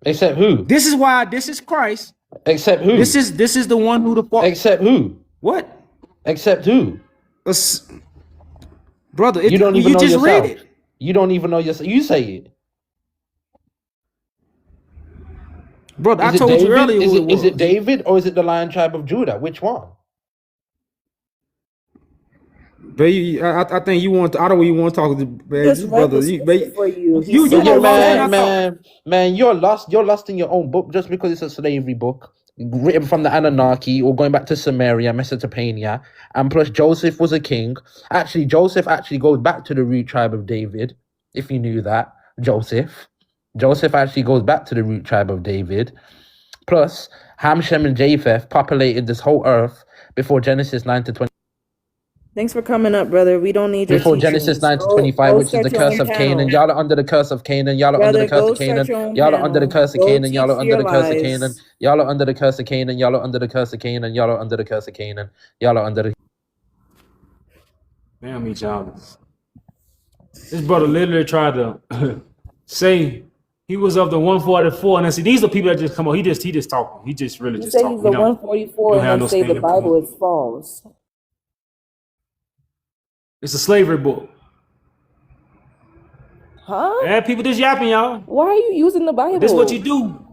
Except who? This is why this is Christ. Except who? This is the one who the Except who? what? Except who? Brother, You don't even you know just yourself. read it. You don't even know yourself. You say it. Brother, I Is it told you David? earlier Is who it, is it was. David or is it the Lion tribe of Judah? Which one? But I think you want to, I don't want you want to talk to Just read brother. the You, scripture for you. He you said more Yeah, lost than I man, thought. man, you're lost. You're lost in your own book just because it's a slavery book written from the Anunnaki or going back to Samaria, Mesopotamia, and plus Joseph was a king. Actually, Joseph actually goes back to the root tribe of David. If you knew that, Joseph actually goes back to the root tribe of David. Plus, Ham, Shem, and Japheth populated this whole earth before Genesis 9 to 20. Thanks for coming up, brother. We don't need your Before Genesis teachings. 9 to Go 25, which is start the your curse own of Canaan. panel. Y'all are under the curse of Canaan. Y'all are under the Brother, curse go of Canaan. start your own Y'all are under the panel. curse of Go Canaan. Y'all teach are under your the curse of Canaan. lies. Y'all are under the curse of Canaan. Y'all are under the curse of Canaan. Y'all are under the curse of Canaan. Y'all are under the. Damn me, childish. This brother literally tried to say he was of the 144, and I see these are people that just come on. He just talking. He just really You just say talking. he's a He don't 144 have and no then say the standing Bible point. is false. It's a slavery book. Huh? Yeah, people just yapping, y'all. Why are you using the Bible? This is what you do.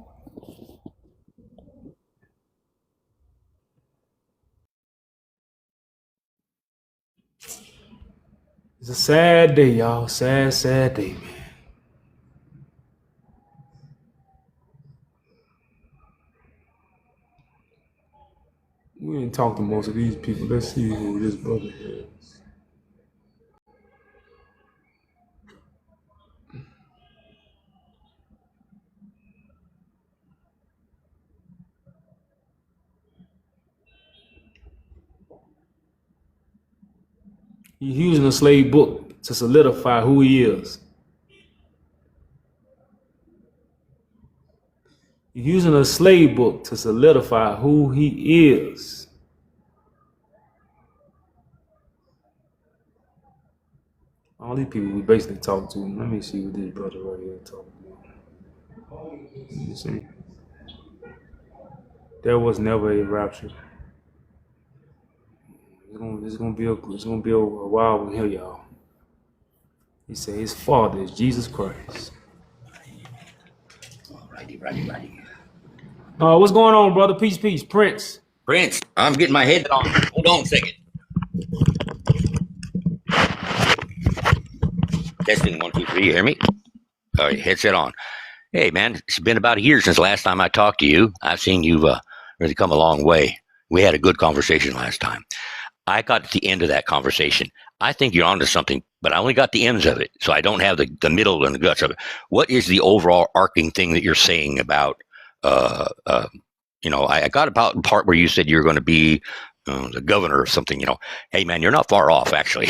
It's a sad day, y'all. Sad day, man. We didn't talk to most of these people. Let's see who this brother is. He's using a slave book to solidify who he is. He's using a slave book to solidify who he is. All these people we basically talk to. Let me see what this brother right here talking about. You see? There was never a rapture. It's gonna be a while one here, y'all. He said his father is Jesus Christ. Righty. What's going on, brother? Peace, Prince. Prince, I'm getting my head on. Hold on a second. Testing 1, 2, 3. You hear me? All right, headset on. Hey, man, it's been about a year since the last time I talked to you. I've seen you've really come a long way. We had a good conversation last time. I got to the end of that conversation. I think you're onto something, but I only got the ends of it, so I don't have the middle and the guts of it. What is the overall arcing thing that you're saying about, I got about the part where you said you're going to be the governor or something, Hey, man, you're not far off, actually.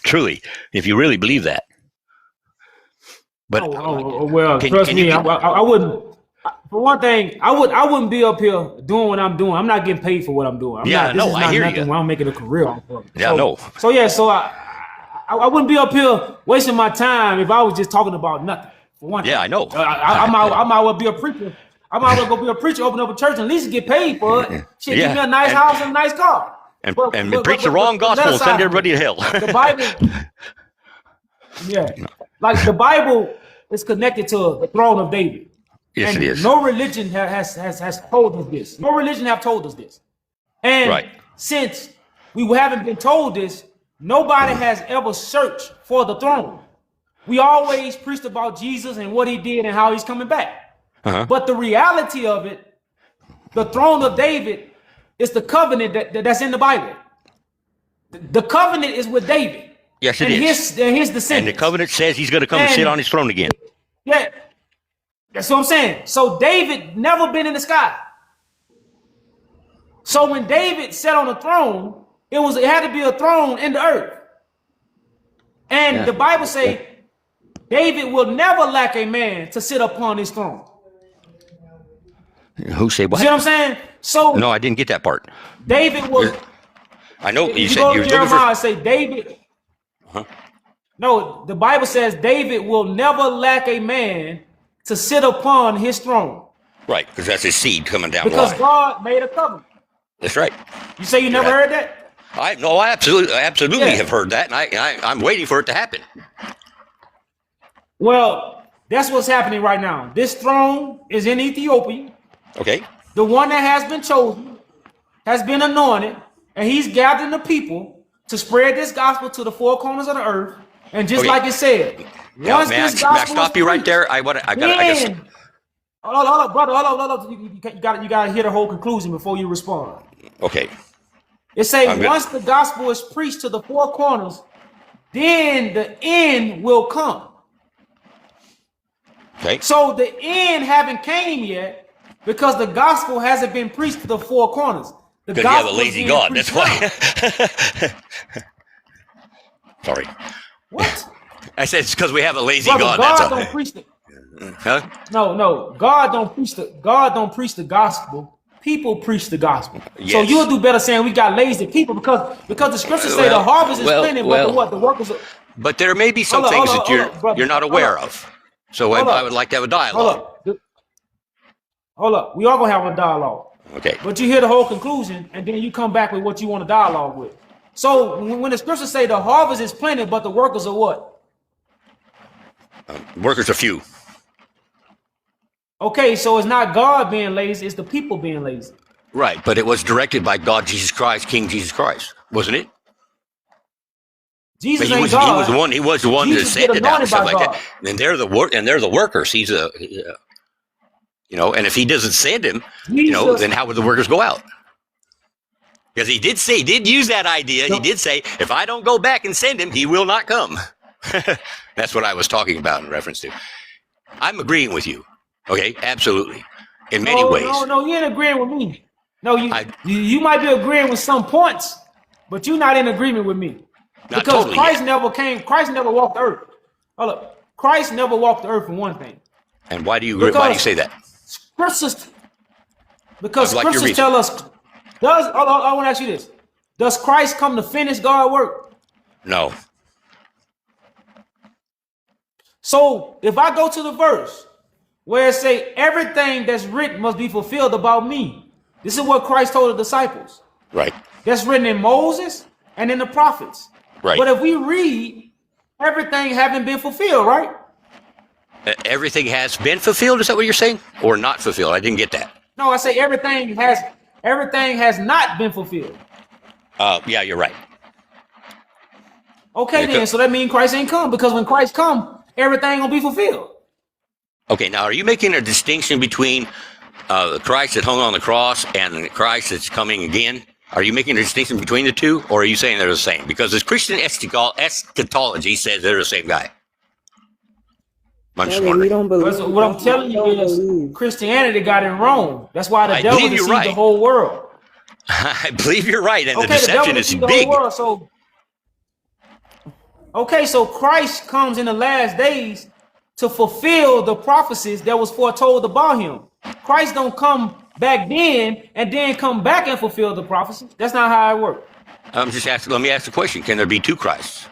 Truly, if you really believe that. But Well, trust me, I wouldn't. For one thing, I wouldn't be up here doing what I'm doing. I'm not getting paid for what I'm doing. This is not nothing where I'm making a career off of. So I wouldn't be up here wasting my time if I was just talking about nothing. For one thing. I know. I might well be a preacher. I might well go be a preacher, open up a church, and at least get paid for it. Shit, give me a nice house and a nice car. And preach the wrong gospel and send everybody to hell. The Bible, like the Bible is connected to the throne of David. Yes, and it is. No religion has told us this. No religion have told us this. And since we haven't been told this, nobody has ever searched for the throne. We always preached about Jesus and what he did and how he's coming back. But the reality of it, the throne of David is the covenant that's in the Bible. The covenant is with David. Yes, it and is. his And the descendants. covenant says he's going to come and sit And- on his throne again. Yeah, that's what I'm saying. So David never been in the sky. So when David sat on the throne, it had to be a throne in the earth. And Yeah. the Bible say David will never lack a man to sit upon his throne. Who say You what? see what I'm saying? So No, I didn't get that part. David was. I know you You said go you to were looking Jeremiah for. and say David. Huh? No, the Bible says David will never lack a man to sit upon his throne Right, because that's his seed coming down the because line. God made a covenant. That's right. You say you never Right. heard that? I absolutely Yeah. have heard that, and I'm waiting for it to happen. Well, that's what's happening right now. This throne is in Ethiopia. Okay. The one that has been chosen has been anointed, and he's gathering the people to spread this gospel to the four corners of the earth. And just Okay. like it said, Now, once may I this gospel stop is you right preached, there? I guess. then, hold on, brother, hold on. You got to hear the whole conclusion before you respond. Okay. It says I'm good. once the gospel is preached to the four corners, then the end will come. Okay. So the end haven't came yet because the gospel hasn't been preached to the four corners. The Because you have a gospel is lazy being God. preached That's why. Sorry. now. What? I said it's because we have a lazy Brother, God. God That's all. don't preach the Huh? no. God don't preach the gospel. People preach the gospel. So Yes. you'll do better saying we got lazy people because the scriptures say the Well, harvest is well, plenty, but well. the what? The workers are. But there may be some Hold things up, that hold up, brother. you're not Hold aware up. of. So Hold I up. would like to have a Hold dialogue. up. Hold up. We are gonna have a dialogue. Okay. But you hear the whole conclusion, and then you come back with what you want to dialogue with. So when the scriptures say the harvest is plenty, but the workers are what? Workers are few. Okay, so it's not God being lazy, it's the people being lazy. Right, but it was directed by God, Jesus Christ, King Jesus Christ, wasn't it? Jesus But ain't God. He was the one that Jesus said get it out and anointed stuff by like God. that. And they're the workers. He's and if he doesn't send him, Jesus. then how would the workers go out? Because he did use that idea. He did say, if I don't go back and send him, he will not come. That's what I was talking about in reference to. I'm agreeing with you. Okay, absolutely. In many ways. No, you ain't agreeing with me. No, you might be agreeing with some points, but you're not in agreement with me. Not Because totally Christ yet. Christ never walked the earth. Hold up. Christ never walked the earth for one thing. And why do you say that? Scriptures, because I'd like your scriptures reason. tell us, I want to ask you this. Does Christ come to finish God's work? No. So if I go to the verse where it say everything that's written must be fulfilled about me, this is what Christ told the disciples. Right. That's written in Moses and in the prophets. Right. But if we read, everything haven't been fulfilled, right? Everything has been fulfilled. Is that what you're saying, or not fulfilled? I didn't get that. No, I say everything has not been fulfilled. Yeah, you're right. Okay, then, so that means Christ ain't come, because when Christ come, everything gonna be fulfilled. Okay, now are you making a distinction between Christ that hung on the cross and Christ that's coming again? Are you making a distinction between the two, or are you saying they're the same? Because this Christian eschatology says they're the same guy. I'm just We wondering. don't believe. What I'm telling you is Christianity got it wrong. That's why the I devil believe you're deceived right. the whole world. I believe you're right, and the Okay, the devil deception is deceived the big. whole world. So, okay, so Christ comes in the last days to fulfill the prophecies that was foretold about him. Christ don't come back then and then come back and fulfill the prophecy. That's not how it works. I'm just asking. Let me ask the question: can there be two Christs?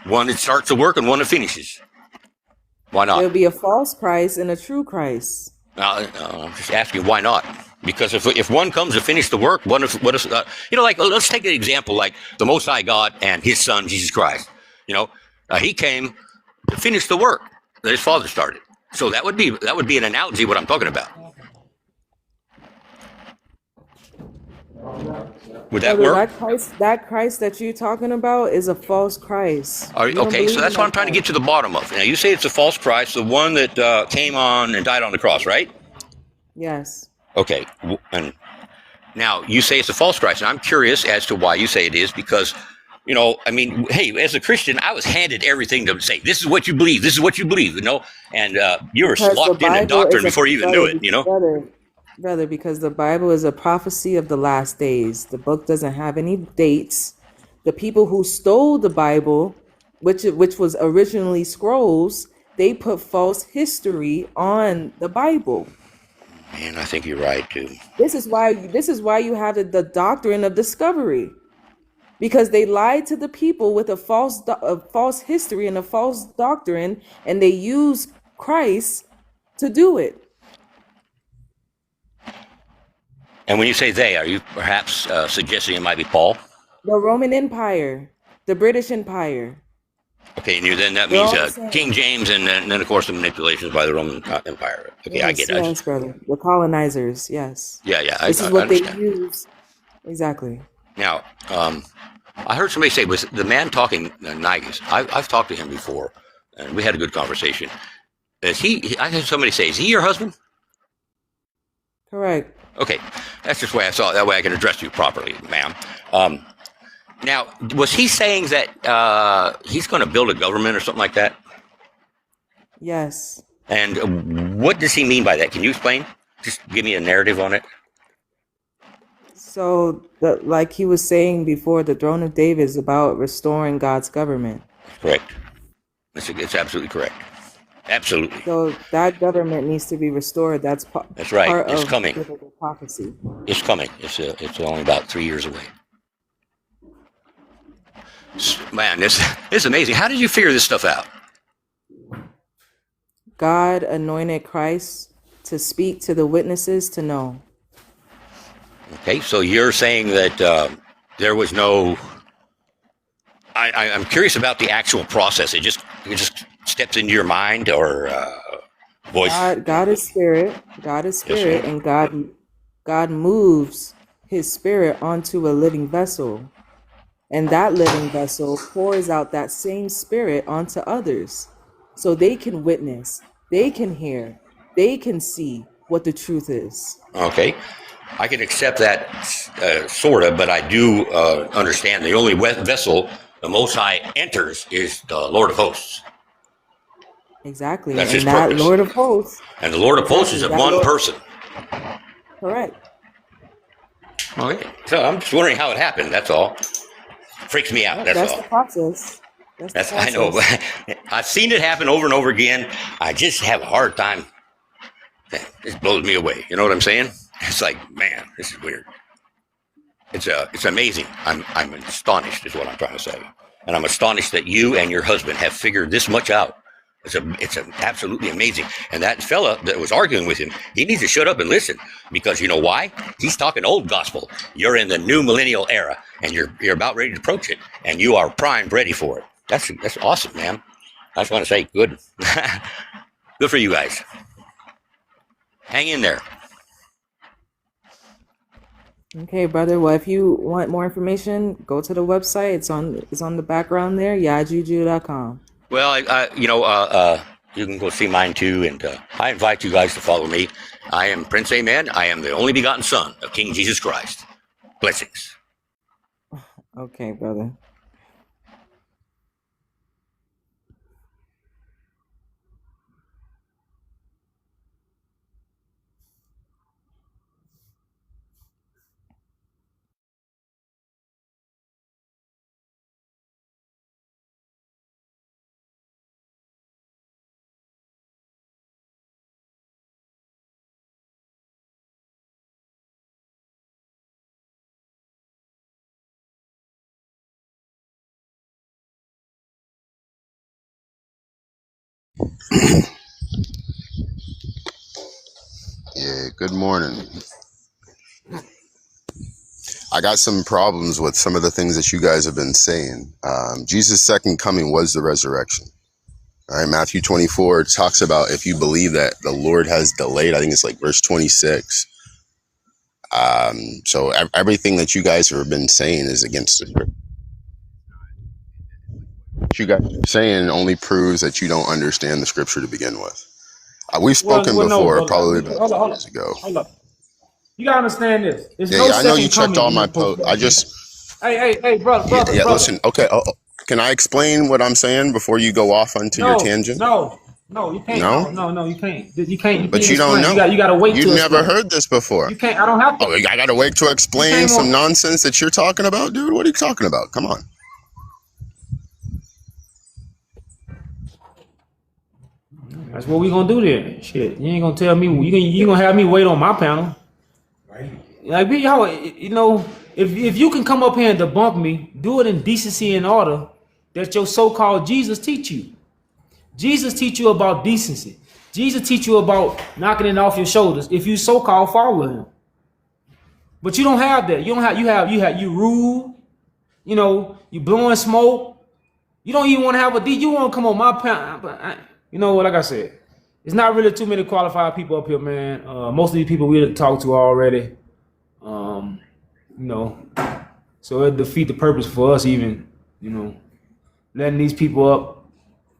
One that starts the work and one that finishes. Why not? There'll be a false Christ and a true Christ. I'm just asking why not? Because if one comes to finish the work, what if like let's take an example like the Most High God and His Son Jesus Christ. He came to finish the work that His Father started. So that would be an analogy what I'm talking about. Would that work? That Christ that you're talking about is a false Christ. Okay, so that's what I'm trying to get to the bottom of. Now you say it's a false Christ, the one that came on and died on the cross, right? Yes. Okay, and now you say it's a false Christ, and I'm curious as to why you say it is, because You know, I mean, hey, as a Christian, I was handed everything to say, this is what you believe, this is what you believe, you know, and you were Because the locked into Bible doctrine is a before you even knew it, you know. brother, because the Bible is a prophecy of the last days. The book doesn't have any dates. The people who stole the Bible, which was originally scrolls, they put false history on the Bible. Man, I think you're right too. This is why you have the doctrine of discovery. Because they lied to the people with a false history and a false doctrine, and they use Christ to do it. And when you say they, are you perhaps suggesting it might be Paul? The Roman Empire, the British Empire. Okay, and then that means King James, and then of course the manipulations by the Roman Empire. Okay, I get it. Yes, brother. The colonizers, yes. Yeah. This is what they use. Exactly. Now, I heard somebody say, was the man talking, Nigas, I've talked to him before, and we had a good conversation. I heard somebody say, is he your husband? Correct. Okay, that's just the way I saw it. That way I can address you properly, ma'am. Now, was he saying that he's going to build a government or something like that? Yes. And what does he mean by that? Can you explain? Just give me a narrative on it. So, like he was saying before, the throne of David is about restoring God's government. Correct. It's absolutely correct. Absolutely. So that government needs to be restored. That's right. Part It's of coming. biblical prophecy. It's coming. It's only about 3 years away. Man, this is amazing. How did you figure this stuff out? God anointed Christ to speak to the witnesses to know. Okay, so you're saying that there was no. I'm curious about the actual process. It just steps into your mind or voice. God is spirit. God is spirit, Yes, and God moves His spirit onto a living vessel, and that living vessel pours out that same spirit onto others, so they can witness, they can hear, they can see what the truth is. Okay. I can accept that sort of, but I do understand the only vessel the Most High enters is the Lord of Hosts. Exactly. That's and his that purpose. Lord of Hosts. And the Lord of Hosts is one person. Correct. Okay. So I'm just wondering how it happened. That's all. Freaks me out. That's all. The process. That's the process. I know. I've seen it happen over and over again. I just have a hard time. It blows me away. You know what I'm saying? It's like, man, this is weird. It's amazing. I'm astonished is what I'm trying to say. And I'm astonished that you and your husband have figured this much out. It's absolutely amazing. And that fella that was arguing with him, he needs to shut up and listen, because you know why? He's talking old gospel. You're in the new millennial era, and you're about ready to approach it, and you are primed ready for it. That's awesome, man. I just want to say good. Good for you guys. Hang in there. Okay, brother. Well, if you want more information, go to the website. It's on the background there, yajuju.com. Well, you can go see mine too, and I invite you guys to follow me. I am Prince Amen. I am the only begotten Son of King Jesus Christ. Blessings. Okay, brother. Yeah, good morning. I got some problems with some of the things that you guys have been saying. Jesus' second coming was the resurrection. All right, Matthew 24 talks about if you believe that the Lord has delayed, I think it's like verse 26. So everything that you guys have been saying is against the scripture. What you guys are saying only proves that you don't understand the scripture to begin with. We've spoken before, probably about 2 years ago. Hold up. You gotta understand this. There's Yeah, no I know you second checked coming all my being posts. Hey, Yeah. brother. Listen. Okay. Can I explain what I'm saying before you go off onto your tangent? No, you can't. No. No, you can't. You can't But you don't explain. know. You got to wait You've to never explain. heard this before. You can't. I don't have to. Oh, I gotta wait to You explain came some on. nonsense that you're talking about, dude. What are you talking about? Come on. That's what we gonna do then. Shit, you ain't gonna tell me. You gonna have me wait on my panel. Like y'all, you know, if you can come up here and debunk me, do it in decency and order that your so-called Jesus teach you. Jesus teach you about decency. Jesus teach you about knocking it off your shoulders if you so-called follow him. But you don't have that. You don't have you rude. You know, you blowing smoke. You don't even want to have a D. You want to come on my panel. You know what? Like I said, it's not really too many qualified people up here, man. Most of these people we had talked to already. You know, so it defeat the purpose for us even, you know, letting these people up,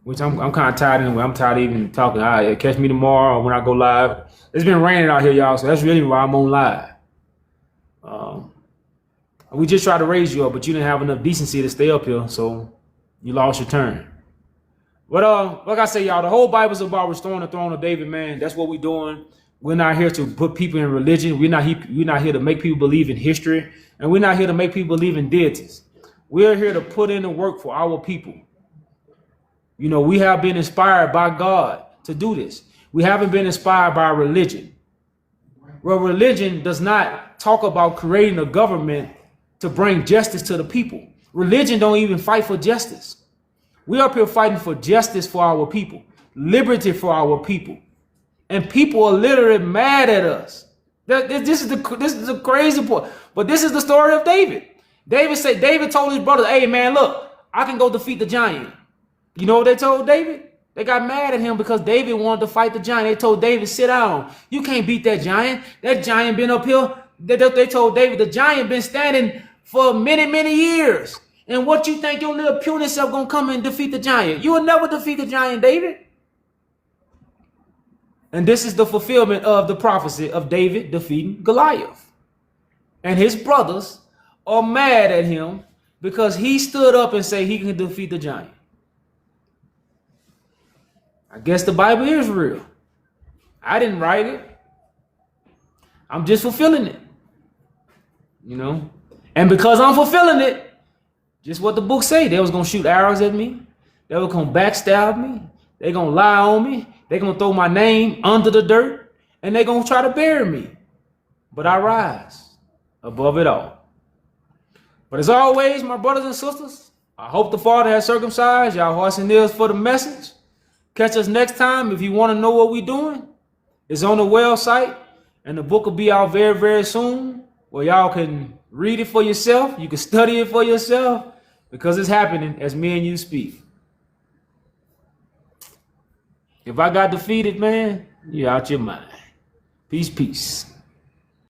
which I'm kind of tired anyway. I'm tired of even talking. All right, catch me tomorrow when I go live. It's been raining out here, y'all, so that's really why I'm on live. We just tried to raise you up, but you didn't have enough decency to stay up here, so you lost your turn. But like I say, y'all, the whole Bible's about restoring the throne of David, man. That's what we're doing. We're not here to put people in religion. We're not here to make people believe in history, and we're not here to make people believe in deities. We're here to put in the work for our people. You know, we have been inspired by God to do this. We haven't been inspired by religion. Well, religion does not talk about creating a government to bring justice to the people. Religion don't even fight for justice. We up here fighting for justice for our people, liberty for our people. And people are literally mad at us. This is the crazy part. But this is the story of David. David told his brother, hey man, look, I can go defeat the giant. You know what they told David? They got mad at him because David wanted to fight the giant. They told David, sit down. You can't beat that giant. That giant been up here. They told David, the giant been standing for many, many years. And what you think your little puny self gonna come and defeat the giant? You will never defeat the giant, David. And this is the fulfillment of the prophecy of David defeating Goliath. And his brothers are mad at him because he stood up and said he can defeat the giant. I guess the Bible is real. I didn't write it. I'm just fulfilling it. You know? And because I'm fulfilling it, just what the book say, they was going to shoot arrows at me. They were going to backstab me. They going to lie on me. They're going to throw my name under the dirt. And they're going to try to bury me. But I rise above it all. But as always, my brothers and sisters, I hope the Father has circumcised y'all hearts and ears for the message. Catch us next time. If you want to know what we're doing, it's on the website. And the book will be out very, very soon. Where y'all can read it for yourself. You can study it for yourself. Because it's happening as me and you speak. If I got defeated, man, you're out your mind. Peace, peace.